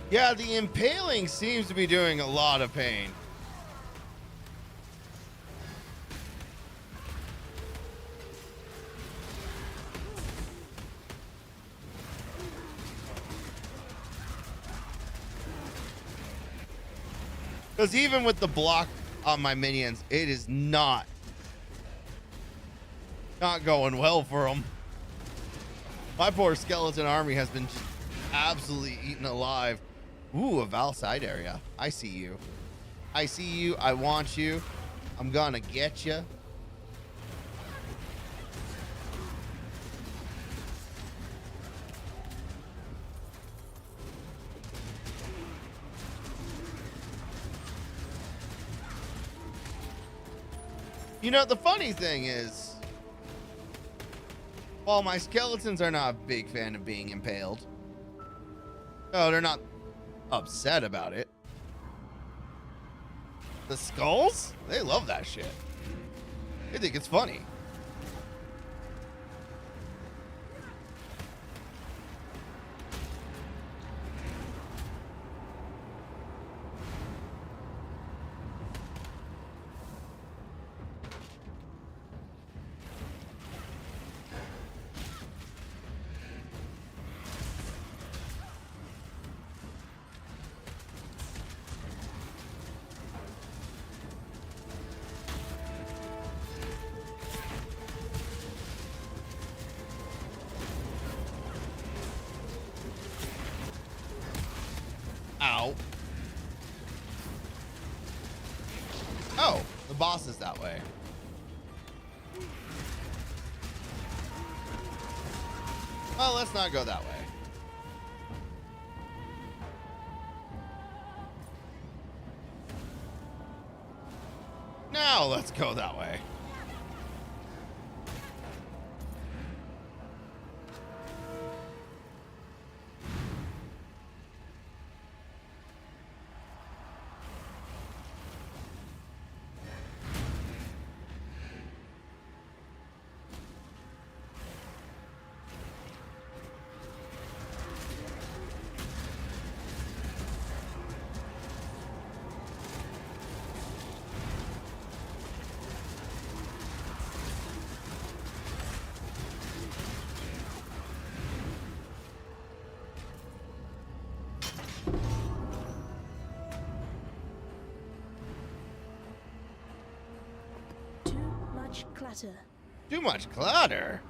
Yeah, the impaling seems to be doing a lot of pain. Because even with the block on my minions, it is not going well for them. My poor skeleton army has been just absolutely eaten alive. Ooh, a Val side area. I see you. I see you. I want you. I'm gonna get you. You know, the funny thing is, while my skeletons are not a big fan of being impaled, no, they're not upset about it. The skulls? They love that shit. They think it's funny. Ow. Oh, the boss is that way. Well, let's not go that way. Now let's go that way. Clatter. Too much clutter.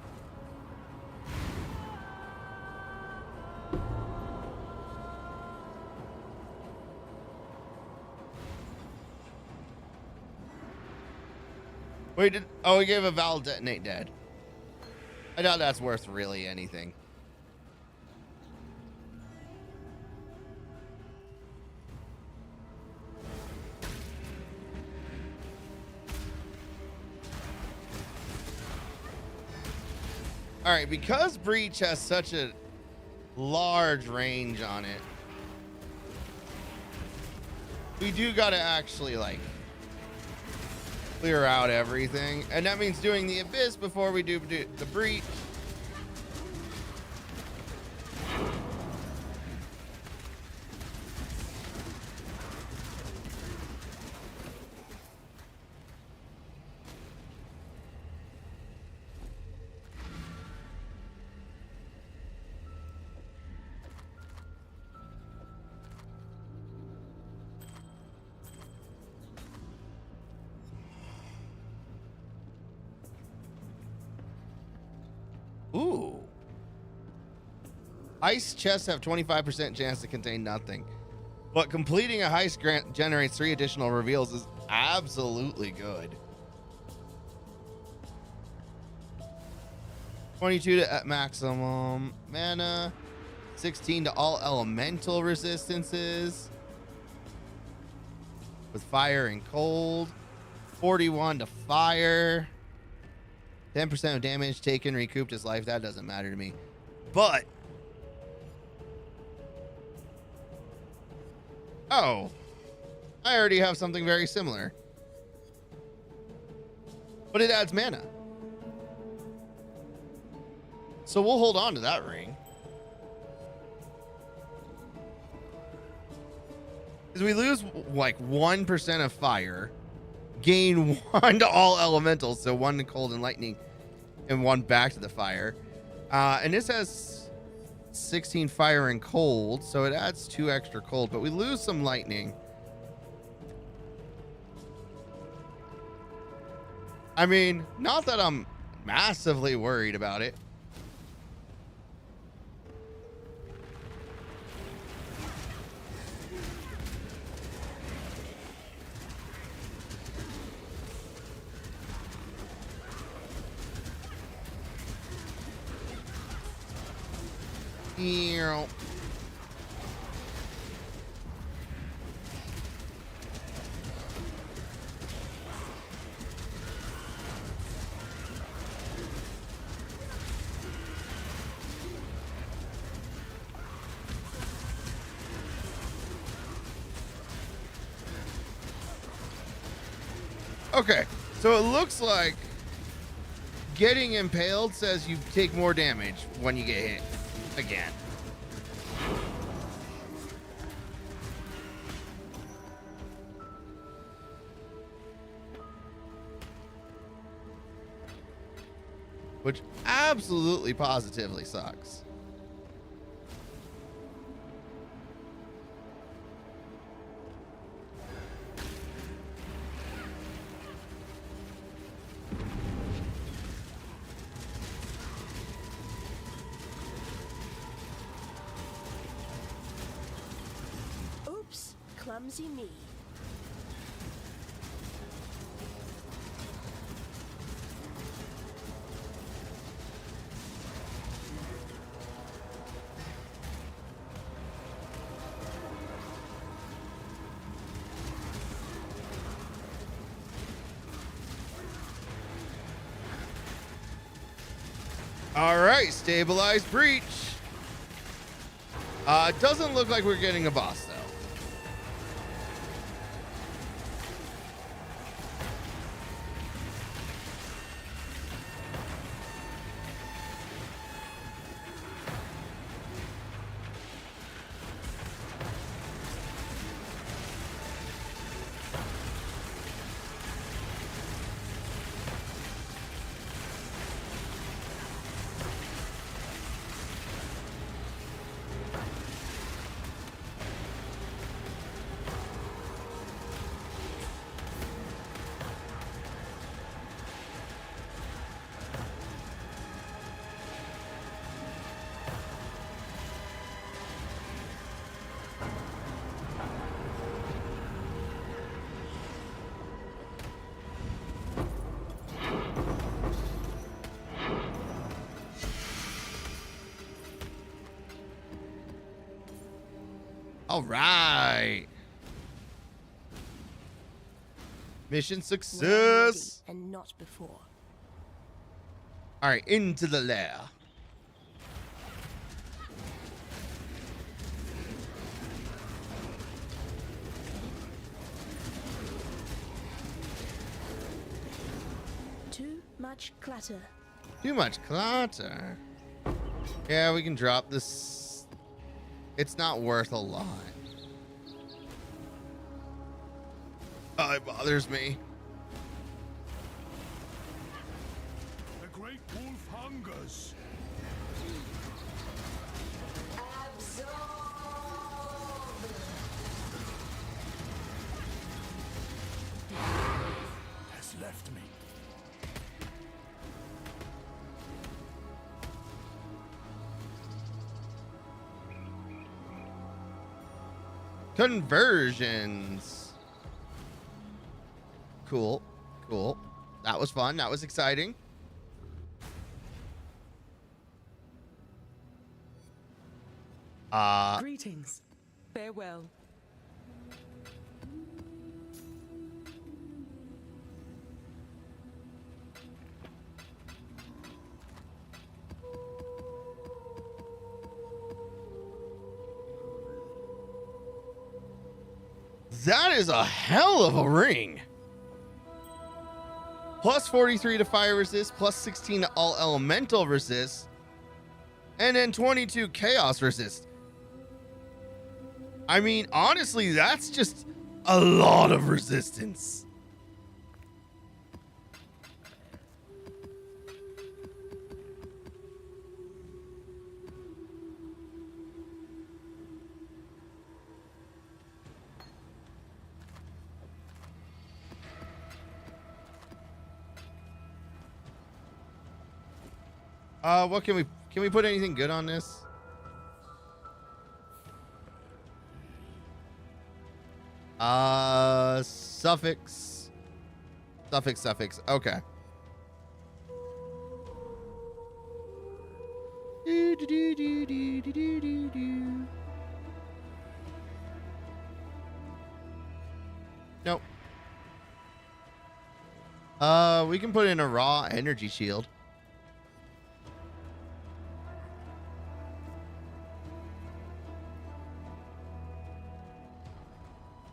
Wait, oh, we gave a valve detonate dead. I doubt that's worth really anything. All right, because Breach has such a large range on it, we do got to actually like clear out everything, and that means doing the Abyss before we do the Breach. Ooh. Heist chests have 25% chance to contain nothing. But completing a heist generates 3 additional reveals is absolutely good. 22 to maximum mana. 16 to all elemental resistances. With fire and cold. 41 to fire. 10% of damage taken recouped his life. That doesn't matter to me. But oh, I already have something very similar. But it adds mana. So we'll hold on to that ring. Because we lose like 1% of fire. Gain 1 to all elementals, so 1 to cold and lightning, and 1 back to the fire. And this has 16 fire and cold, so it adds 2 extra cold, but we lose some lightning. I mean, not that I'm massively worried about it. Okay, so it looks like getting impaled says you take more damage when you get hit again. Which absolutely positively sucks. Oops, clumsy me. All right, stabilized breach. Doesn't look like we're getting a boss though. All right. Mission When success. ready and not before. All right, into the lair. Too much clutter. Too much clutter. Yeah, we can drop this. It's not worth a lot. Oh, it bothers me. The great wolf hungers. Has left me. Conversions. Cool. Cool. That was fun. That was exciting. Greetings. Farewell. That is a hell of a ring. Plus 43 to fire resist, plus 16 to all elemental resist, and then 22 chaos resist. I mean, honestly, that's just a lot of resistance. What can we put anything good on this? Suffix. Okay. Nope. We can put in a raw energy shield.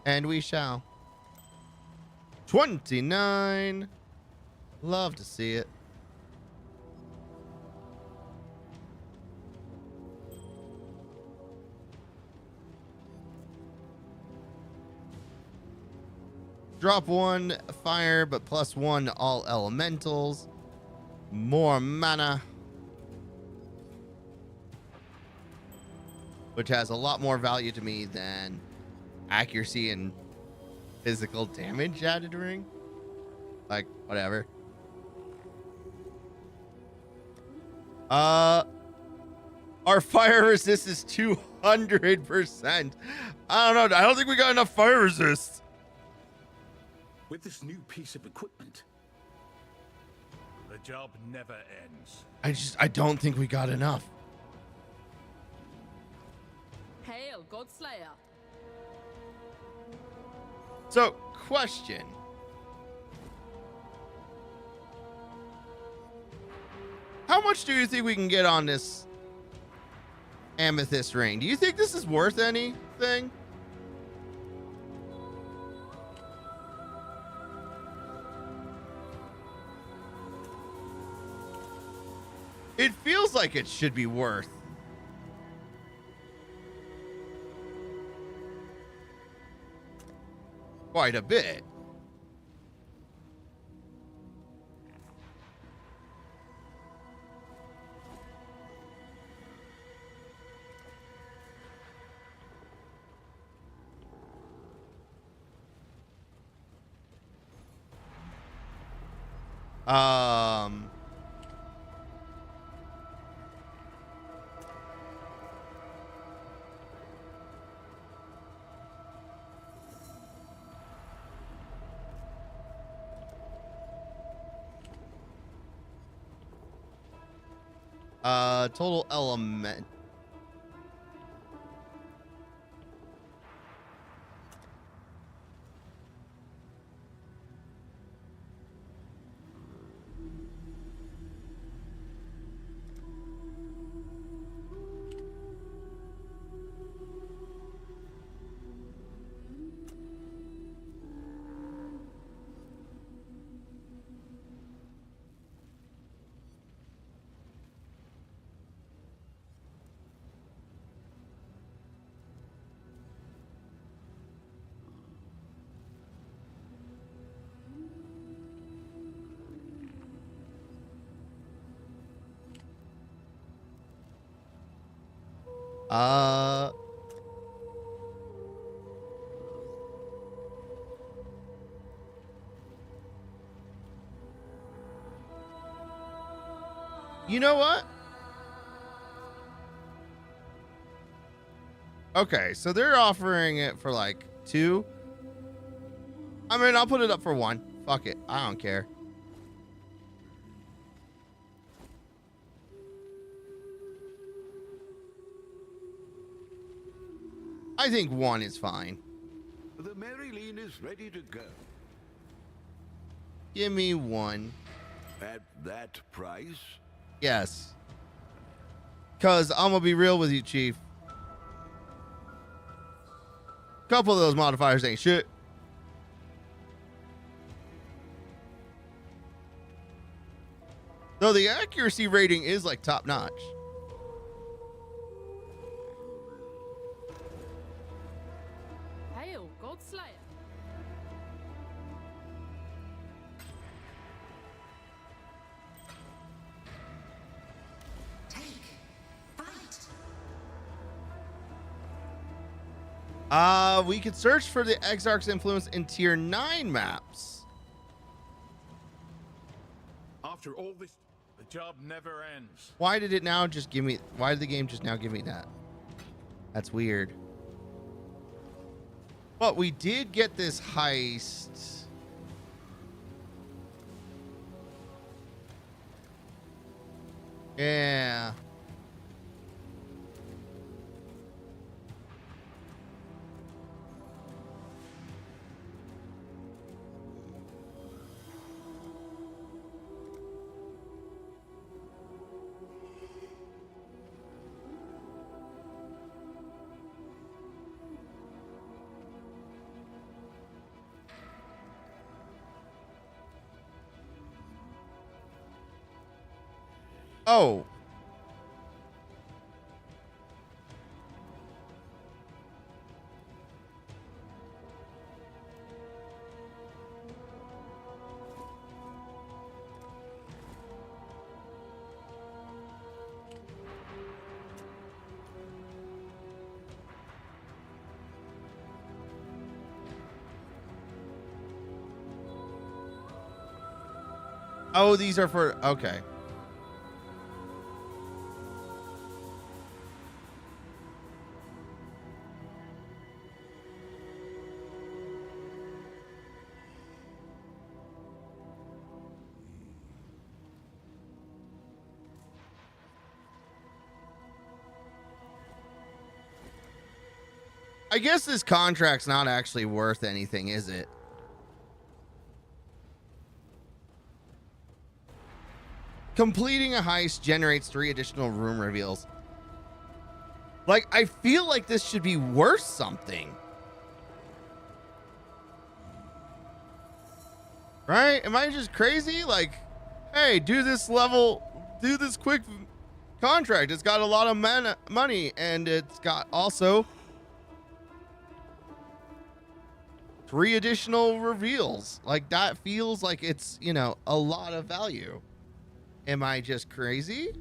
And we shall. 29. Love to see it. Drop 1 fire, but plus 1 all elementals. More mana. Which has a lot more value to me than accuracy and physical damage added ring. Like, whatever. Our fire resist is 200%. I don't know. I don't think we got enough fire resist. With this new piece of equipment, the job never ends. I don't think we got enough. Hail, Godslayer. So, question. How much do you think we can get on this amethyst ring? Do you think this is worth anything? It feels like it should be worth quite a bit. Total element. Uh, you know what? Okay, so they're offering it for like 2. I mean, I'll put it up for 1. Fuck it. I don't care. I think 1 is fine. The Maryline is ready to go. Give me 1. At that price? Yes. Because I'm going to be real with you, Chief. Couple of those modifiers ain't shit. Though the accuracy rating is like top notch. Hail, Godslayer. Take. Fight. We could search for the Exarch's influence in tier 9 maps. After all this, the job never ends. Why did it now just give me... Why did the game just now give me that? That's weird. But we did get this heist. Yeah. Oh. Oh, these are for... Okay. I guess this contract's not actually worth anything, is it? Completing a heist generates 3 additional room reveals. Like, I feel like this should be worth something. Right? Am I just crazy? Like, hey, do this level, do this quick contract. It's got a lot of money, and it's got also 3 additional reveals. Like, that feels like it's, you know, a lot of value. Am I just crazy?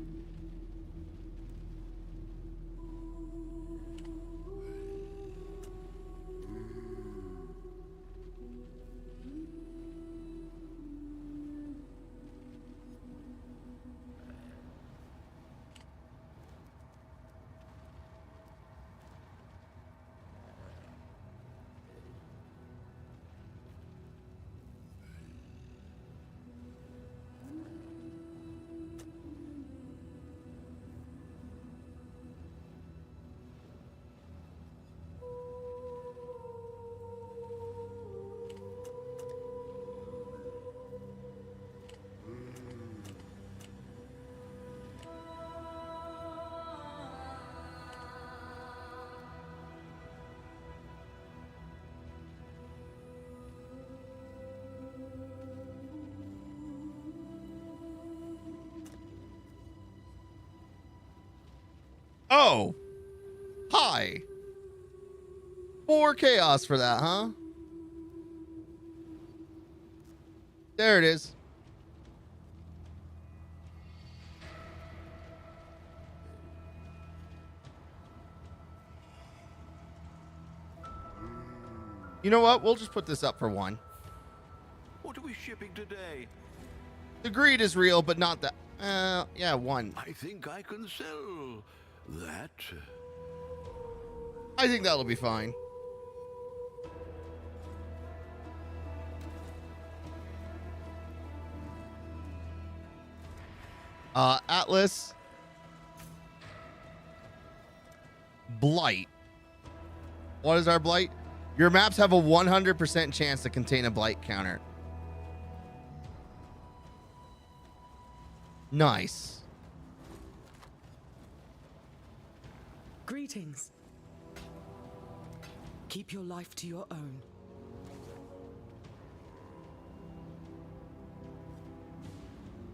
Oh, hi. 4 chaos for that, huh? There it is. You know what? We'll just put this up for 1. What are we shipping today? The greed is real, but not that. Yeah, 1. I think I can sell that. I think that'll be fine. Atlas. Blight. What is our blight? Your maps have a 100% chance to contain a blight counter. Nice. Greetings. Keep your life to your own.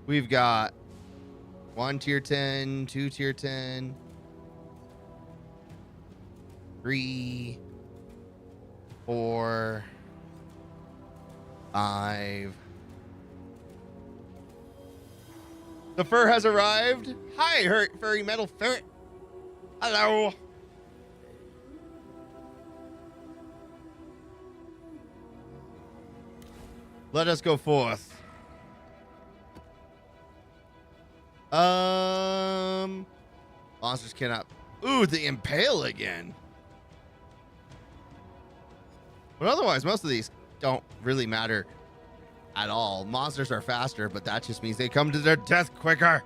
We've got 1 tier 10, 2 tier 10, 3, 4, 5. The fur has arrived. Hi, furry metal ferret. Hello. Let us go forth. Monsters cannot. Ooh, the impale again. But otherwise, most of these don't really matter at all. Monsters are faster, but that just means they come to their death quicker.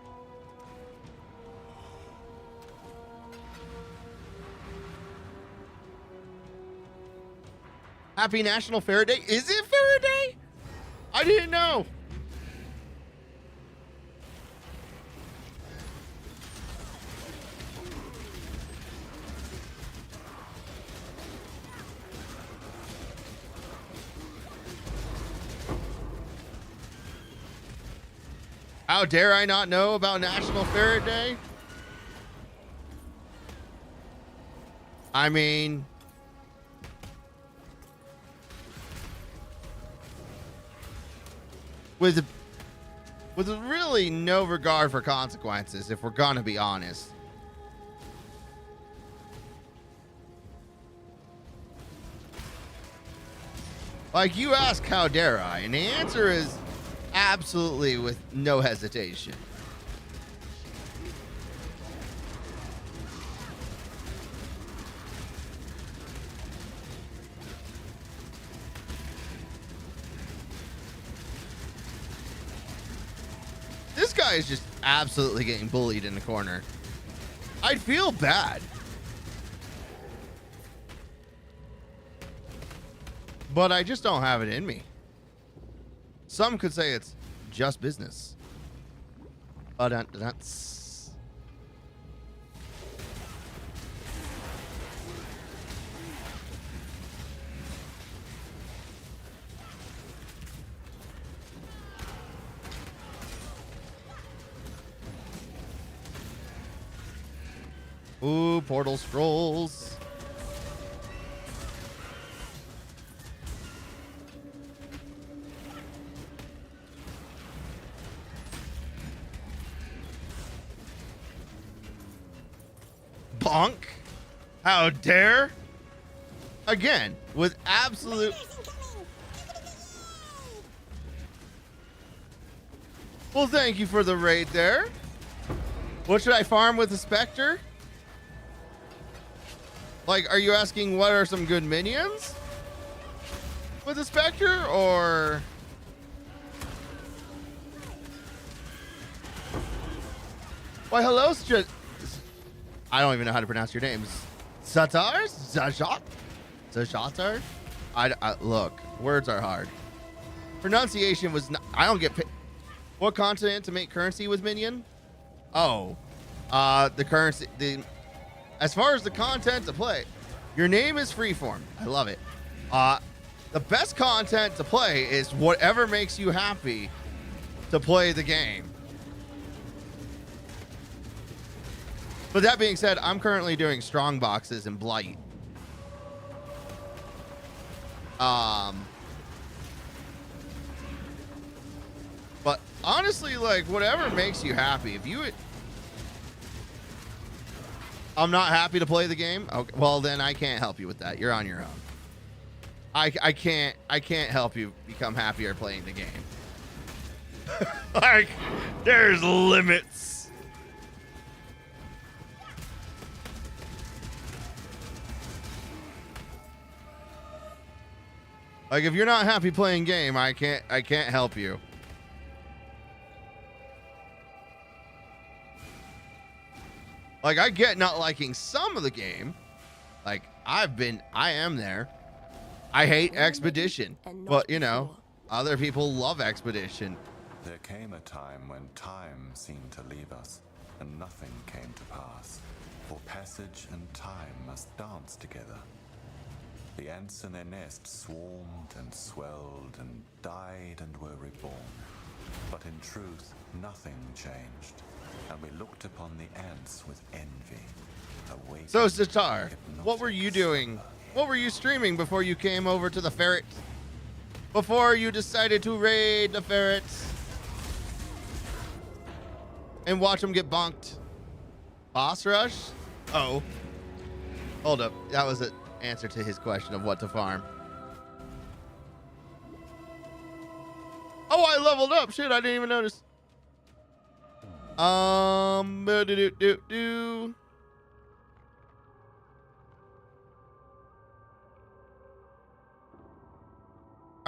Happy National Ferret Day. Is it Ferret Day? I didn't know. How dare I not know about National Ferret Day? I mean, with really no regard for consequences, if we're gonna be honest. Like, you ask, how dare I? And the answer is absolutely with no hesitation. This guy is just absolutely getting bullied in the corner. I'd feel bad. But I just don't have it in me. Some could say it's just business. That's ooh, portal scrolls. Bonk. How dare? Again, with absolute... Well, thank you for the raid there. What should I farm with the Spectre? Like, are you asking what are some good minions with the Spectre, or... Why, hello, I don't even know how to pronounce your names. Satar? Zajat? Zajatar? Look, words are hard. Pronunciation was not... I don't get paid. What continent to make currency with minion? Oh. The currency... As far as the content to play, your name is freeform. I love it. The best content to play is whatever makes you happy to play the game. But that being said, I'm currently doing strong boxes and blight. But honestly, like, whatever makes you happy. If you... I'm not happy to play the game. Okay, well, then I can't help you with that. You're on your own. I can't help you become happier playing the game. Like, there's limits. Like, if you're not happy playing game, I can't help you. Like, I get not liking some of the game. Like, I am there. I hate Expedition, but you know, other people love Expedition. There came a time when time seemed to leave us, and nothing came to pass. For passage and time must dance together. The ants in their nest swarmed and swelled and died and were reborn. But in truth, nothing changed, and we looked upon the ants with envy. So, Zatar, what were you doing? What were you streaming before you came over to the ferret? Before you decided to raid the ferrets and watch them get bonked? Boss rush? Oh. Hold up. That was an answer to his question of what to farm. Oh, I leveled up. Shit, I didn't even notice. All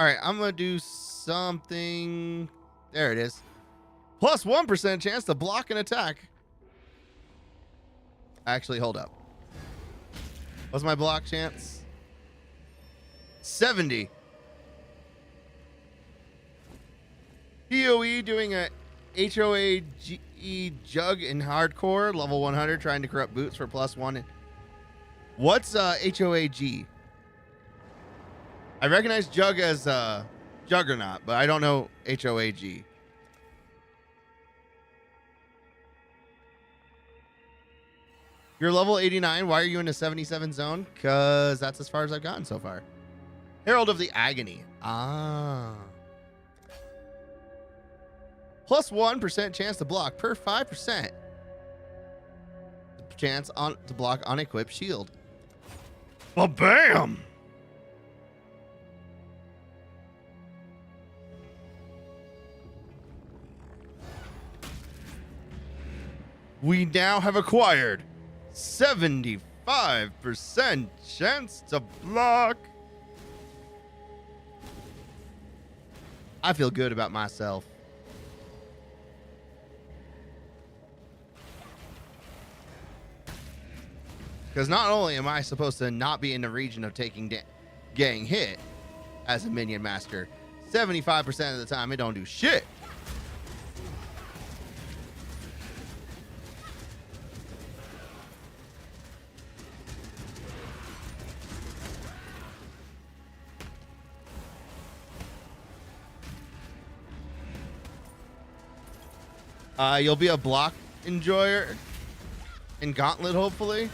right, I'm gonna do something. There it is. Plus 1% chance to block an attack. Actually, hold up. What's my block chance? 70. PoE doing a HOAGE jug in hardcore, level 100, trying to corrupt boots for +1. What's HOAG? I recognize Jug as Juggernaut, but I don't know HOAG. You're level 89. Why are you in a 77 zone? Because that's as far as I've gotten so far. Herald of the Agony. Ah. Plus 1% chance to block per 5%. Chance to block unequipped shield. Well, bam! We now have acquired 75% chance to block. I feel good about myself. Because not only am I supposed to not be in the region of getting hit as a minion master, 75% of the time it don't do shit. You'll be a block enjoyer in Gauntlet, hopefully.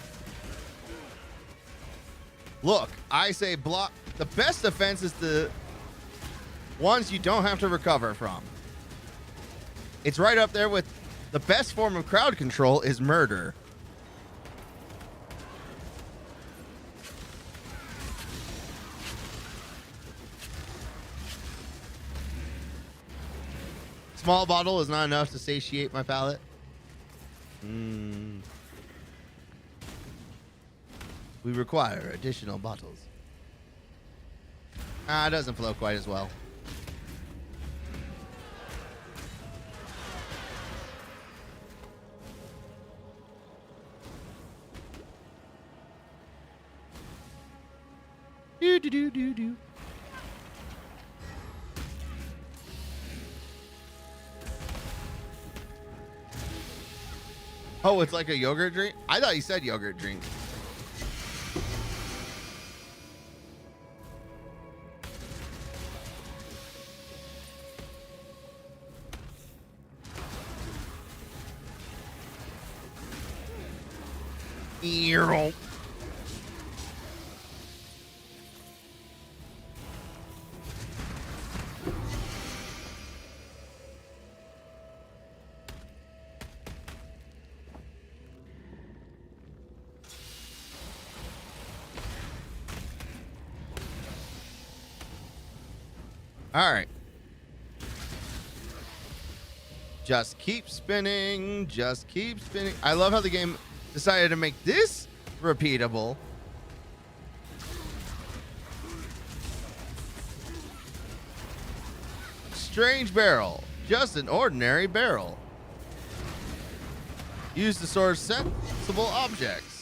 Look, I say block. The best defense is the ones you don't have to recover from. It's right up there with the best form of crowd control is murder. Small bottle is not enough to satiate my palate. We require additional bottles. It doesn't flow quite as well. Do. Oh, it's like a yogurt drink? I thought you said yogurt drink. Earl. All right. Just keep spinning. Just keep spinning. I love how the game decided to make this repeatable. Strange barrel. Just an ordinary barrel. Use to source sensible objects.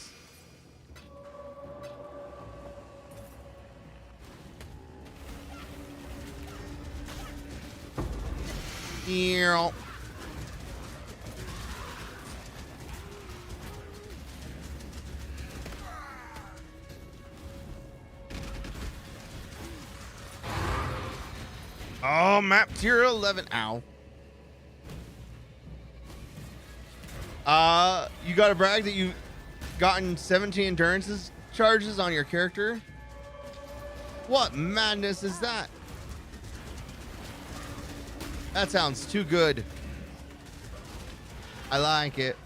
Ew. Oh, map tier 11. Ow. You gotta brag that you've gotten 17 endurance charges on your character. What madness is that? That sounds too good. I like it.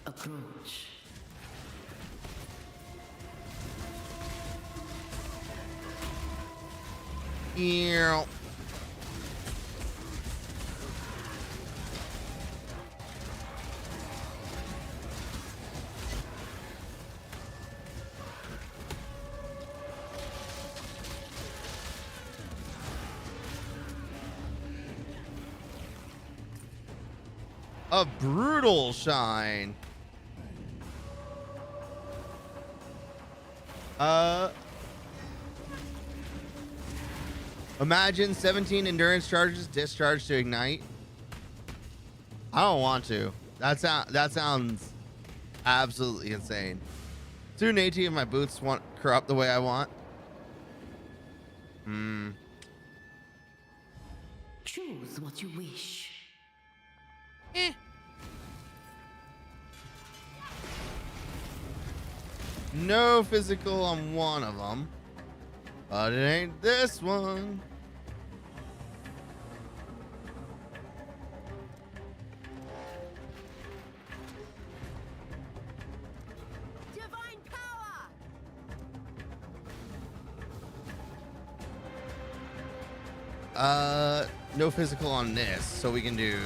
Approach. Ew. A brutal shine. Imagine 17 endurance charges discharged to ignite. I don't want to. That sounds absolutely insane. Soon 18 of my boots won't corrupt the way I want. Choose what you wish. No physical on one of them, but it ain't this one. Divine power. No physical on this, so we can do.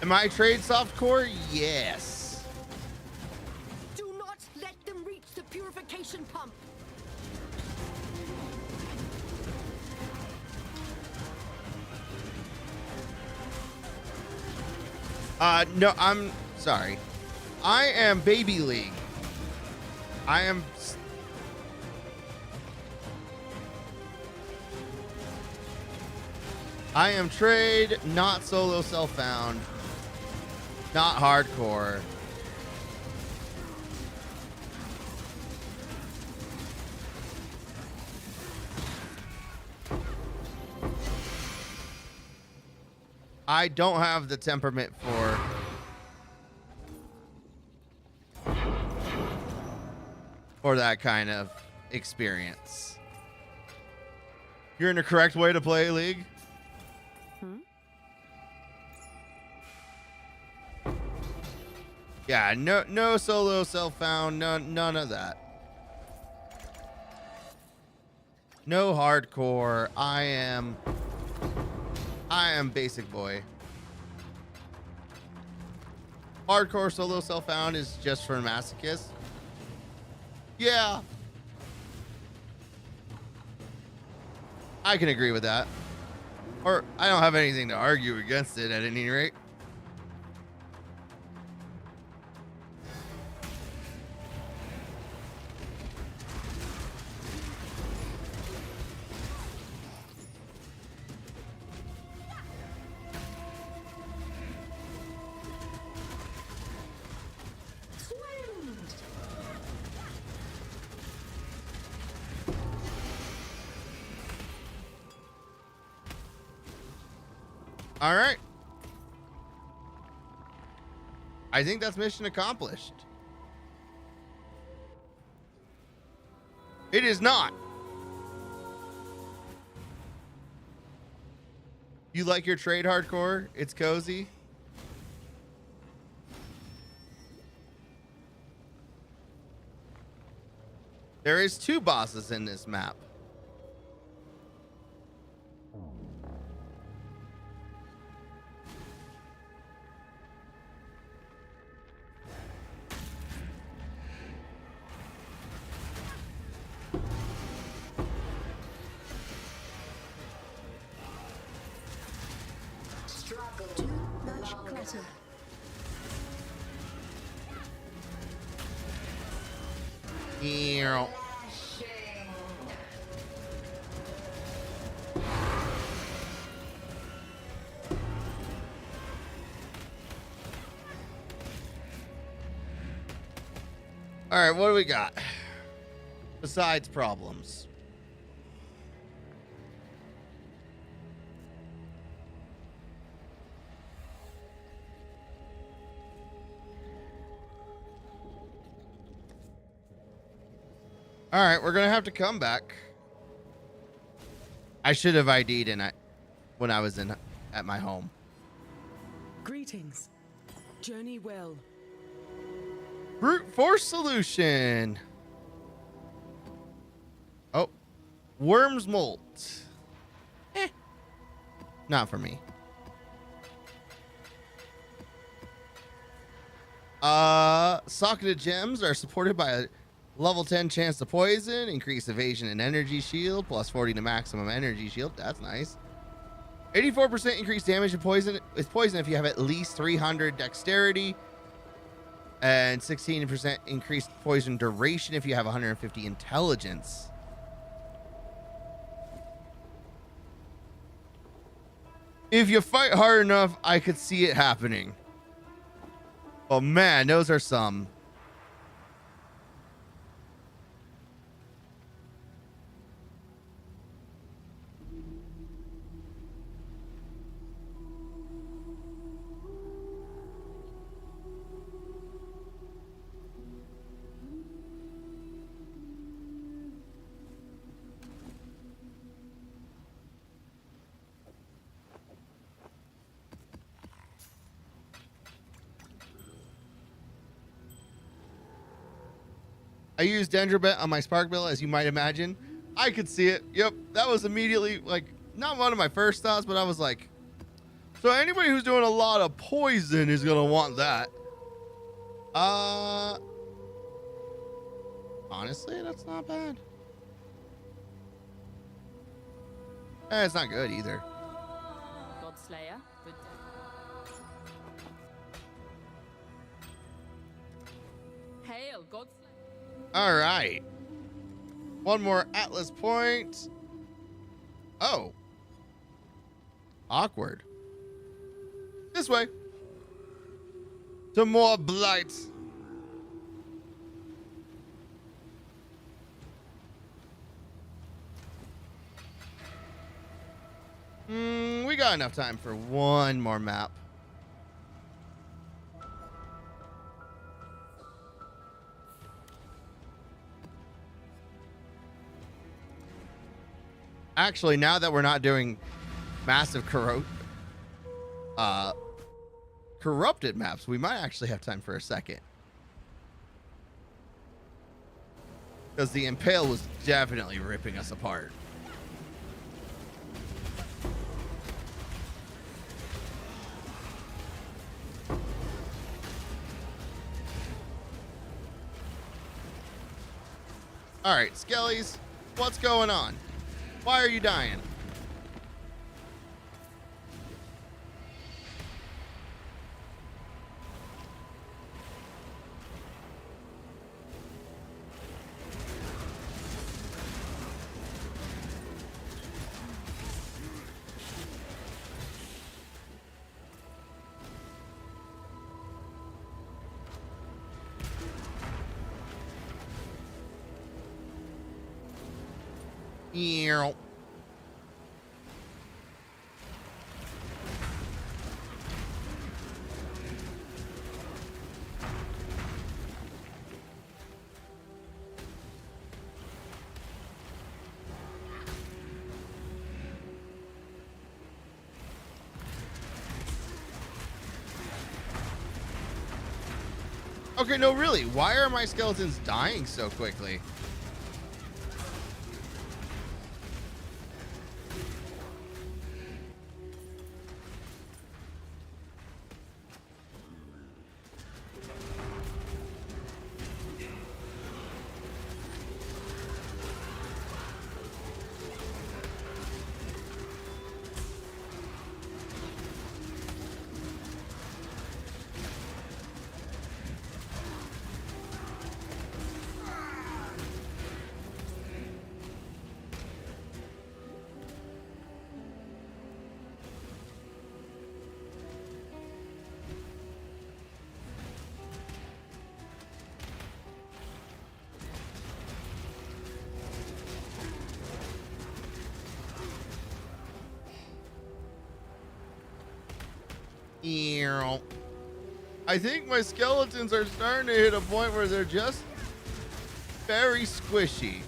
Am I trade softcore? Yes. Do not let them reach the purification pump. No, I'm sorry. I am Baby League. I am. I am trade, not solo self-found, not hardcore. I don't have the temperament for that kind of experience. You're in the correct way to play League. Yeah, no solo self-found, none of that. No hardcore. I am basic boy. Hardcore solo self-found is just for masochists. Yeah. I can agree with that. Or I don't have anything to argue against it at any rate. All right. I think that's mission accomplished. It is not. You like your trade hardcore? It's cozy. There is 2 bosses in this map. Too much clutter. Yeah. All right, what do we got besides problems? All right, we're gonna have to come back. I should have ID'd when I was at my home. Greetings. Journey well. Brute force solution. Oh, worms molt. Not for me. Socketed gems are supported by a level 10 chance to poison, increase evasion and energy shield, plus 40 to maximum energy shield. That's nice. 84% increased damage with poison if you have at least 300 dexterity, and 16% increased poison duration if you have 150 intelligence. If you fight hard enough, I could see it happening. Oh man, those are some. I used Dendrobet on my Spark Bill, as you might imagine. I could see it. Yep, that was immediately, like, not one of my first thoughts, but I was like, so anybody who's doing a lot of poison is going to want that. Honestly, that's not bad. It's not good either. Godslayer. Good. Hail, Godslayer. All right. One more Atlas point. Oh. Awkward. This way. To more blight. We got enough time for one more map. Actually, now that we're not doing massive corrupted maps, we might actually have time for a second. Because the Impale was definitely ripping us apart. All right, Skellies, what's going on? Why are you dying? Yeah. Okay, no, really, why are my skeletons dying so quickly? Ew. I think my skeletons are starting to hit a point where they're just very squishy.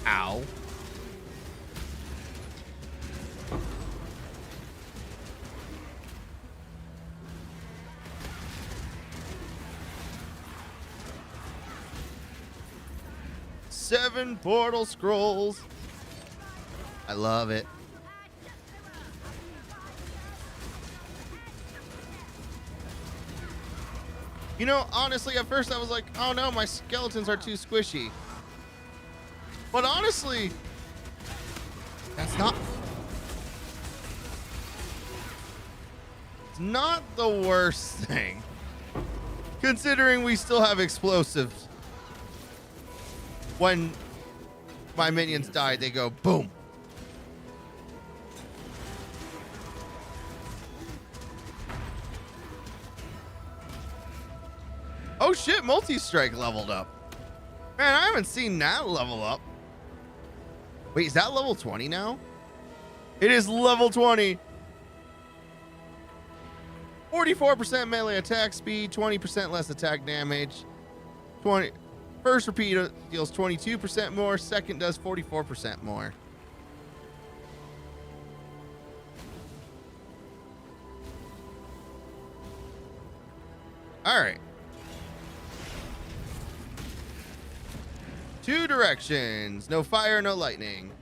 Ow. Seven portal scrolls. I love it. You know, honestly, at first I was like, oh no, my skeletons are too squishy. But honestly, that's not... It's not the worst thing. Considering we still have explosives. When my minions die, they go boom. Oh shit, multi-strike leveled up. Man, I haven't seen that level up. Wait, is that level 20 now? It is level 20. 44% melee attack speed, 20% less attack damage. First repeat deals 22% more, second does 44% more. All right. Two directions. No fire, no lightning.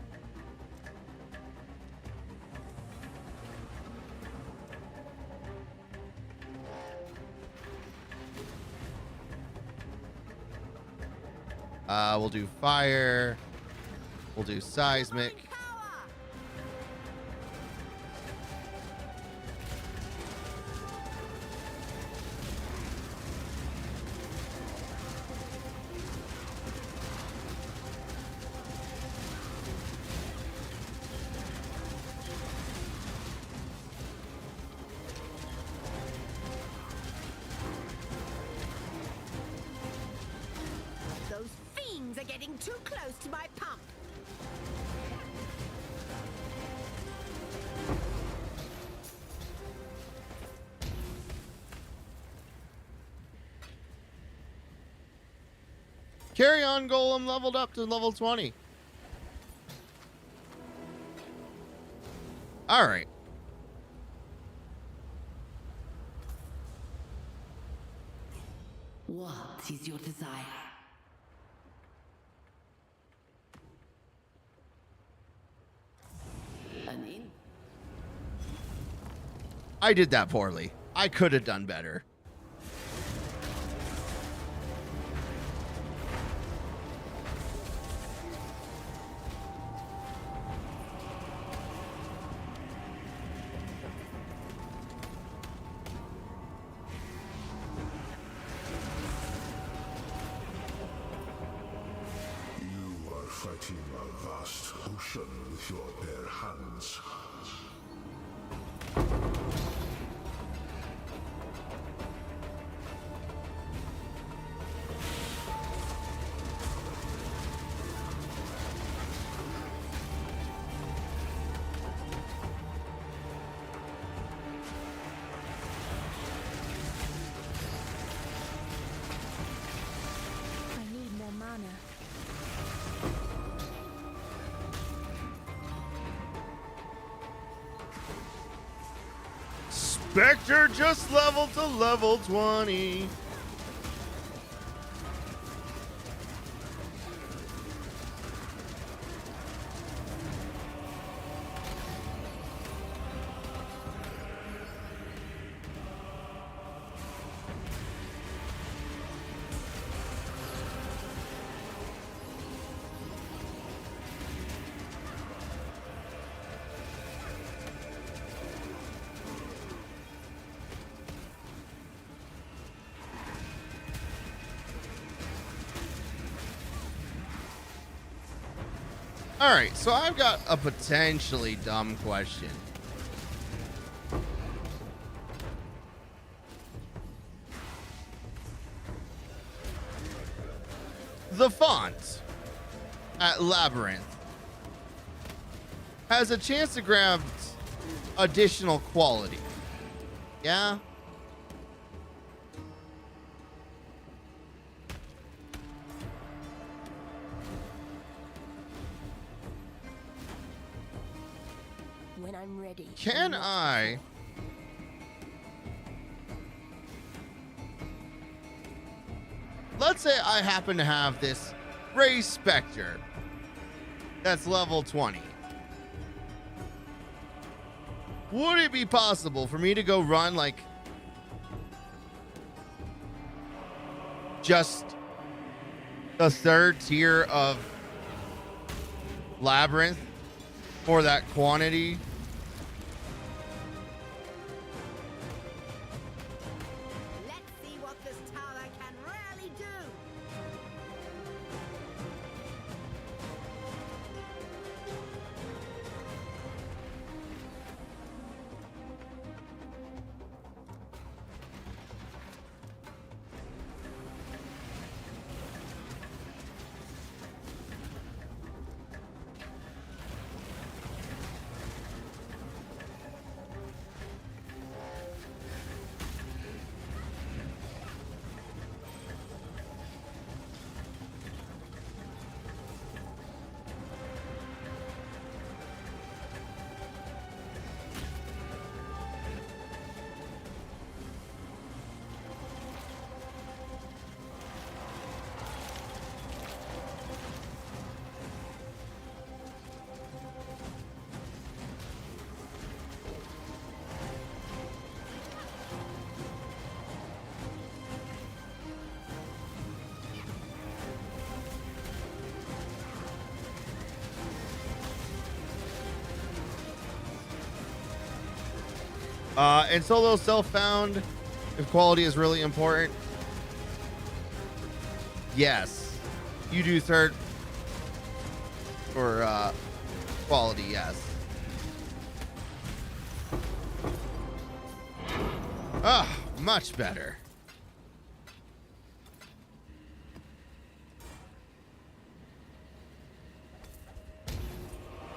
We'll do fire. We'll do seismic. Those fiends are getting too close to my pump. Carry on golem leveled up to level 20. All right. What is your desire? An inn? I did that poorly. I could have done better. You are fighting a vast ocean with your bare hands. I need more mana. Spectre just leveled to level 20. All right, so I've got a potentially dumb question. the font at Labyrinth has a chance to grab additional quality. Yeah. When I'm ready. Can I? Let's say I happen to have this Ray Spectre that's level 20. Would it be possible for me to go run like just the third tier of Labyrinth for that quantity? Let's see what this tower can really do. And solo self-found, if quality is really important, yes, you do third for quality, yes. Ah, much better.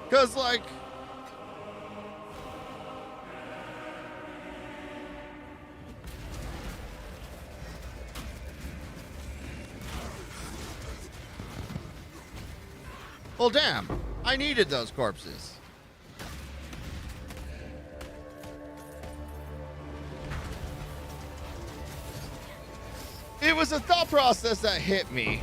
Because, like, well, damn, I needed those corpses. It was a thought process that hit me.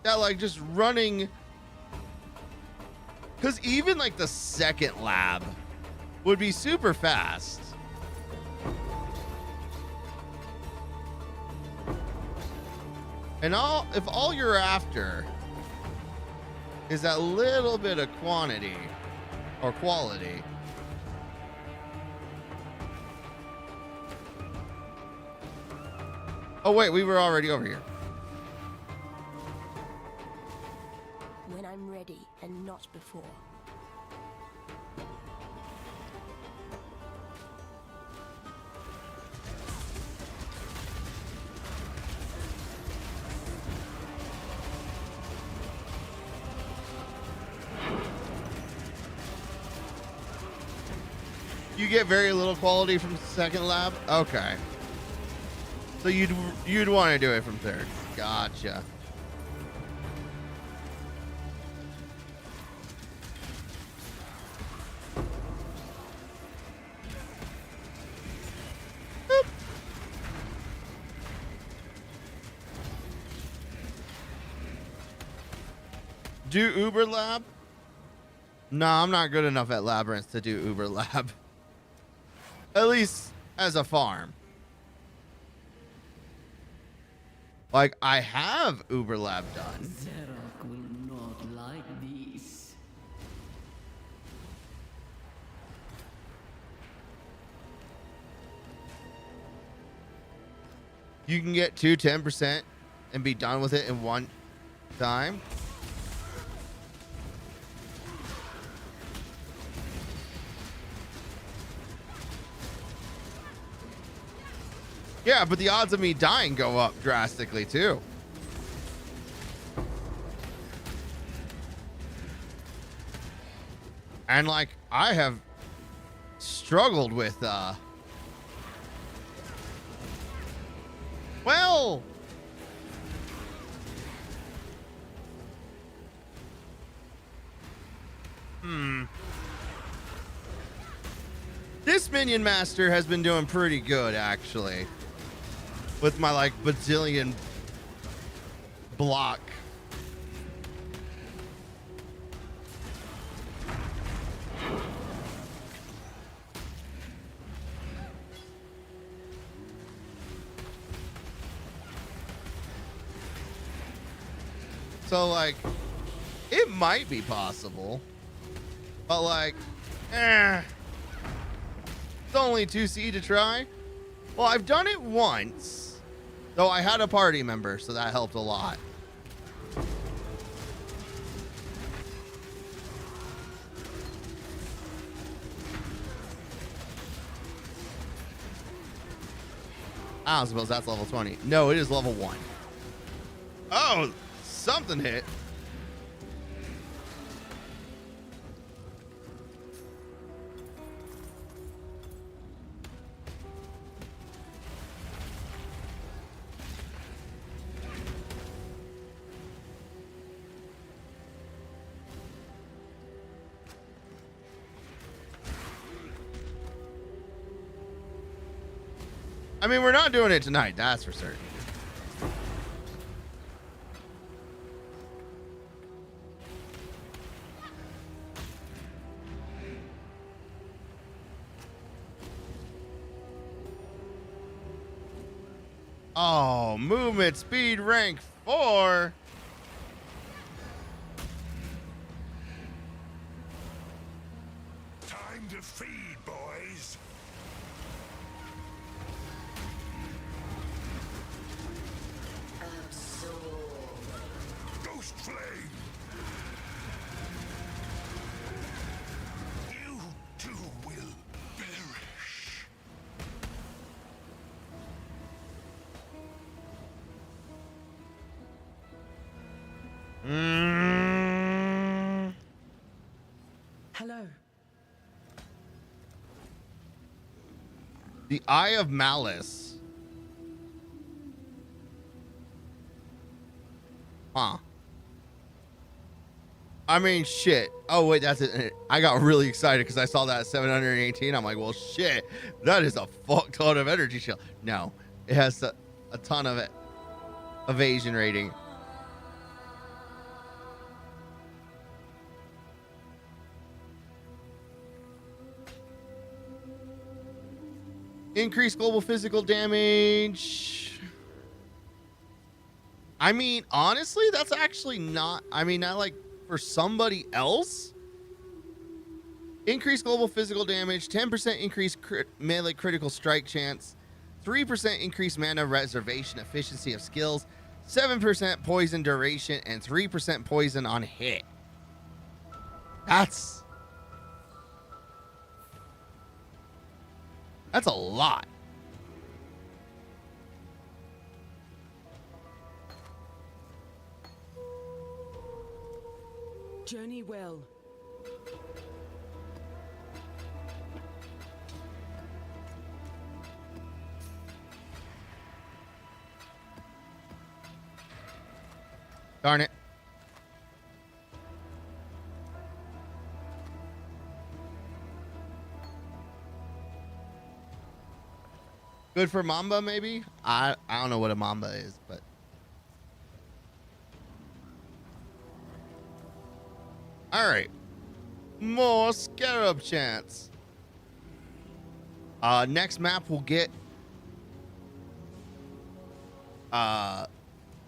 That, like, just running, because even like the second lab would be super fast. And if all you're after is that little bit of quantity or quality, oh wait, we were already over here. When I'm ready and not before. You get very little quality from second lab? Okay. So you'd want to do it from third. Gotcha. Boop. Do Uber Lab? No, I'm not good enough at Labyrinth to do Uber Lab. At least as a farm. Like, I have Uber Lab done. Zerak will not like this. You can get 10% and be done with it in time. Yeah, but the odds of me dying go up drastically too. And like I have struggled with well, this minion master has been doing pretty good actually with my like bazillion block. So like it might be possible, but like it's only 2C to try. Well, I've done it once, though I had a party member, so that helped a lot. I don't suppose that's level 20. No, it is level 1. Oh, something hit. I mean, we're not doing it tonight, that's for certain. Oh, movement speed rank 4. Time to feed, boys. Ghost flame. You too will perish. Hello. The Eye of Malice. Huh. I mean, shit. Oh, wait, that's it. I got really excited because I saw that at 718. I'm like, well, shit. That is a fuck ton of energy shield. No, it has a ton of evasion rating. Increased global physical damage. I mean, honestly, that's actually not. I mean, not like for somebody else. Increased global physical damage, 10% increased melee critical strike chance, 3% increased mana reservation efficiency of skills, 7% poison duration, and 3% poison on hit. That's a lot. Journey well. Darn it. Good for Mamba, maybe? I don't know what a Mamba is, but... Alright. More Scarab chance. Next map we'll get...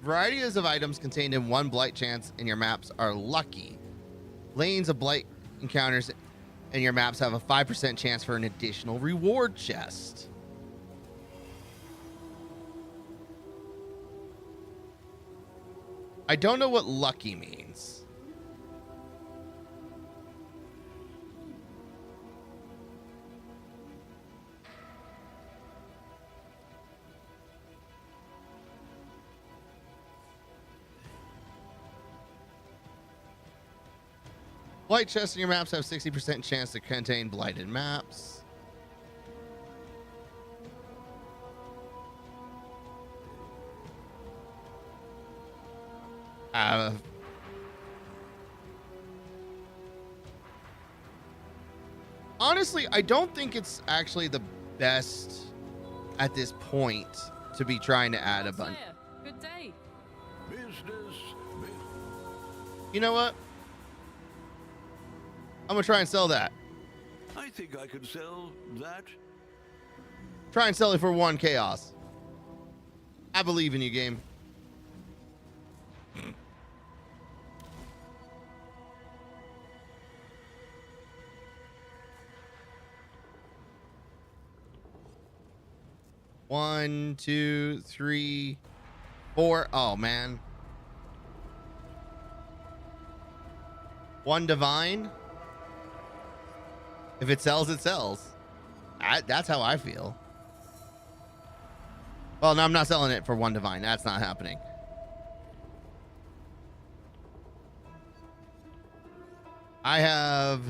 varieties of items contained in one blight chance in your maps are lucky. Lanes of blight encounters in your maps have a 5% chance for an additional reward chest. I don't know what lucky means. Blight chests in your maps have 60% chance to contain blighted maps. Honestly, I don't think it's actually the best at this point to be trying to add a bunch. Good day. Business. You know what? I'm gonna try and sell that. I think I could sell that. Try and sell it for 1 chaos. I believe in you, game. One, 2, 3, 4. Oh man. 1 divine. If it sells, it sells. That's how I feel. Well, no, I'm not selling it for 1 divine. That's not happening. I have...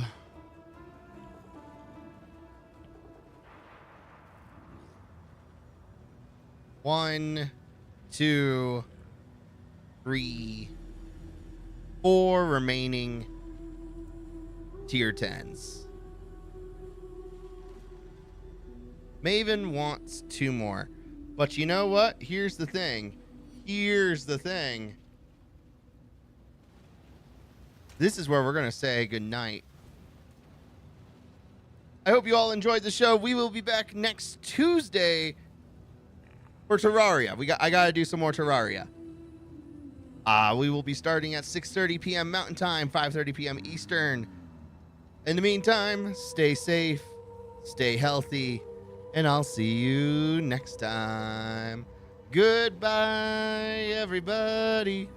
One, 2, 3, 4 remaining tier 10s. Maven wants 2 more. But you know what? Here's the thing. Here's the thing. This is where we're going to say goodnight. I hope you all enjoyed the show. We will be back next Tuesday for Terraria. I got to do some more Terraria. We will be starting at 6:30 p.m. Mountain Time, 5:30 p.m. Eastern. In the meantime, stay safe, stay healthy, and I'll see you next time. Goodbye, everybody.